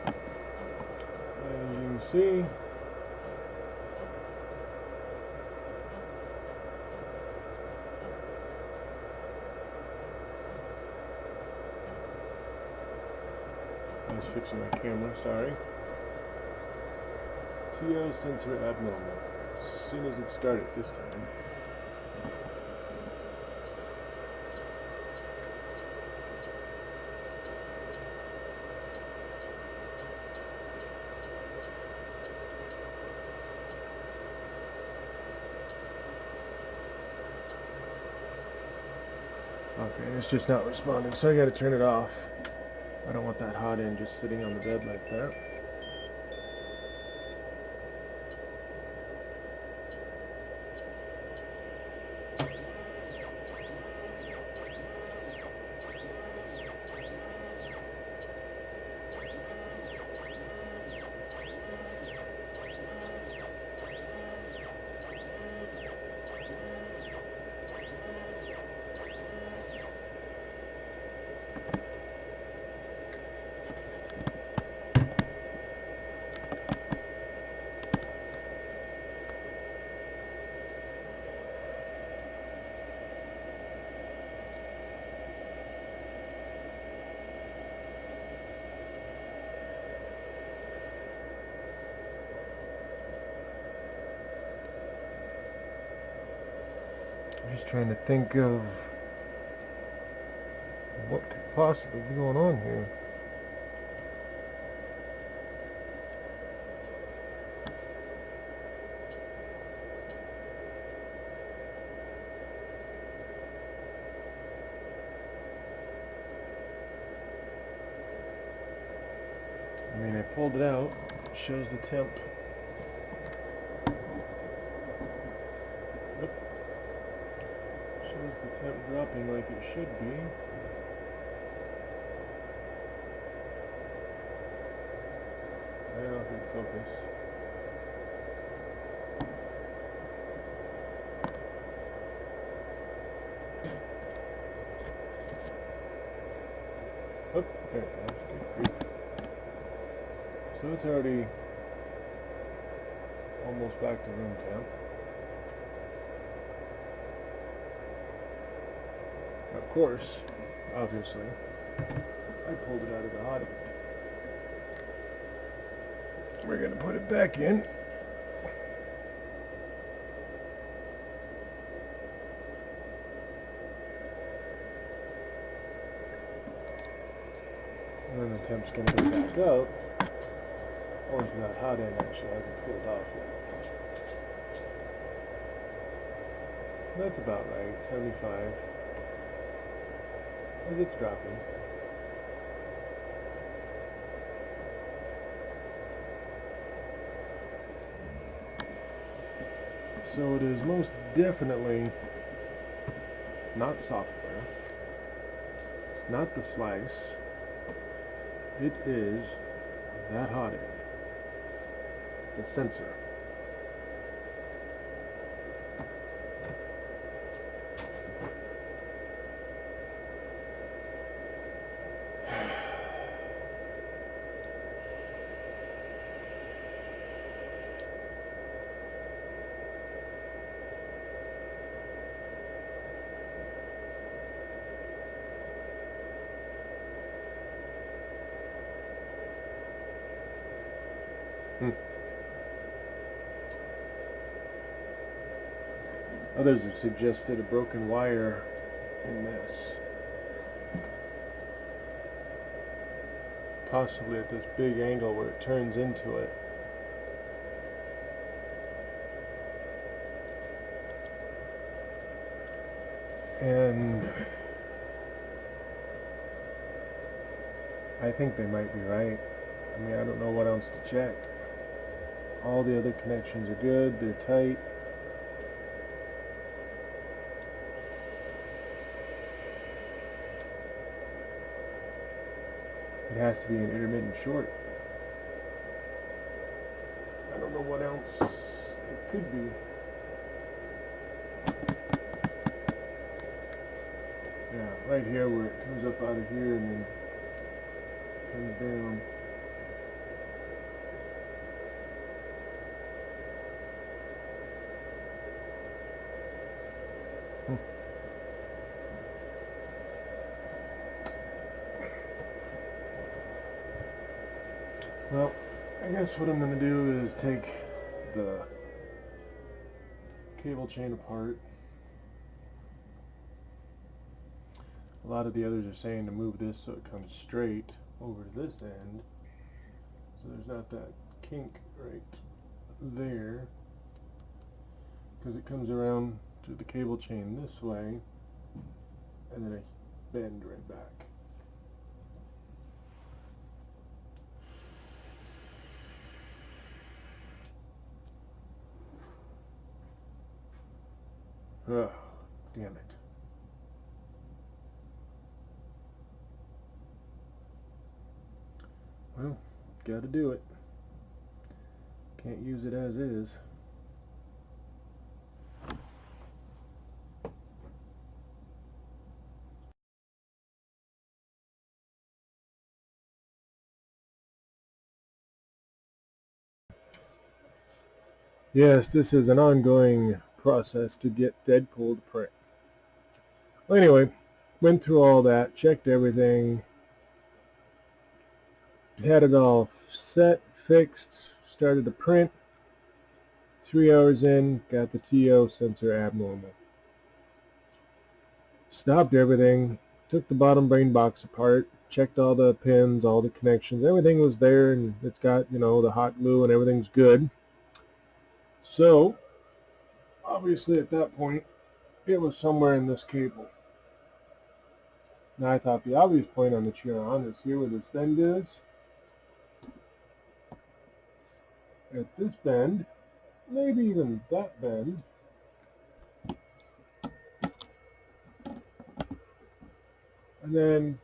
Speaker 1: As you can see, I was fixing my camera, sorry. TO sensor abnormal. As soon as it started this time. Okay, it's just not responding, so I gotta turn it off. I don't want that hot end just sitting on the bed like that. I'm just trying to think of what could possibly be going on here. I mean, I pulled it out. It shows the temp. Shows the temp dropping like it should be. I don't know if it'll focus. Oh, there it goes. So it's already almost back to room temp. Of course, obviously, I pulled it out of the hot end. We're going to put it back in. And then the temp's going to go back up. Only that hot end actually hasn't cooled off yet. That's about right, 75. As it's dropping. So it is most definitely not software. It's not the slice. It is that hot end. The sensor. Others have suggested a broken wire in this. Possibly at this big angle where it turns into it. And I think they might be right. I mean, I don't know what else to check. All the other connections are good, they're tight. It has to be an intermittent short. I don't know what else it could be. Yeah, right here where it comes up out of here and then comes down. Well, I guess what I'm going to do is take the cable chain apart. A lot of the others are saying to move this so it comes straight over to this end, so there's not that kink right there, because it comes around to the cable chain this way and then a bend right back. Oh, damn it. Well, gotta do it. Can't use it as is. Yes, this is an ongoing process to get Deadpool to print. Well, anyway, went through all that, checked everything, had it all set, fixed, started to print. 3 hours in, got the TO sensor abnormal. Stopped everything, took the bottom brain box apart, checked all the pins, all the connections, everything was there, and it's got, you know, the hot glue and everything's good. So, obviously at that point, it was somewhere in this cable. Now I thought the obvious point on the Chiron is here where this bend is. At this bend, maybe even that bend, and then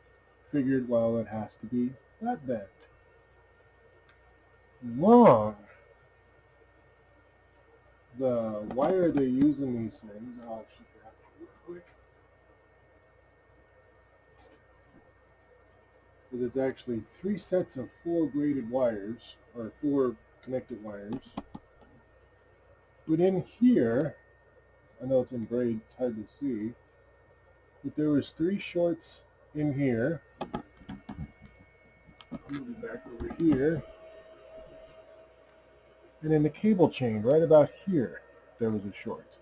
Speaker 1: figured, well, it has to be that bend. Wrong. The wire they use in these things, I'll actually grab it real quick, is it's actually 3 sets of 4 graded wires, or 4 connected wires. But in here, I know it's in braid, it's hard to see, but there was 3 shorts in here. I'll move it back over here. And in the cable chain, right about here, there was a short.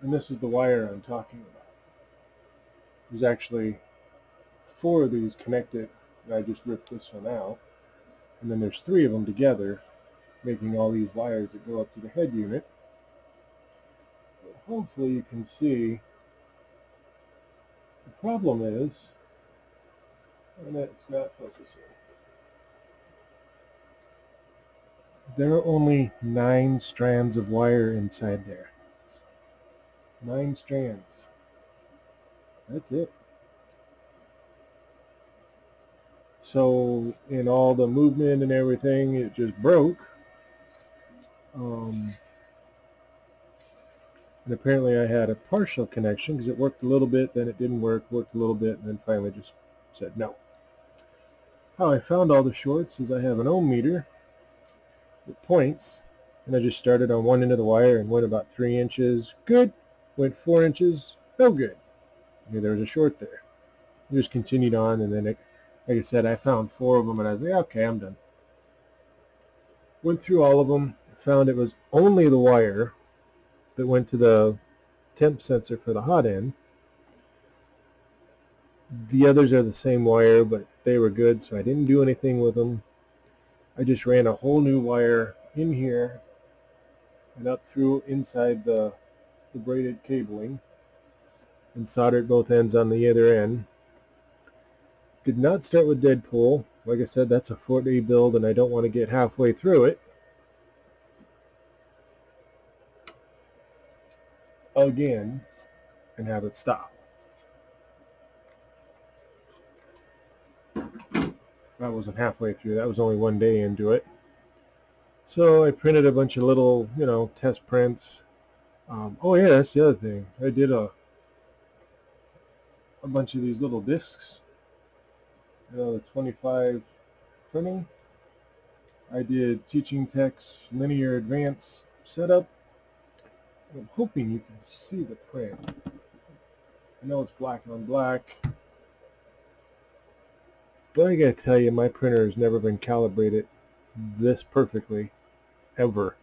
Speaker 1: And this is the wire I'm talking about. There's actually 4 of these connected, and I just ripped this one out. And then there's 3 of them together, making all these wires that go up to the head unit. But hopefully you can see the problem is, and it's not focusing, there are only 9 strands of wire inside there. 9 strands. That's it. So in all the movement and everything, it just broke. And apparently I had a partial connection because it worked a little bit, then it didn't work, worked a little bit, and then finally just said no. How I found all the shorts is I have an ohm meter with points, and I just started on one end of the wire and went about 3 inches, good, went 4 inches, no good. Okay, there was a short there. I just continued on, and then it, like I said, I found 4 of them, and I was like, okay, I'm done. Went through all of them, found it was only the wire that went to the temp sensor for the hot end. The others are the same wire, but they were good, so I didn't do anything with them. I just ran a whole new wire in here and up through inside the braided cabling and soldered both ends on the other end. Did not start with Deadpool. Like I said, that's a 4-day build and I don't want to get halfway through it again and have it stop. That wasn't halfway through. That was only 1 day into it. So I printed a bunch of little, test prints. Oh yeah, that's the other thing. I did a bunch of these little discs. The 25 printing. I did teaching text linear advance setup. I'm hoping you can see the print. I know it's black on black, but I gotta tell you, my printer has never been calibrated this perfectly, ever.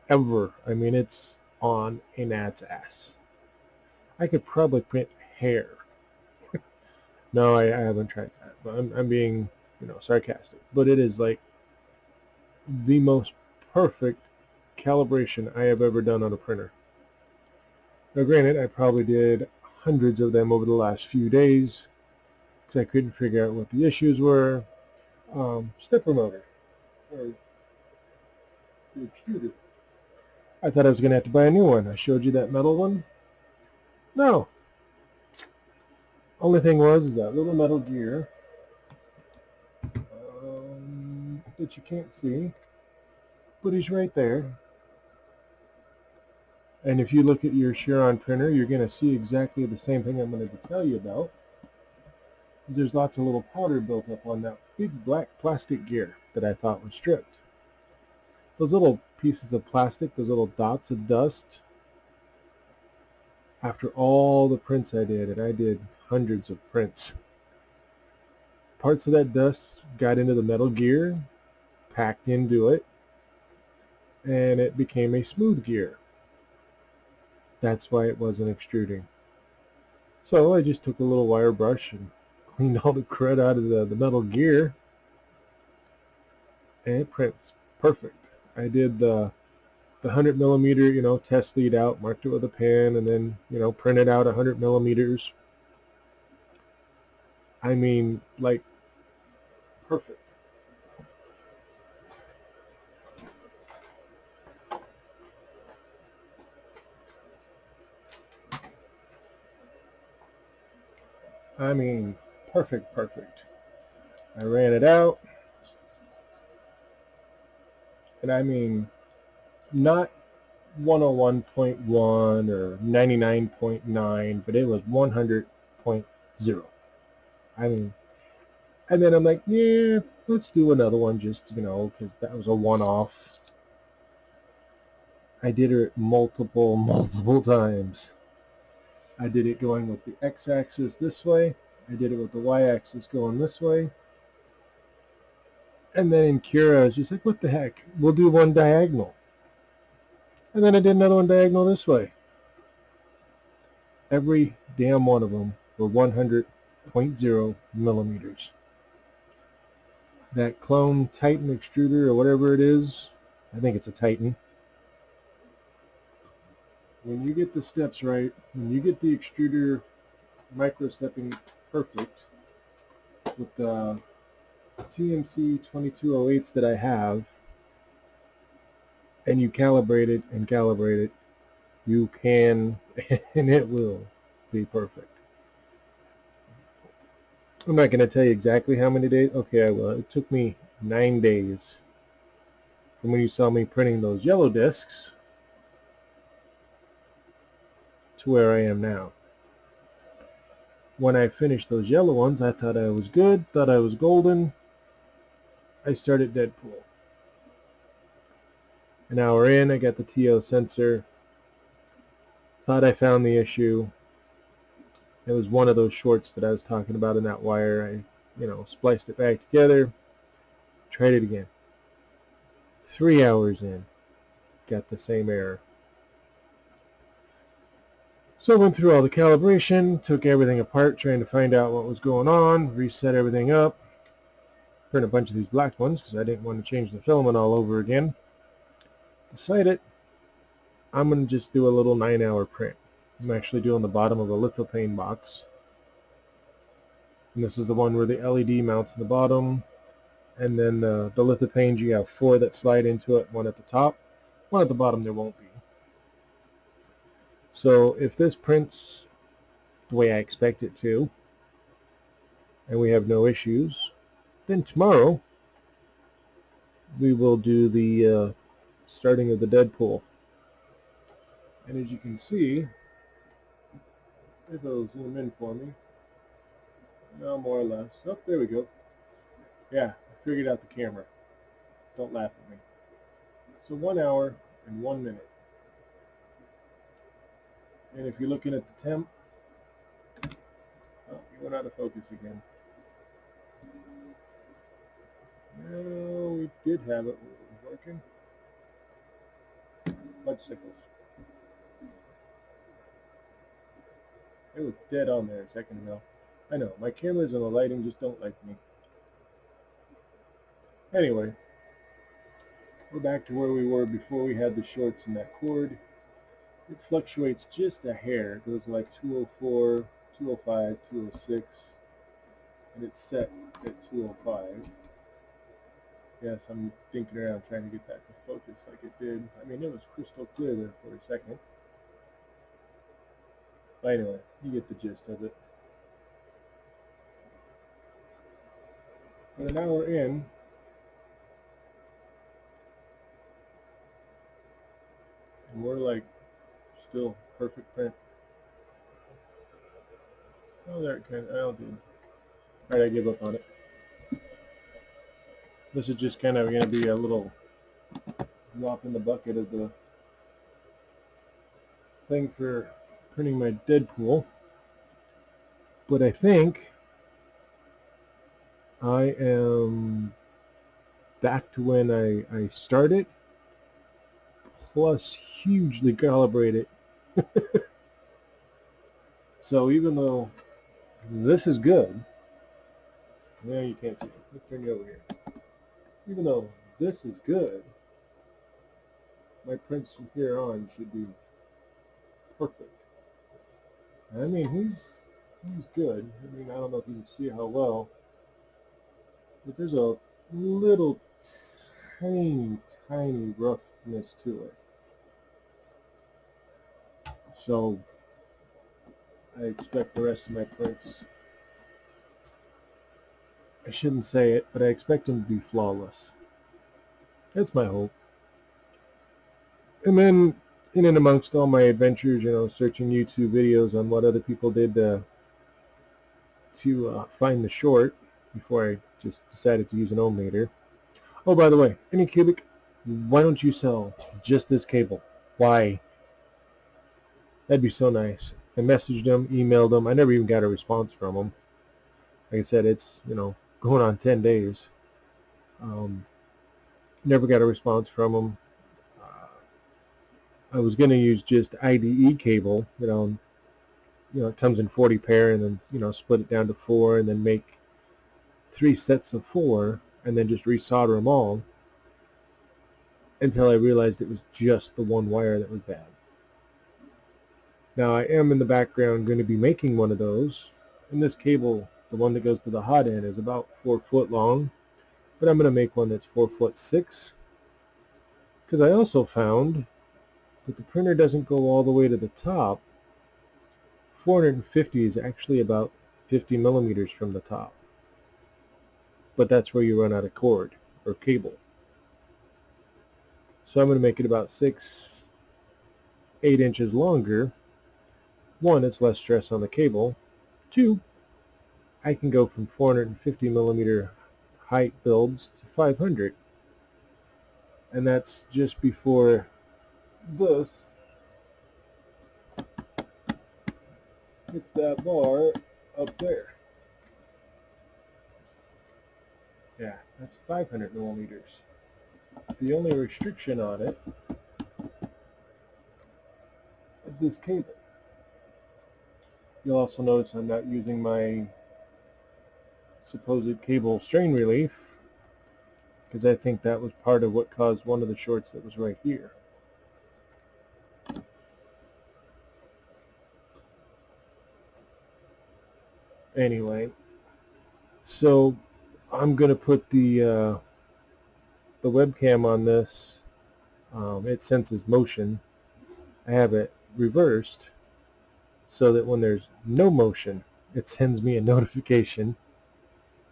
Speaker 1: Ever. I mean, it's on a gnat's ass. I could probably print hair. No, I haven't tried that, but I'm being, sarcastic. But it is like the most perfect calibration I have ever done on a printer. Now granted, I probably did hundreds of them over the last few days because I couldn't figure out what the issues were. Stepper motor, or the extruder. I thought I was going to have to buy a new one. I showed you that metal one. No. Only thing was is that little metal gear that you can't see, but he's right there. And if you look at your Chiron printer, you're going to see exactly the same thing I'm going to tell you about. There's lots of little powder built up on that big black plastic gear that I thought was stripped. Those little pieces of plastic, those little dots of dust, after all the prints I did, and I did hundreds of prints, parts of that dust got into the metal gear, packed into it, and it became a smooth gear. That's why it wasn't extruding. So I just took a little wire brush and cleaned all the crud out of the metal gear, and it prints perfect. I did the 100 millimeter, test lead out, marked it with a pen, and then, printed out 100 millimeters. I mean, like, perfect. I mean, perfect. I ran it out, and I mean, not 101.1 or 99.9, but it was 100.0. I mean, and then I'm like, yeah, let's do another one just, because that was a one-off. I did it multiple times. I did it going with the x-axis this way. I did it with the y-axis going this way. And then in Cura, I was just like, what the heck? We'll do one diagonal. And then I did another one diagonal this way. Every damn one of them were 100.0 millimeters. That clone Titan extruder or whatever it is, I think it's a Titan. When you get the steps right, when you get the extruder micro-stepping perfect with the TNC 2208s that I have, and you calibrate it, you can, and it will be perfect. I'm not going to tell you exactly how many days. Okay, I will. It took me 9 days from when you saw me printing those yellow discs to where I am now. When I finished those yellow ones, I thought I was good, thought I was golden. I started Deadpool. An hour in, I got the TO sensor. Thought I found the issue. It was one of those shorts that I was talking about in that wire. I, spliced it back together. Tried it again. 3 hours in, got the same error. So I went through all the calibration, took everything apart, trying to find out what was going on, reset everything up, print a bunch of these black ones because I didn't want to change the filament all over again. Decided I'm going to just do a little 9-hour print. I'm actually doing the bottom of a lithopane box. And this is the one where the LED mounts in the bottom. And then the lithopanes, you have 4 that slide into it, 1 at the top. 1 at the bottom there won't be. So if this prints the way I expect it to, and we have no issues, then tomorrow we will do the starting of the Deadpool. And as you can see, if it'll zoom in for me, no, more or less. Oh, there we go. Yeah, I figured out the camera. Don't laugh at me. So 1 hour and 1 minute. And if you're looking at the temp, oh, you went out of focus again. No, we did have it working. Mudsickles. It was dead on there a second ago. I know, my cameras and the lighting just don't like me. Anyway, we're back to where we were before we had the shorts in that cord. It fluctuates just a hair. It goes like 204, 205, 206, and it's set at 205. Yes, I'm thinking around trying to get that to focus like it did. I mean, it was crystal clear there for a second. But anyway, you get the gist of it. But an hour in, and we're like still perfect print. Oh, there it kind of, oh, dude. Alright, I give up on it. This is just kind of going to be a little drop in the bucket of the thing for printing my Deadpool. But I think I am back to when I started, plus hugely calibrated. So even though this is good, now you can't see it. Let's turn you over here. Even though this is good, my prints from here on should be perfect. I mean, he's good. I mean, I don't know if you can see how well, but there's a little tiny roughness to it. So I expect the rest of my prints, I shouldn't say it, but I expect them to be flawless. That's my hope. And then in and amongst all my adventures, you know, searching YouTube videos on what other people did to find the short before I just decided to use an ohm meter. Oh, by the way, Anycubic, why don't you sell just this cable? Why? That'd be so nice. I messaged them, emailed them. I never even got a response from them. Like I said, it's, you know, going on 10 days. Never got a response from them. I was going to use just IDE cable, you know, it comes in 40 pair, and then, you know, split it down to 4, and then make 3 sets of 4, and then just resolder them all, until I realized it was just the one wire that was bad. Now I am in the background going to be making one of those, and this cable, the one that goes to the hot end, is about 4 foot long, but I'm going to make one that's 4'6", because I also found that the printer doesn't go all the way to the top. 450 is actually about 50 millimeters from the top, but that's where you run out of cord or cable. So I'm going to make it about 6-8 inches longer. 1, it's less stress on the cable. 2, I can go from 450 millimeter height builds to 500, and that's just before this hits that bar up there. Yeah, that's 500 millimeters. the only restriction on it is this cable. You'll also notice I'm not using my supposed cable strain relief, because I think that was part of what caused one of the shorts that was right here. Anyway, so I'm going to put the webcam on this. It senses motion. I have it reversed so that when there's no motion, it sends me a notification.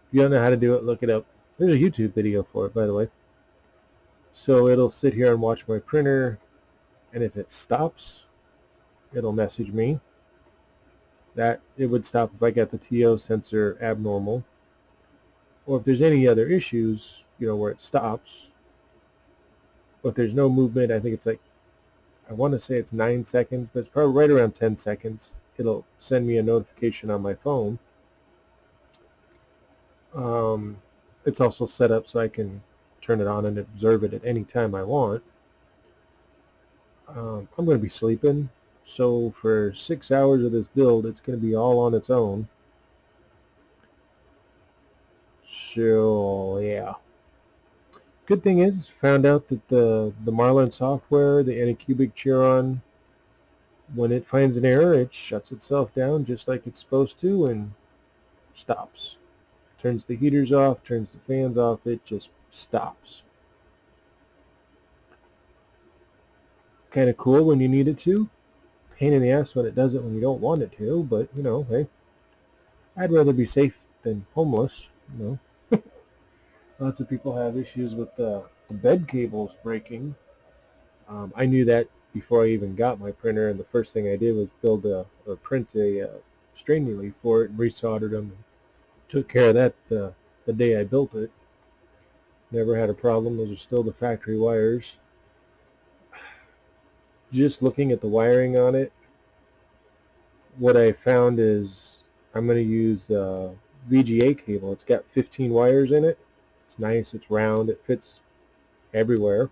Speaker 1: If you don't know how to do it, look it up. There's a YouTube video for it, by the way. So it'll sit here and watch my printer, and if it stops, it'll message me. That it would stop if I got the TO sensor abnormal, or if there's any other issues, where it stops. But if there's no movement, I think it's like, I want to say it's 9 seconds, but it's probably right around 10 seconds. It'll send me a notification on my phone. It's also set up so I can turn it on and observe it at any time I want. I'm going to be sleeping, so for 6 hours of this build, it's going to be all on its own. So yeah. Good thing is, found out that the Marlin software, the Anycubic Chiron, when it finds an error, it shuts itself down just like it's supposed to and stops. Turns the heaters off, turns the fans off, it just stops. Kind of cool when you need it to. Pain in the ass when it does it when you don't want it to, but hey, I'd rather be safe than homeless. Lots of people have issues with the bed cables breaking. I knew that before I even got my printer, and the first thing I did was build or print a strain relief for it and resoldered them. Took care of that the day I built it. Never had a problem. Those are still the factory wires. Just looking at the wiring on it, what I found is I'm going to use VGA cable. It's got 15 wires in it. It's nice, it's round, it fits everywhere.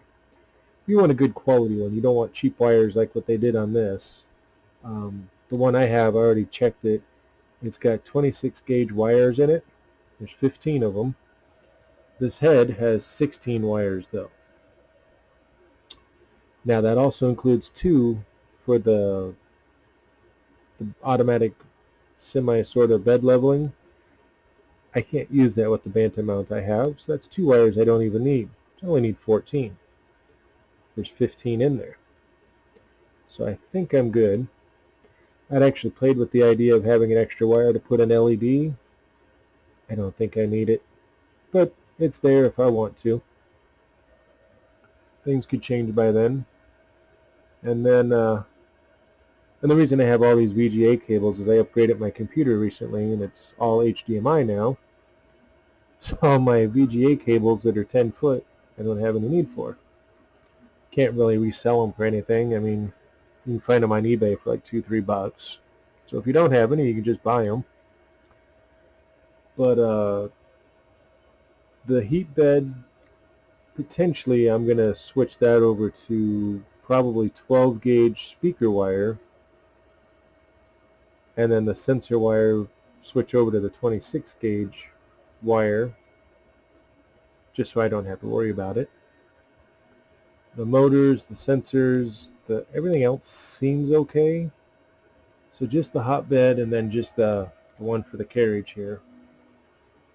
Speaker 1: You want a good quality one. You don't want cheap wires like what they did on this. The one I have, I already checked it. It's got 26 gauge wires in it. There's 15 of them. This head has 16 wires though. Now that also includes 2 for the automatic semi sort of bed leveling. I can't use that with the Bantam mount I have, so that's 2 wires I don't even need. I only need 14. There's 15 in there. So I think I'm good. I'd actually played with the idea of having an extra wire to put an LED. I don't think I need it, but it's there if I want to. Things could change by then. And then, and the reason I have all these VGA cables is I upgraded my computer recently, and it's all HDMI now. So all my VGA cables that are 10 foot, I don't have any need for. Can't really resell them for anything. I mean, you can find them on eBay for like $2-3. So if you don't have any, you can just buy them. But the heat bed, potentially I'm going to switch that over to probably 12 gauge speaker wire, and then the sensor wire switch over to the 26 gauge wire, just so I don't have to worry about it. The motors, the sensors, everything else seems okay. So just the hotbed and then just the one for the carriage here.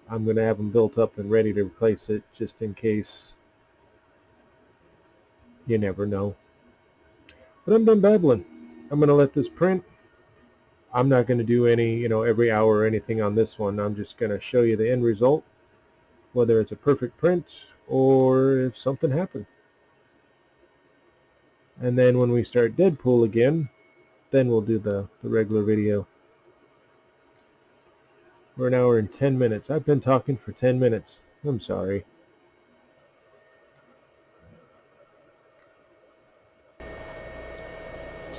Speaker 1: I'm going to have them built up and ready to replace it just in case. You never know. But I'm done babbling. I'm going to let this print. I'm not going to do any, every hour or anything on this one. I'm just going to show you the end result, whether it's a perfect print or if something happened. And then when we start Deadpool again, then we'll do the regular video. We're an hour and 10 minutes. I've been talking for 10 minutes. I'm sorry.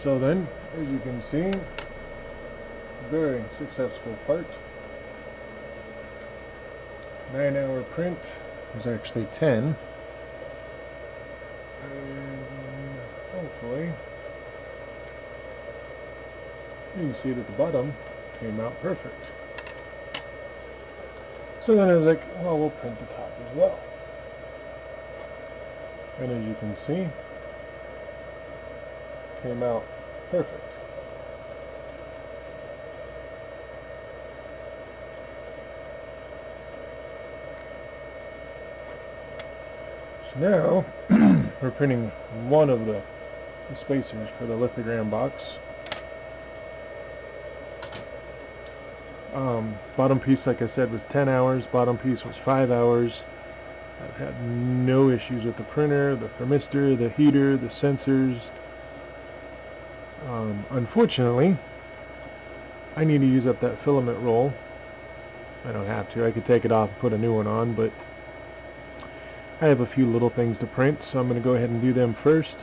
Speaker 1: So then, as you can see, very successful part. 9-hour print was actually 10. And hopefully you can see that the bottom came out perfect. So then I was like, well, we'll print the top as well. And as you can see, came out perfect. So now we're printing one of the spacers for the lithogram box. Bottom piece, like I said, was 10 hours. Bottom piece was 5 hours. I've had no issues with the printer, the thermistor, the heater, the sensors. Unfortunately, I need to use up that filament roll. I don't have to. I could take it off and put a new one on, but I have a few little things to print, so I'm going to go ahead and do them first.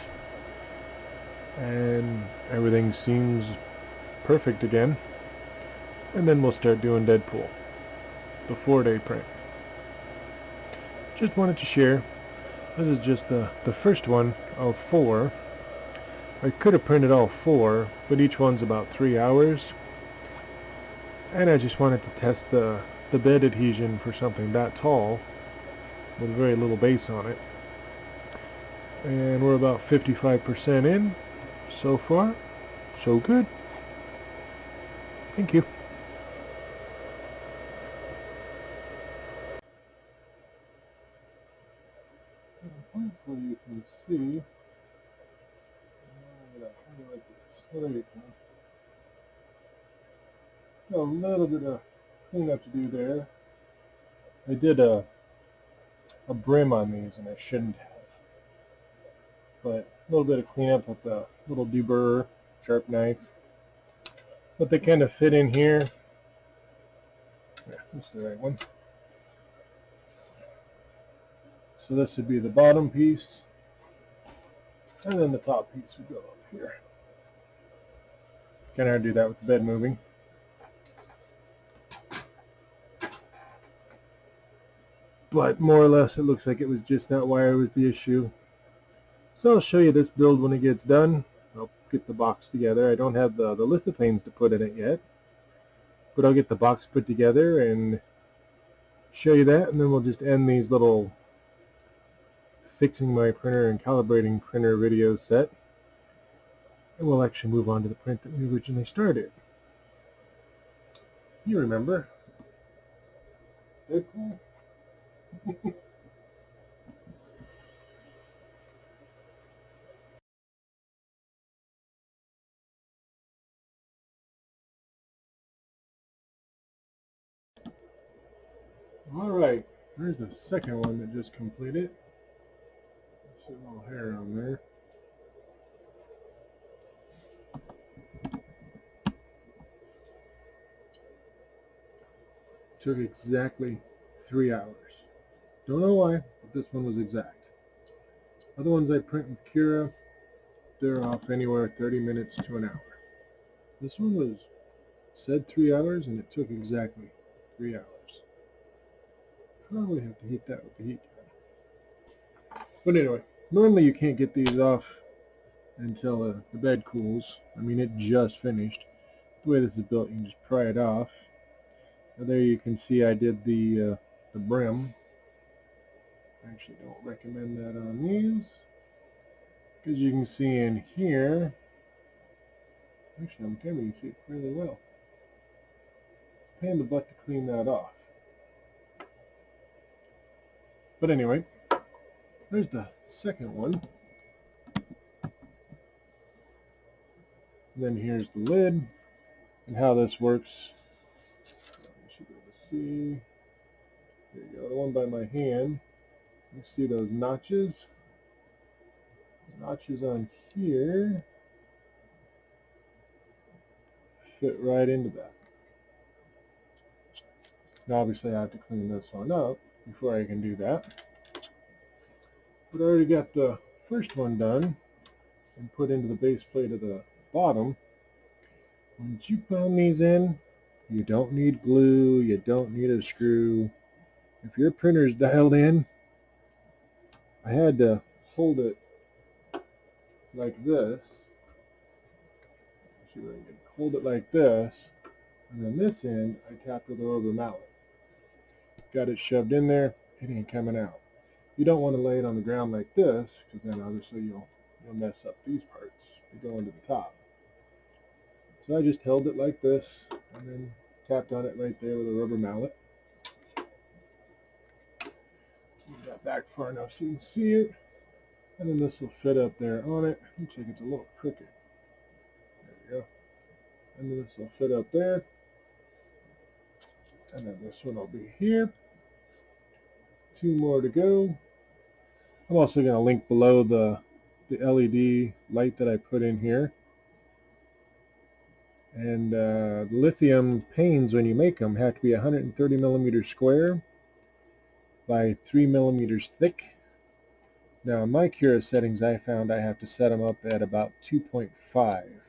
Speaker 1: And everything seems perfect again. And then we'll start doing Deadpool, the 4-day print. Just wanted to share. This is just the first one of 4. I could have printed all 4, but each one's about 3 hours. And I just wanted to test the bed adhesion for something that tall with very little base on it. And we're about 55% in. So far, so good. Thank you. Hopefully you can see. Like this. There you go. A little bit of cleanup to do there. I did a brim on these, and I shouldn't have. But a little bit of cleanup with a little deburrer, sharp knife. But they kind of fit in here. Yeah, this is the right one. So this would be the bottom piece, and then the top piece would go up here. Kind of hard to do that with the bed moving. But more or less it looks like it was just that wire was the issue. So I'll show you this build when it gets done. I'll get the box together. I don't have the lithoplanes to put in it yet, but I'll get the box put together and show you that, and then we'll just end these little fixing my printer and calibrating printer video set, and we'll actually move on to the print that we originally started. You remember Deadpool? Alright, there's the second one that just completed. There's a little hair on there. Took exactly 3 hours. Don't know why, but this one was exact. Other ones I print with Cura, they're off anywhere 30 minutes to an hour. This one was said 3 hours, and it took exactly 3 hours. Probably have to heat that with the heat gun. But anyway, normally you can't get these off until the bed cools. I mean, it just finished. The way this is built, you can just pry it off. Now there you can see I did the brim. I actually don't recommend that on these, because you can see in here, actually on camera you can see it fairly well. Pain in the butt to clean that off. But anyway, there's the second one. And then here's the lid and how this works. You should be able to see. There you go, the one by my hand. You see those notches? Notches on here fit right into that. Now obviously I have to clean this one up before I can do that. But I already got the first one done and put into the base plate of the bottom. Once you pound these in, you don't need glue, you don't need a screw. If your printer's dialed in, I had to hold it like this. See if I can hold it like this, and then this end I tapped with a rubber mallet. Got it shoved in there. It ain't coming out. You don't want to lay it on the ground like this, because then obviously you'll mess up these parts. They go into the top. So I just held it like this, and then tapped on it right there with a rubber mallet. Move that back far enough so you can see it. And then this will fit up there on it. Looks like it's a little crooked. There we go. And then this will fit up there. And then this one will be here. 2 more to go. I'm also going to link below the LED light that I put in here. And lithium panes, when you make them, have to be 130 millimeters square by 3 millimeters thick. Now in my Cura settings, I found I have to set them up at about 2.5.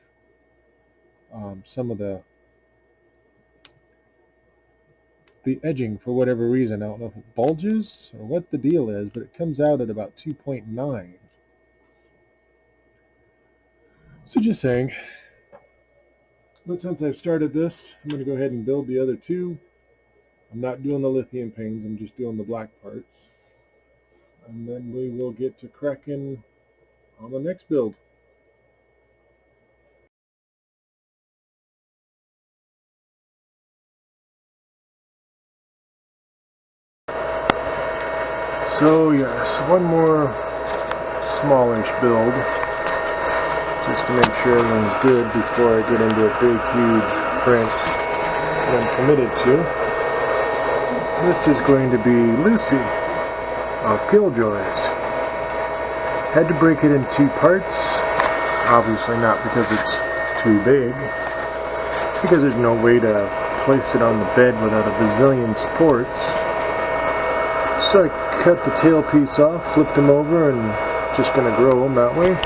Speaker 1: Some of the edging, for whatever reason, I don't know if it bulges or what the deal is, but it comes out at about 2.9. So just saying. But since I've started this, I'm going to go ahead and build the other two. I'm not doing the lithium panes, I'm just doing the black parts. And then we will get to cracking on the next build. So yes, one more smallish build, just to make sure everything's good before I get into a big, huge print that I'm committed to. This is going to be Lucy of Killjoys. Had to break it in 2 parts, obviously not because it's too big, because there's no way to place it on the bed without a bazillion supports. So I cut the tail piece off, flipped them over, and just going to grow them that way.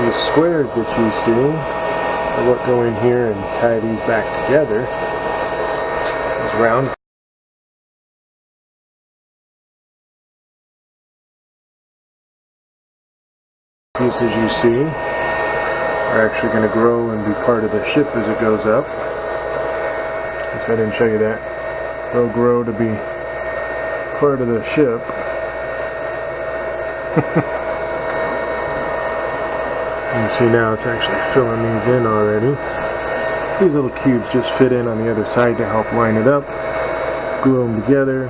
Speaker 1: These squares that you see are what go in here and tie these back together. These round pieces you see are actually going to grow and be part of the ship as it goes up. Guess I didn't show you that. They'll grow to be part of the ship. You see now it's actually filling these in already. These little cubes just fit in on the other side to help line it up, glue them together.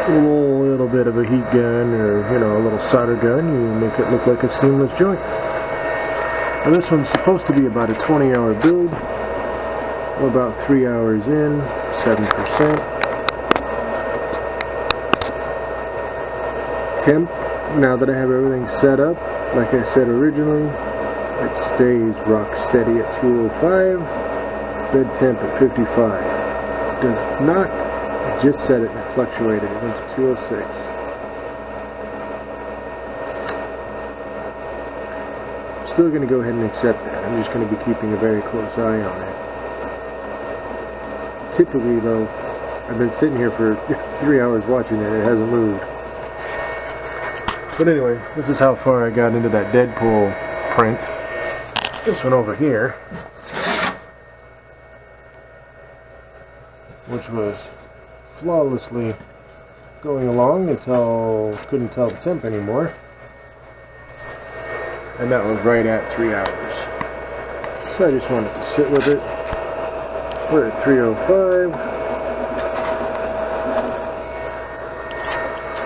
Speaker 1: A little bit of a heat gun, or a little solder gun, you make it look like a seamless joint. Now this one's supposed to be about a 20-hour build. We're about 3 hours in, 7%. Temp, now that I have everything set up, like I said originally, it stays rock steady at 205, bed temp at 55. Does not, I just set it and it fluctuated, it went to 206. Still going to go ahead and accept that. I'm just going to be keeping a very close eye on it. Typically though, I've been sitting here for 3 hours watching it, it hasn't moved. But anyway, this is how far I got into that Deadpool print. This one over here, which was flawlessly going along until couldn't tell the temp anymore. And that was right at 3 hours. So I just wanted to sit with it. We're at 305.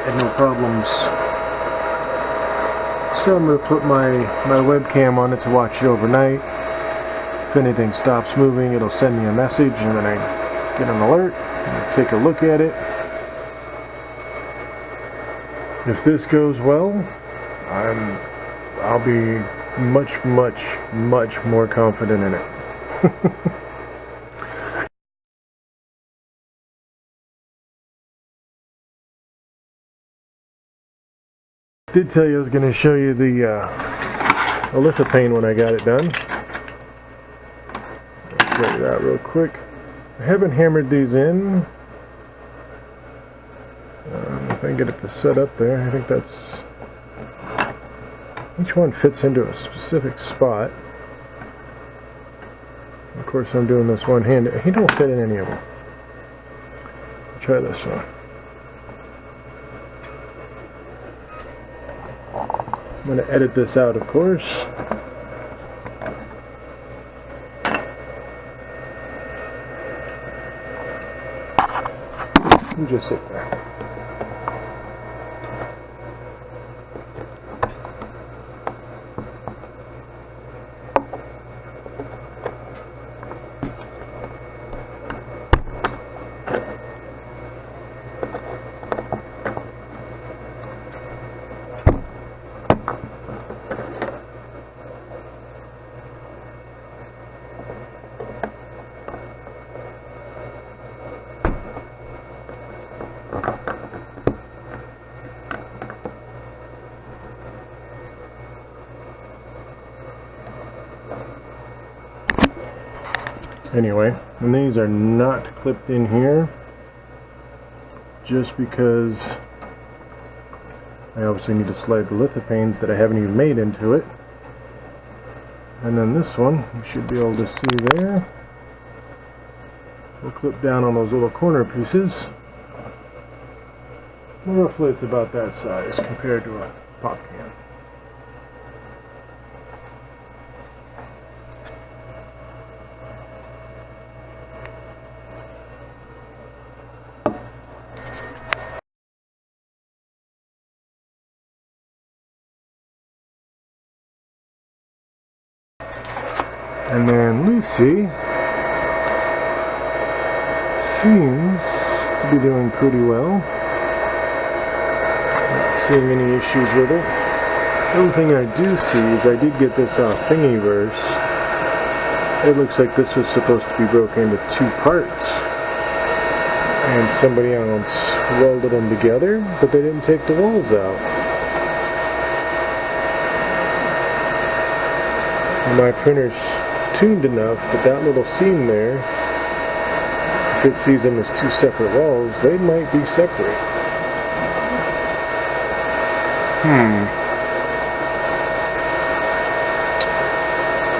Speaker 1: Had no problems. So I'm going to put my webcam on it to watch it overnight. If anything stops moving, it'll send me a message, and then I get an alert and take a look at it. If this goes well, I'll be much more confident in it. I did tell you I was going to show you the lithophane when I got it done. I'll show you that real quick. I haven't hammered these in. If I can get it to set up there, I think that's Each one fits into a specific spot. Of course, I'm doing this one-handed. He don't fit in any of them. Try this one. I'm going to edit this out, of course. And just sit there. Anyway, and these are not clipped in here just because I obviously need to slide the lithopanes that I haven't even made into it. And then this one, you should be able to see there, will clip down on those little corner pieces. Roughly it's about that size compared to a pop can. And then Lucy seems to be doing pretty well. Not seeing any issues with it. The only thing I do see is I did get this off Thingiverse. It looks like this was supposed to be broken into 2 parts. And somebody else welded them together, but they didn't take the walls out. And my printer's tuned enough that that little seam there, if it sees them as 2 separate walls, they might be separate.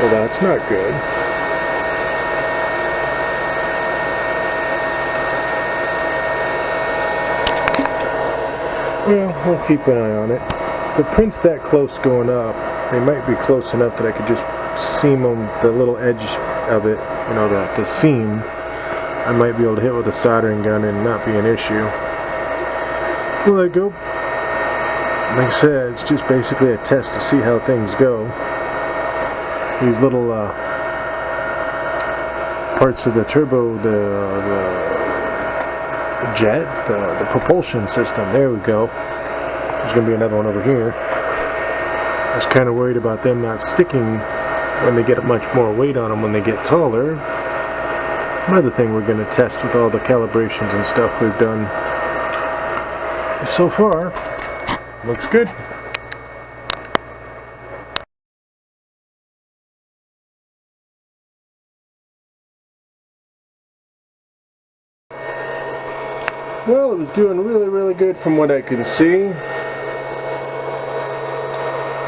Speaker 1: Well, that's not good. Well, we'll keep an eye on it. The print's that close going up, they might be close enough that I could just seam them, the little edge of it, you know, the seam, I might be able to hit with a soldering gun and not be an issue. Well, there you go. Like I said, it's just basically a test to see how things go. These little parts of the turbo, the jet, the propulsion system, there we go. There's going to be another one over here. I was kind of worried about them not sticking when they get much more weight on them when they get taller. Another thing we're going to test with all the calibrations and stuff we've done so far. Looks good. Well, it was doing really good from what I can see.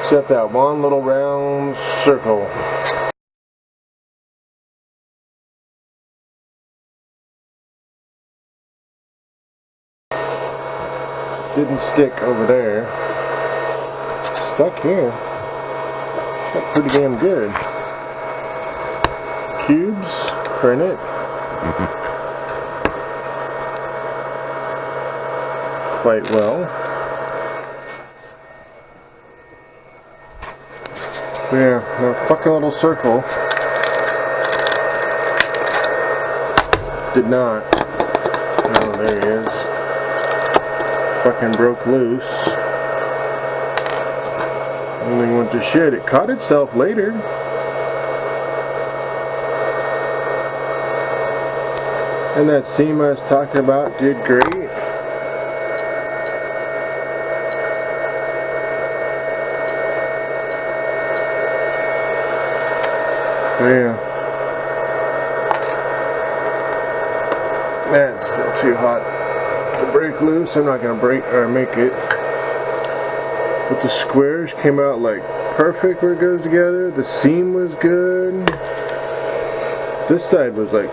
Speaker 1: Except that one little round circle. Didn't stick over there. Stuck here. Stuck pretty damn good. Cubes, print it. Quite well. Yeah, a fucking little circle did not. Oh, there he is. Fucking broke loose. Only went to shit. It caught itself later. And that seam I was talking about did great. Yeah. That's still too hot to break loose. I'm not gonna break or make it. But the squares came out like perfect where it goes together. The seam was good. This side was like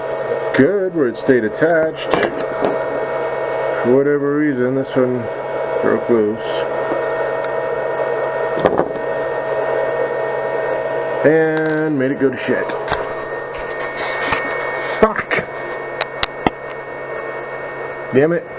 Speaker 1: good where it stayed attached. For whatever reason, this one broke loose. And made it go to shit. Fuck! Damn it.